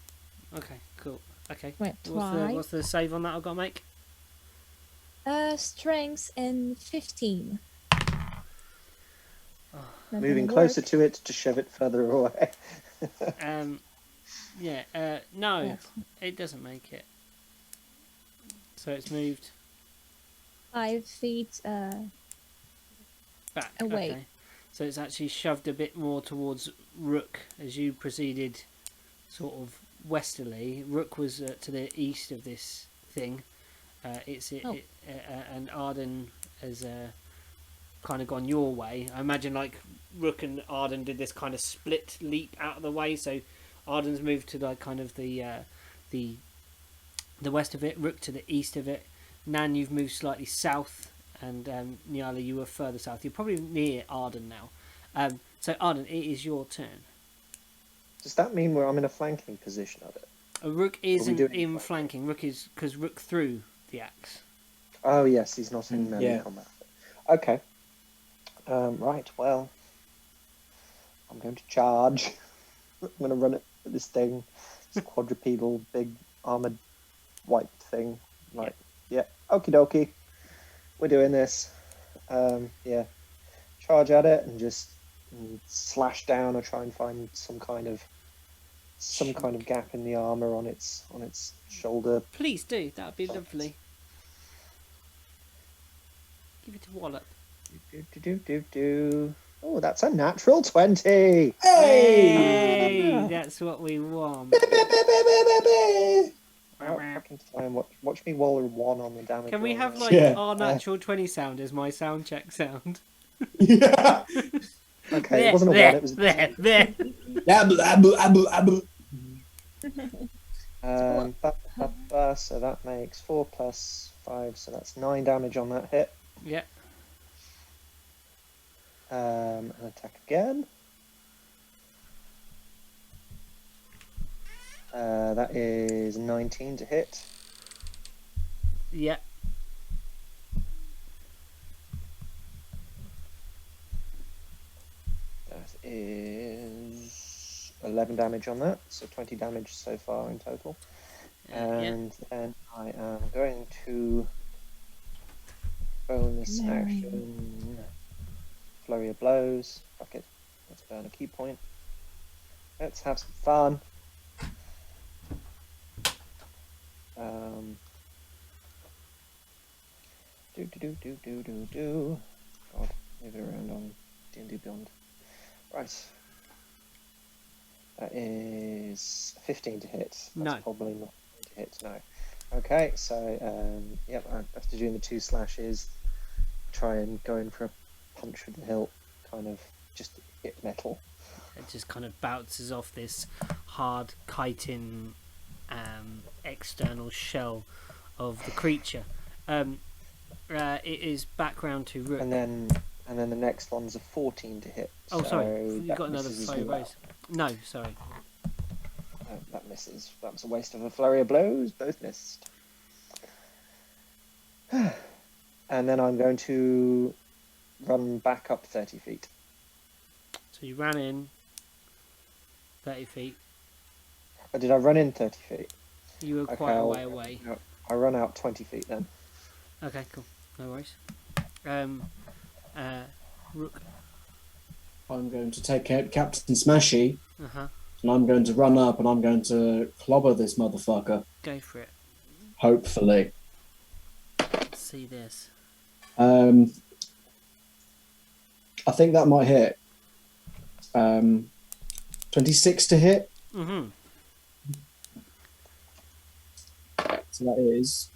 Okay, cool. Okay. Wait, What's the save on that I've got to make? Strength and 15. Not Moving gonna closer work. to it to shove it further away. Yeah. No, Yes. it doesn't make it. So it's moved 5 feet. back. Away. Okay. So it's actually shoved a bit more towards Rook as you proceeded, sort of westerly. Rook was to the east of this thing. And Arden has kind of gone your way. I imagine like Rook and Arden did this kind of split leap out of the way. So Arden's moved to like kind of the west of it. Rook to the east of it. Nan, you've moved slightly south, and Nyala, you were further south. You're probably near Arden now. So Arden, it is your turn. Does that mean I'm in a flanking position of it? Rook isn't doing in flanking. Rook is because Rook threw the axe. Oh yes, he's not in melee yeah. combat. Okay. Right. Well, I'm going to charge. I'm going to run at this thing. This quadrupedal, big armored white thing. Like, yeah. Okie dokie. We're doing this. Yeah. Charge at it and just slash down or try and find some kind of gap in the armor on its shoulder. Please do. That would be lovely. Give it a wallop. Oh, that's a natural 20. Hey, that's what we want. Oh, fucking time. Watch me roll a 1 on the damage. Can we roll have now. like Yeah. our natural 20 sound as my sound check sound? Yeah. Okay, it wasn't a 1, it was a there. Abble, abble, abble, abble. So that makes 4 plus 5, so that's 9 damage on that hit. Yeah. And attack again. That is 19 to hit. Yeah. That is 11 damage on that, so 20 damage so far in total. And then I am going to bonus action flurry of blows. Fuck it. Let's burn a key point. Let's have some fun. God, move it around on D&D Beyond. Right. That is 15 to hit. That's No. probably not going to hit, no. Okay, so, yep, after doing the 2 slashes, try and go in for a punch with the hilt, kind of just hit metal. It just kind of bounces off this hard chitin external shell of the creature. It is back round to Rook. And then the next one's a 14 to hit. Oh, so sorry, you that got another misses as flurry of well. blows. No, sorry. That misses. That was a waste of a flurry of blows. Both missed. And then I'm going to run back up 30 feet. So you ran in 30 feet. Oh, did I run in 30 feet? You were Okay, quite a I'll- way away. I run out 20 feet then. Okay, cool. No worries. Rook. I'm going to take out Captain Smashy, Uh-huh. and I'm going to run up and I'm going to clobber this motherfucker. Go for it. Hopefully. Let's see this. I think that might hit. 26 to hit. Mm-hmm. So that is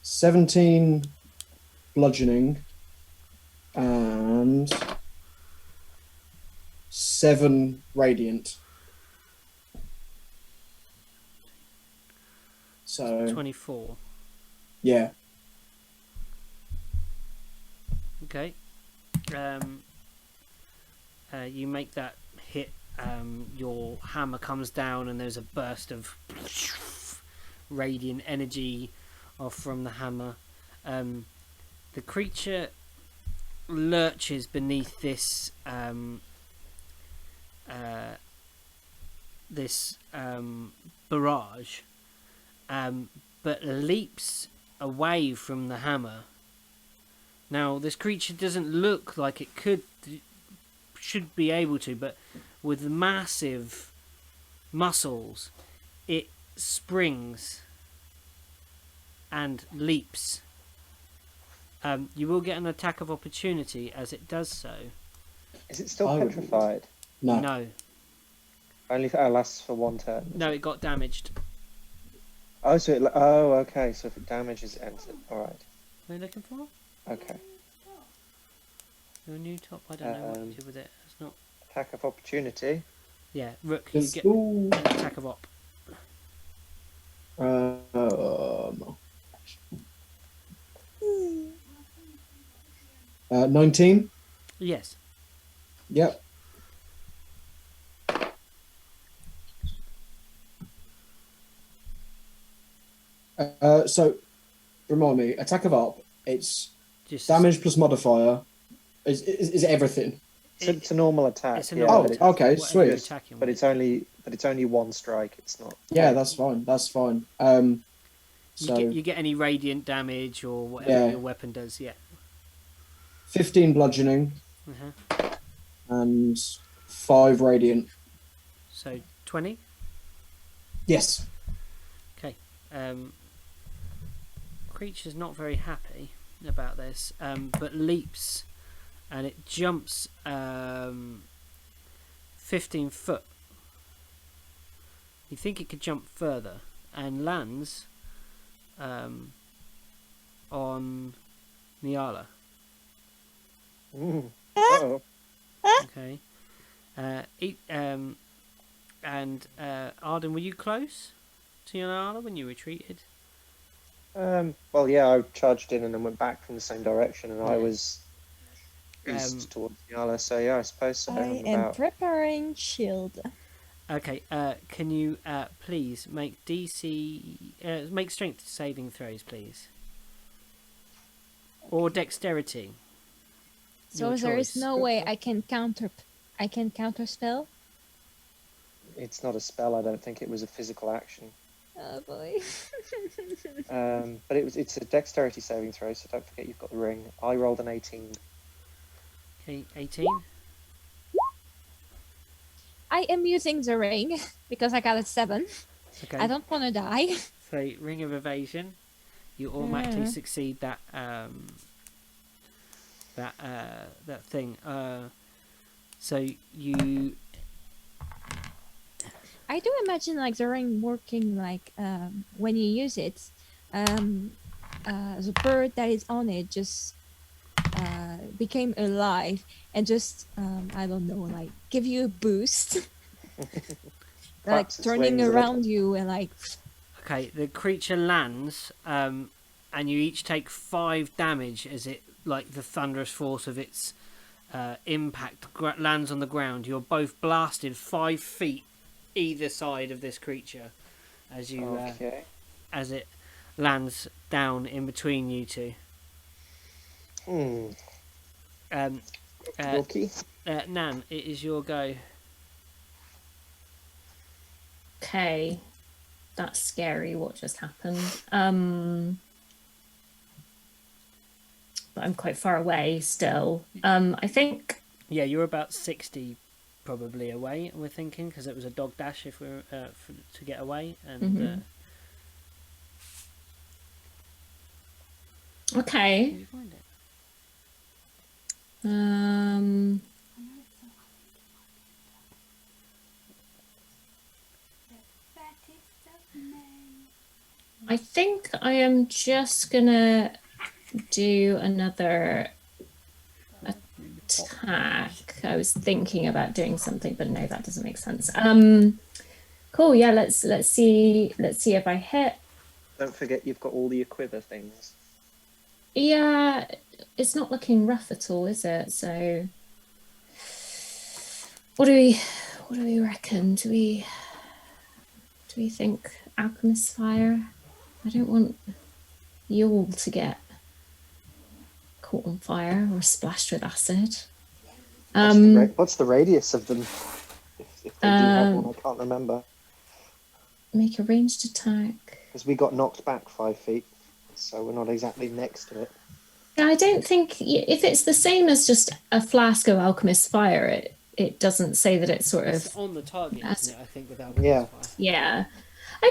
17 bludgeoning and 7 radiant. So 24. yeah, Okay. You make that hit. Your hammer comes down, and there's a burst of radiant energy off from the hammer. The creature lurches beneath this barrage, but leaps away from the hammer. Now, this creature doesn't look like it should be able to, but with massive muscles, it springs and leaps. You will get an attack of opportunity as it does so. Is it still Oh. petrified? no. No, Only lasts for 1 turn. no, it got damaged. Oh, so okay. So if it damages, it ends it. All right. What are you looking for? Okay. Your new top. I don't know what to do with it. It's not. Attack of opportunity. Yeah, Rook, you get Ooh. an attack of op. 19. Yes. Yep. So, remind me, attack of up, it's Just damage plus modifier. Is everything? It's a normal attack. It's a yeah, normal but, Oh, it- okay, whatever sweet. you're attacking but with. it's only 1 strike. It's not. Yeah, that's fine. That's fine. So You get any radiant damage or whatever Yeah. your weapon does. Yeah. 15 bludgeoning Uh-huh. and 5 radiant. So 20. Yes. Creature's not very happy about this, but leaps and it jumps 15 foot. You think it could jump further and lands on Niala. Oh. Okay. Arden, were you close to Niala when you retreated? Well, yeah, I charged in and then went back from the same direction, and I Yeah. was east Um, towards Yala. So yeah, I suppose so. I I'm am about preparing shield. Okay. Can you please make make strength saving throws, please, or dexterity? So Your there is choice. no way I can counter spell. It's not a spell. I don't think it was a physical action. Oh boy. But it's a dexterity saving throw. So don't forget you've got the ring. I rolled an 18. Okay, 18. I am using the ring because I got a 7. Okay. I don't want to die. So ring of evasion, you automatically Yeah. succeed that that thing. So you I do imagine like the ring working like when you use it, the bird that is on it just became alive and just I don't know, like give you a boost, like Perhaps it turning swings a around you and like okay. The creature lands, and you each take 5 damage as it, like the thunderous force of its impact, lands on the ground. You're both blasted 5 feet either side of this creature as you Okay. as it lands down in between you two. Hmm. Okay. Nan, it is your go. Okay, that's scary. What just happened? But I'm quite far away still. I think. Yeah, you're about 60 probably away, we're thinking, because it was a dog dash if we're to get away. And Okay. can you find it? I think I am just gonna do another attack. I was thinking about doing something, but no, that doesn't make sense. Cool. Yeah, let's see if I hit. Don't forget you've got all the equiver things. Yeah, it's not looking rough at all, is it? So, what do we reckon? Do we think alchemist fire? I don't want Yule to get caught on fire or splashed with acid. What's the radius of them? If they do have one, I can't remember. Make a ranged attack. Because we got knocked back 5 feet, so we're not exactly next to it. Yeah, I don't think if it's the same as just a flask of alchemist fire, it doesn't say that it's sort of It's on the target, isn't it? I think with Yeah. fire. Yeah.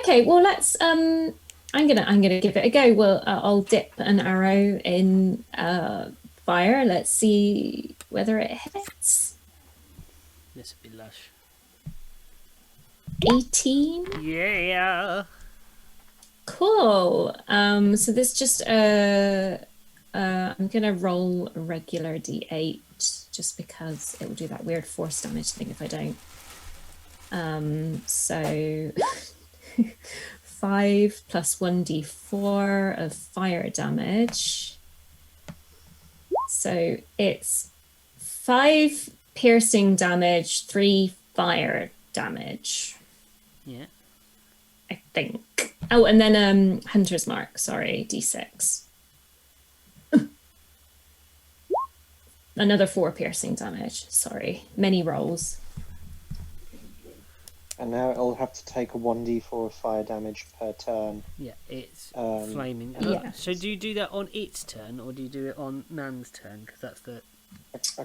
Okay. Well, let's. I'm gonna give it a go. Well, I'll dip an arrow in fire. Let's see whether it hits. This would be lush. 18. Yeah. Cool. So this just I'm gonna roll a regular d8 just because it will do that weird force damage thing if I don't. So 5 plus 1d4 of fire damage. So it's 5 piercing damage, 3 fire damage. Yeah. I think. Oh, and then Hunter's Mark, sorry, d6. Another 4 piercing damage, sorry. Many rolls. And now it'll have to take a 1d4 of fire damage per turn. Yeah, it's Um, flaming. yeah. So do you do that on its turn, or do you do it on Nan's turn? Because that's the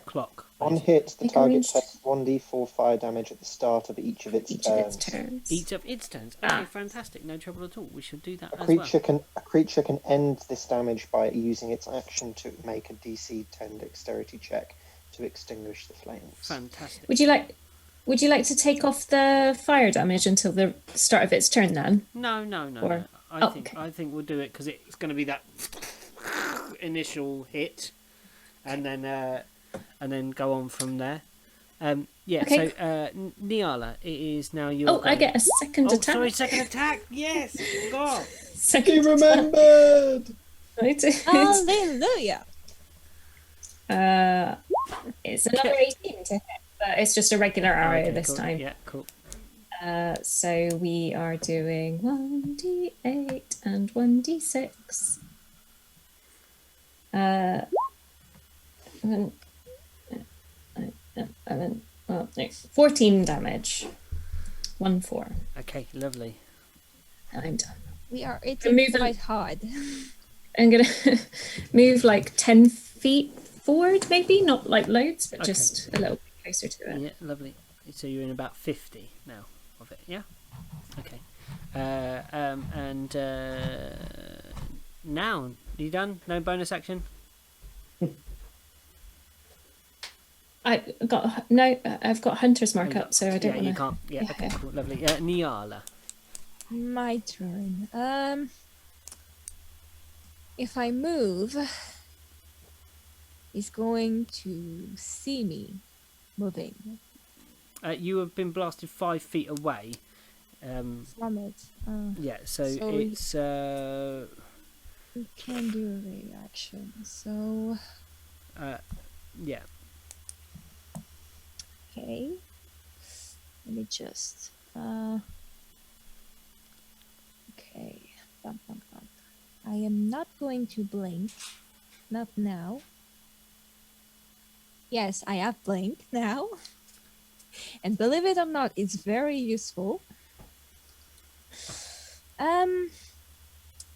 clock. On hit, the Make a target ranged- takes 1d4 fire damage at the start of each of its Each of turns. its turns. Each of its turns. Okay, Ah. fantastic. No trouble at all. We should do that A as well. creature can end this damage by using its action to make a DC 10 dexterity check to extinguish the flames. Fantastic. Would you like to take off the fire damage until the start of its turn then? No. Or- I okay. think we'll do it because it's going to be that initial hit, and then go on from there. Yeah. Okay. So Niala, it is now your. Oh, I get a second Oh, attack. sorry, second attack. Yes. God. Second He remembered. attack. Hallelujah! It's another 18 to hit, but it's just a regular arrow Okay, this cool. time. Yeah. Cool. So we are doing 1d8 and 1d6. 14 damage. 1-4. Okay. Lovely. And I'm done. We are moving- hitting quite hard. I'm gonna move like 10 feet forward, maybe not like loads, but Okay. just a little bit closer to it. Yeah. Lovely. So you're in about 50 now of it. Yeah. Okay. And now, you done? No bonus action? I've got Hunter's Mark up, so I don't Yeah, want you to. can't. Yeah. Okay. Cool. Lovely. Niala. My turn. If I move, he's going to see me moving You have been blasted 5 feet away. from it. Yeah. So So it's. We can do a reaction. So, Yeah. okay. Let me just. Okay. Bum, bum, bum. I am not going to blink. Not now. Yes, I have blinked now. And believe it or not, it's very useful.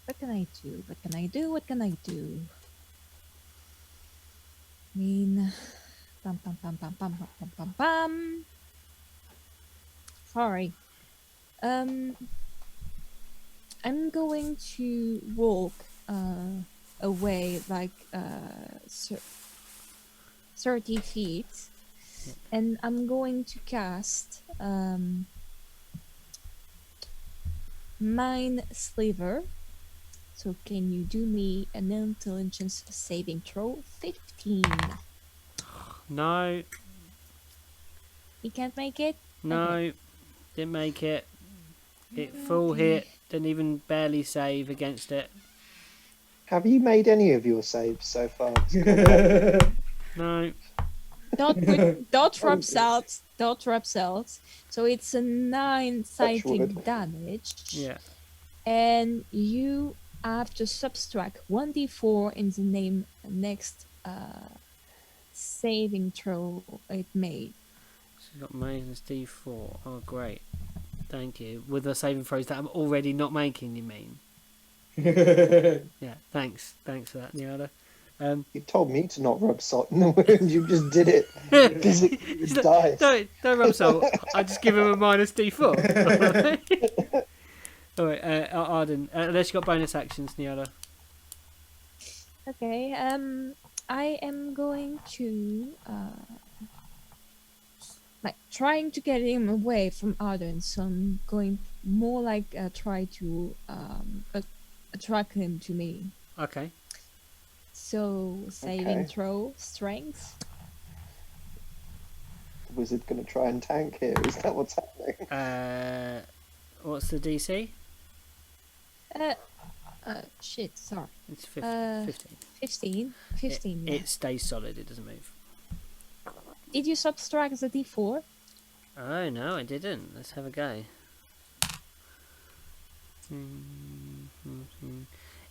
What can I do? What can I do? What can I do? I mean, bum bum bum bum bum bum bum bum bum. Sorry. I'm going to walk away like 30 feet, and I'm going to cast Mind Sliver. So can you do me an intelligence saving throw? 15. No, You can't make it? no, didn't make it. It full hit, didn't even barely save against it. Have you made any of your saves so far? No, Dot rubs out. So it's a 9 Touch wood. psychic damage. yeah. And you have to subtract 1d4 in the next saving throw it made. She's got minus D4. Oh, great. Thank you. With the saving throws that I'm already not making, you mean? Yeah, thanks. Thanks for that, Niala. You told me to not rub salt in the wound. You just did it physically with dice. Don't rub salt. I just give him a minus D4. Alright, Arden, unless you've got bonus actions, Niala. Okay, I am going to like trying to get him away from Arden, so I'm going more like try to attract him to me. Okay. So saving Okay. throw strength. The wizard going to try and tank here. Is that what's happening? What's the DC? Shit, sorry. It's 15. 15. 15, yeah. It stays solid, it doesn't move. Did you subtract the d4? Oh, no, I didn't. Let's have a go.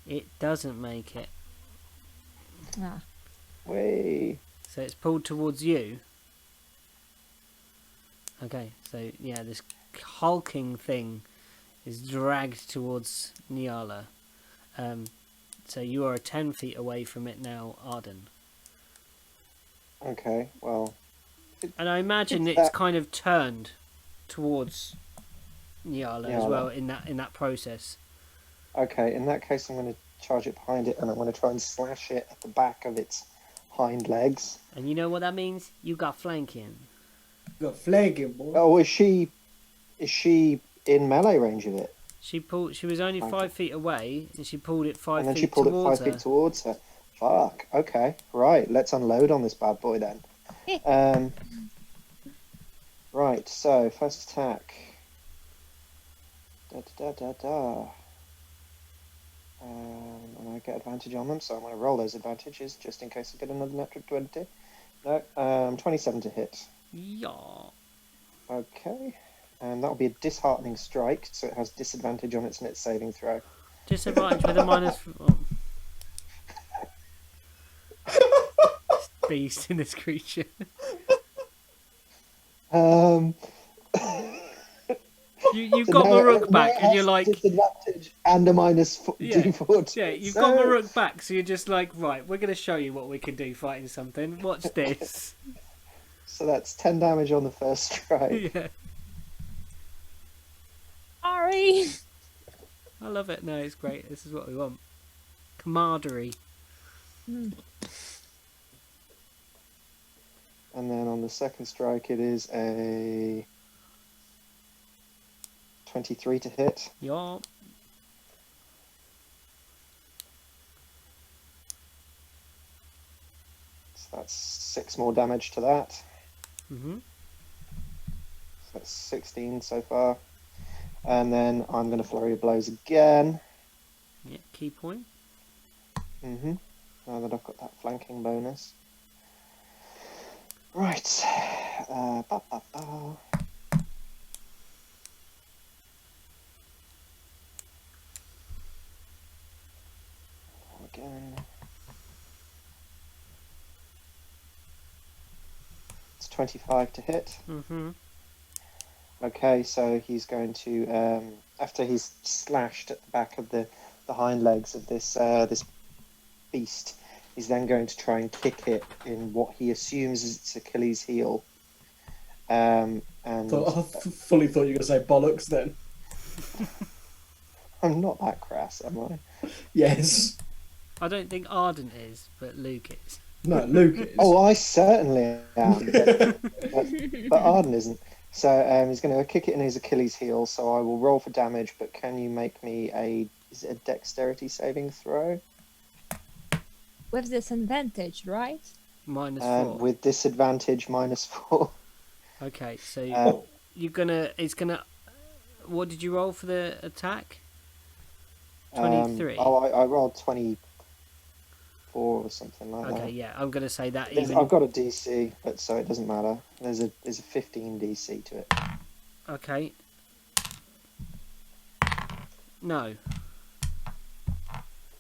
It doesn't make it. Ah. Way. So it's pulled towards you. Okay, so yeah, this hulking thing is dragged towards Niala. So you are 10 feet away from it now, Arden. Okay, well, And I imagine It's it's that- kind of turned towards Niala as Niala. well in that process. okay. In that case, I'm going to charge it behind it, and I'm going to try and slash it at the back of its hind legs. And you know what that means? You got flanking. Got flanking, boy. Oh, is she in melee range of it? She was only Okay. 5 feet away, and she pulled it 5 And then feet she pulled it towards 5 her. feet towards her. Fuck. Okay. Right. Let's unload on this bad boy then. Right. So first attack. Da da da da da. And I get advantage on them, so I'm going to roll those advantages just in case I get another natural 20. No. 27 to hit. Yeah. Okay. And that'll be a disheartening strike, so it has disadvantage on its net saving throw. Disadvantage with a minus. Beast in this creature. You've So got now Mororook it back, and has you're like, disadvantage and a minus Yeah. d4. yeah, you've So- got Mororook back, so you're just like, right, we're going to show you what we can do fighting something. Watch this. So that's 10 damage on the first strike. Yeah, Sorry. I love it. No, it's great. This is what we want. Camaraderie. Hmm. And then on the second strike, it is a 23 to hit. Yeah. So that's 6 more damage to that. Mhm. So that's 16 so far. And then I'm going to flurry of blows again. Yeah. Key point. Now that I've got that flanking bonus. Right. Ba, ba, ba. Again. It's 25 to hit. Mhm. Okay, so he's going to, after he's slashed at the back of the hind legs of this beast, he's then going to try and kick it in what he assumes is its Achilles heel. And I fully thought you were going to say bollocks then. I'm not that crass, am I? Yes. I don't think Arden is, but Luke is. No, Luke is. Oh, I certainly am, but Arden isn't. So he's going to kick it in his Achilles heel. So I will roll for damage. But can you make me is it a dexterity saving throw? With disadvantage, right? -4. With disadvantage, -4. Okay, so Uh, it's gonna. What did you roll for the attack? 23. I rolled 24 or something like that. Okay, yeah, I'm gonna say that. I've got a DC, but so it doesn't matter. There's a 15 DC to it. Okay. No,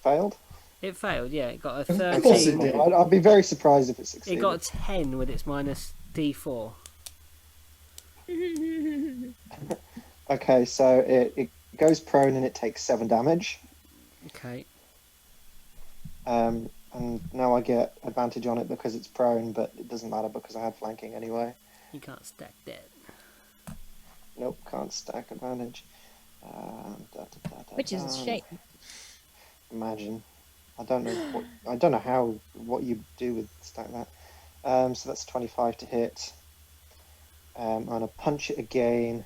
Failed? it failed. Yeah, it got a Of course it 13. did. I'd be very surprised if it It succeeded. got a 10 with its -D4. Okay, so it goes prone and it takes 7 damage. Okay. And now I get advantage on it because it's prone, but it doesn't matter because I had flanking anyway. You can't stack that. Nope, can't stack advantage. Which is a shame. Imagine. I don't know what you do with stack that. So that's 25 to hit. I'm gonna punch it again.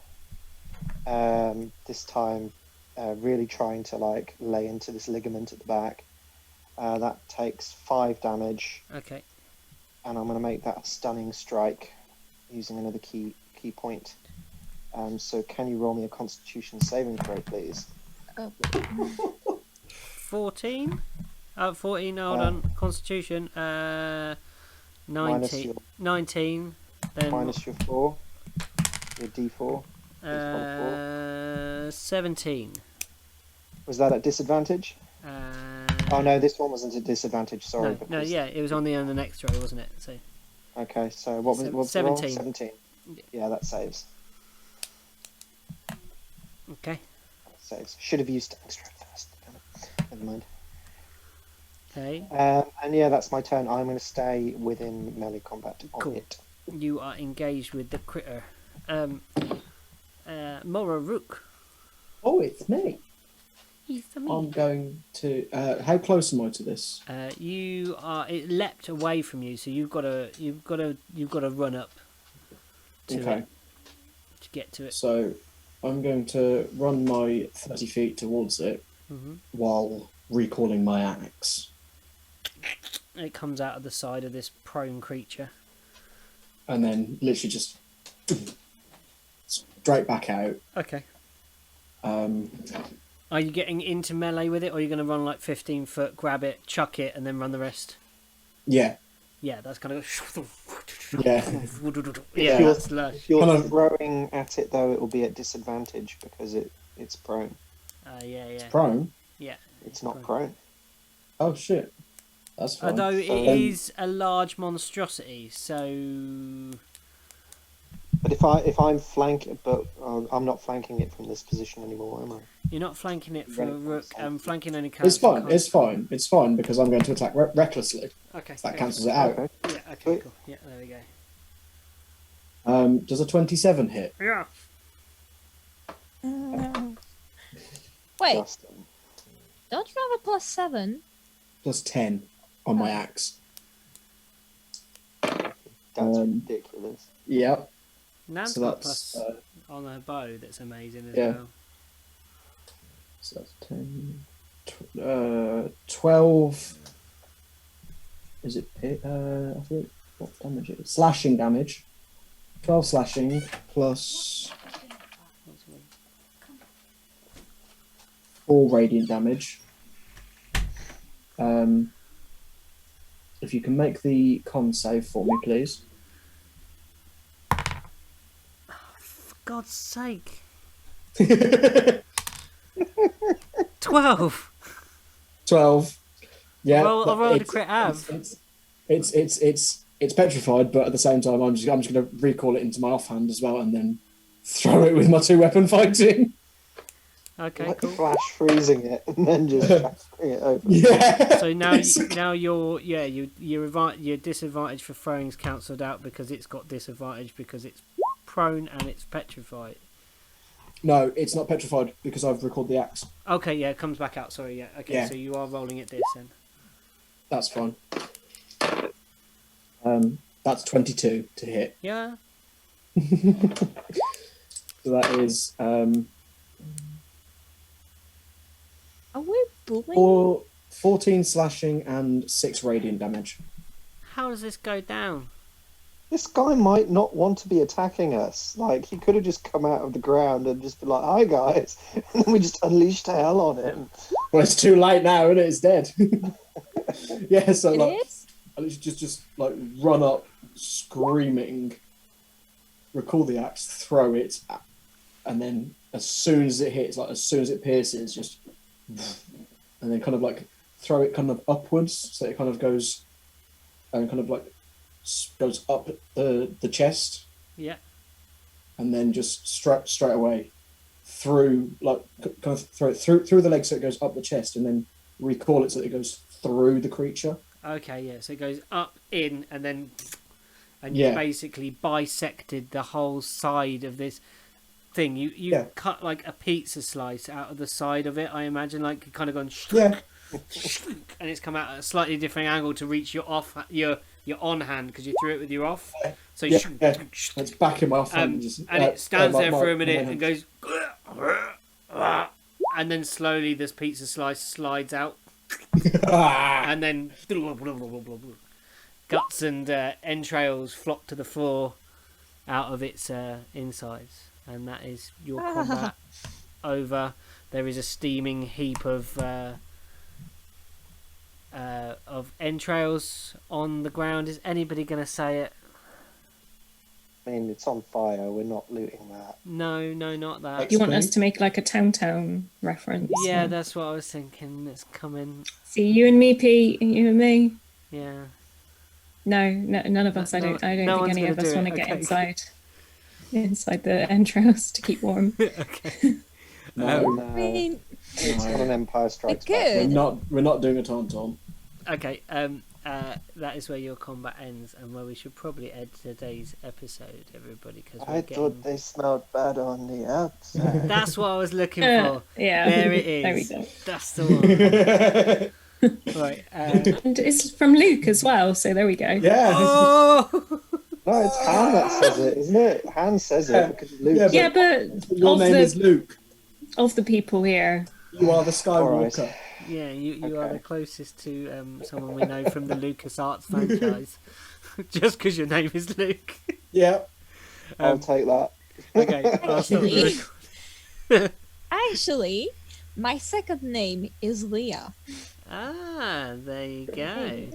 This time, really trying to like lay into this ligament at the back. That takes 5 damage, Okay. and I'm gonna make that a stunning strike using another key point. So can you roll me a Constitution saving throw, please? Oh, 14. 14. Hold on. Constitution. 19. Your, 19. Then minus your 4, your D4. 17. Was that at disadvantage? Oh no, this one wasn't at disadvantage. Sorry. No, yeah, it was on the end of the next row, wasn't it? So. Okay, so what was the roll? 17. 17. Yeah, that saves. Okay. That saves. Should have used extra first. Damn it. Never mind. Okay. And yeah, that's my turn. I'm going to stay within melee combat on Cool. it. You are engaged with the critter. Mororook. Oh, it's me. He's the I'm going to. How close am I to this? You are. It leapt away from you, so you've got to run up to Okay. it to get to it. So I'm going to run my 30 feet towards it Hmm. while recalling my axe. It comes out of the side of this prone creature. And then literally just straight back out. Okay. Um, Are you getting into melee with it, or are you going to run like 15 foot, grab it, chuck it, and then run the rest? yeah, Yeah, that's kind of. yeah. Yeah, If that's lush. If you're Kind of- throwing at it though, it will be at disadvantage because it's prone. Yeah. Prone. Yeah. It's not prone. Oh shit, that's fine. Although it So- is a large monstrosity, so But if I'm flanking, but I'm not flanking it from this position anymore, am I? you're not flanking it for a Right. rook. Flanking only counts. It's fine. It's fine. It's fine because I'm going to attack recklessly. Okay. That cancels it out. Okay. Yeah. Okay. Sweet. Cool. Yeah. There we go. Does a 27 hit? Yeah. Wait, Justin. don't you have a +7? Plus 10 on my axe. That's Um, ridiculous. Yep. Nan's So got that's plus on her bow. That's amazing as yeah. well. So that's 10. 12. Is it? I think what damage it is? Slashing damage. 12 slashing plus 4 radiant damage. If you can make the con save for me, please. For God's sake. 12. 12. Yeah. Roll- but I rolled a it's- crit av. It's petrified, but at the same time, I'm just going to recall it into my offhand as well, and then throw it with my 2-weapon fighting. Okay, Like cool. flash freezing it and then just transferring it over. Yeah. So now your disadvantage for throwing's cancelled out because it's got disadvantage because it's prone and it's petrified. No, it's not petrified because I've recalled the axe. Okay, yeah, it comes back out. Sorry, yeah. Okay, Yeah. so you are rolling at this then. That's fine. That's 22 to hit. Yeah. So that is Are we bullying? 14 slashing and 6 radiant damage. How does this go down? This guy might not want to be attacking us. Like, he could have just come out of the ground and just been like, "Hi, guys," and then we just unleashed hell on him. Well, it's too late now, isn't it? It's dead. Yeah, so It like, is? I just like run up, screaming, recall the axe, throw it, and then as soon as it hits, like as soon as it pierces, just, and then kind of like throw it kind of upwards, so it kind of goes, and kind of like goes up the chest, Yeah. and then just straight away through, like kind of throw it through the leg, so it goes up the chest, and then recall it so that it goes through the creature. Okay, yeah. So it goes up, in, and then, and you Yeah. basically bisected the whole side of this thing. You Yeah. cut like a pizza slice out of the side of it. I imagine, like you kind of gone, Yeah. and it's come out at a slightly different angle to reach your off your on hand because you threw it with your off. So Yeah, it's back in my off hand. and it stands there for a minute my and goes, and then slowly this pizza slice slides out, and then guts and entrails flop to the floor out of its insides, and that is your combat over. There is a steaming heap of entrails on the ground. Is anybody going to say it? I mean, it's on fire. We're not looting that. No, not that. You want us to make like a Town reference? Yeah, that's what I was thinking. It's coming. See, you and me, Pete, and you and me. Yeah. No, none of us. I don't no think any one's of us gonna want to do it. get Okay. inside the entrails to keep warm. Okay. No, No, I mean, it's not an Empire Strikes Good. Back. we're not doing a tauntaun. Okay. That is where your combat ends, and where we should probably end today's episode, everybody, because I thought they smelled bad on the outside. That's what I was looking for. Yeah, There it is. There we go. That's the one. Right. And it's from Luke as well, so there we go. Yeah. Oh. No, it's Han that says it, isn't it? Han says it because Luke. Yeah, Yeah, but Your of name is the Luke. of the people here, You are the Skywalker. Yeah, you are Okay. the closest to someone we know from the LucasArts franchise. Just because your name is Luke. Yeah. I'll take that. Okay, I'll stop the record. actually, my second name is Leah. Ah, there you go.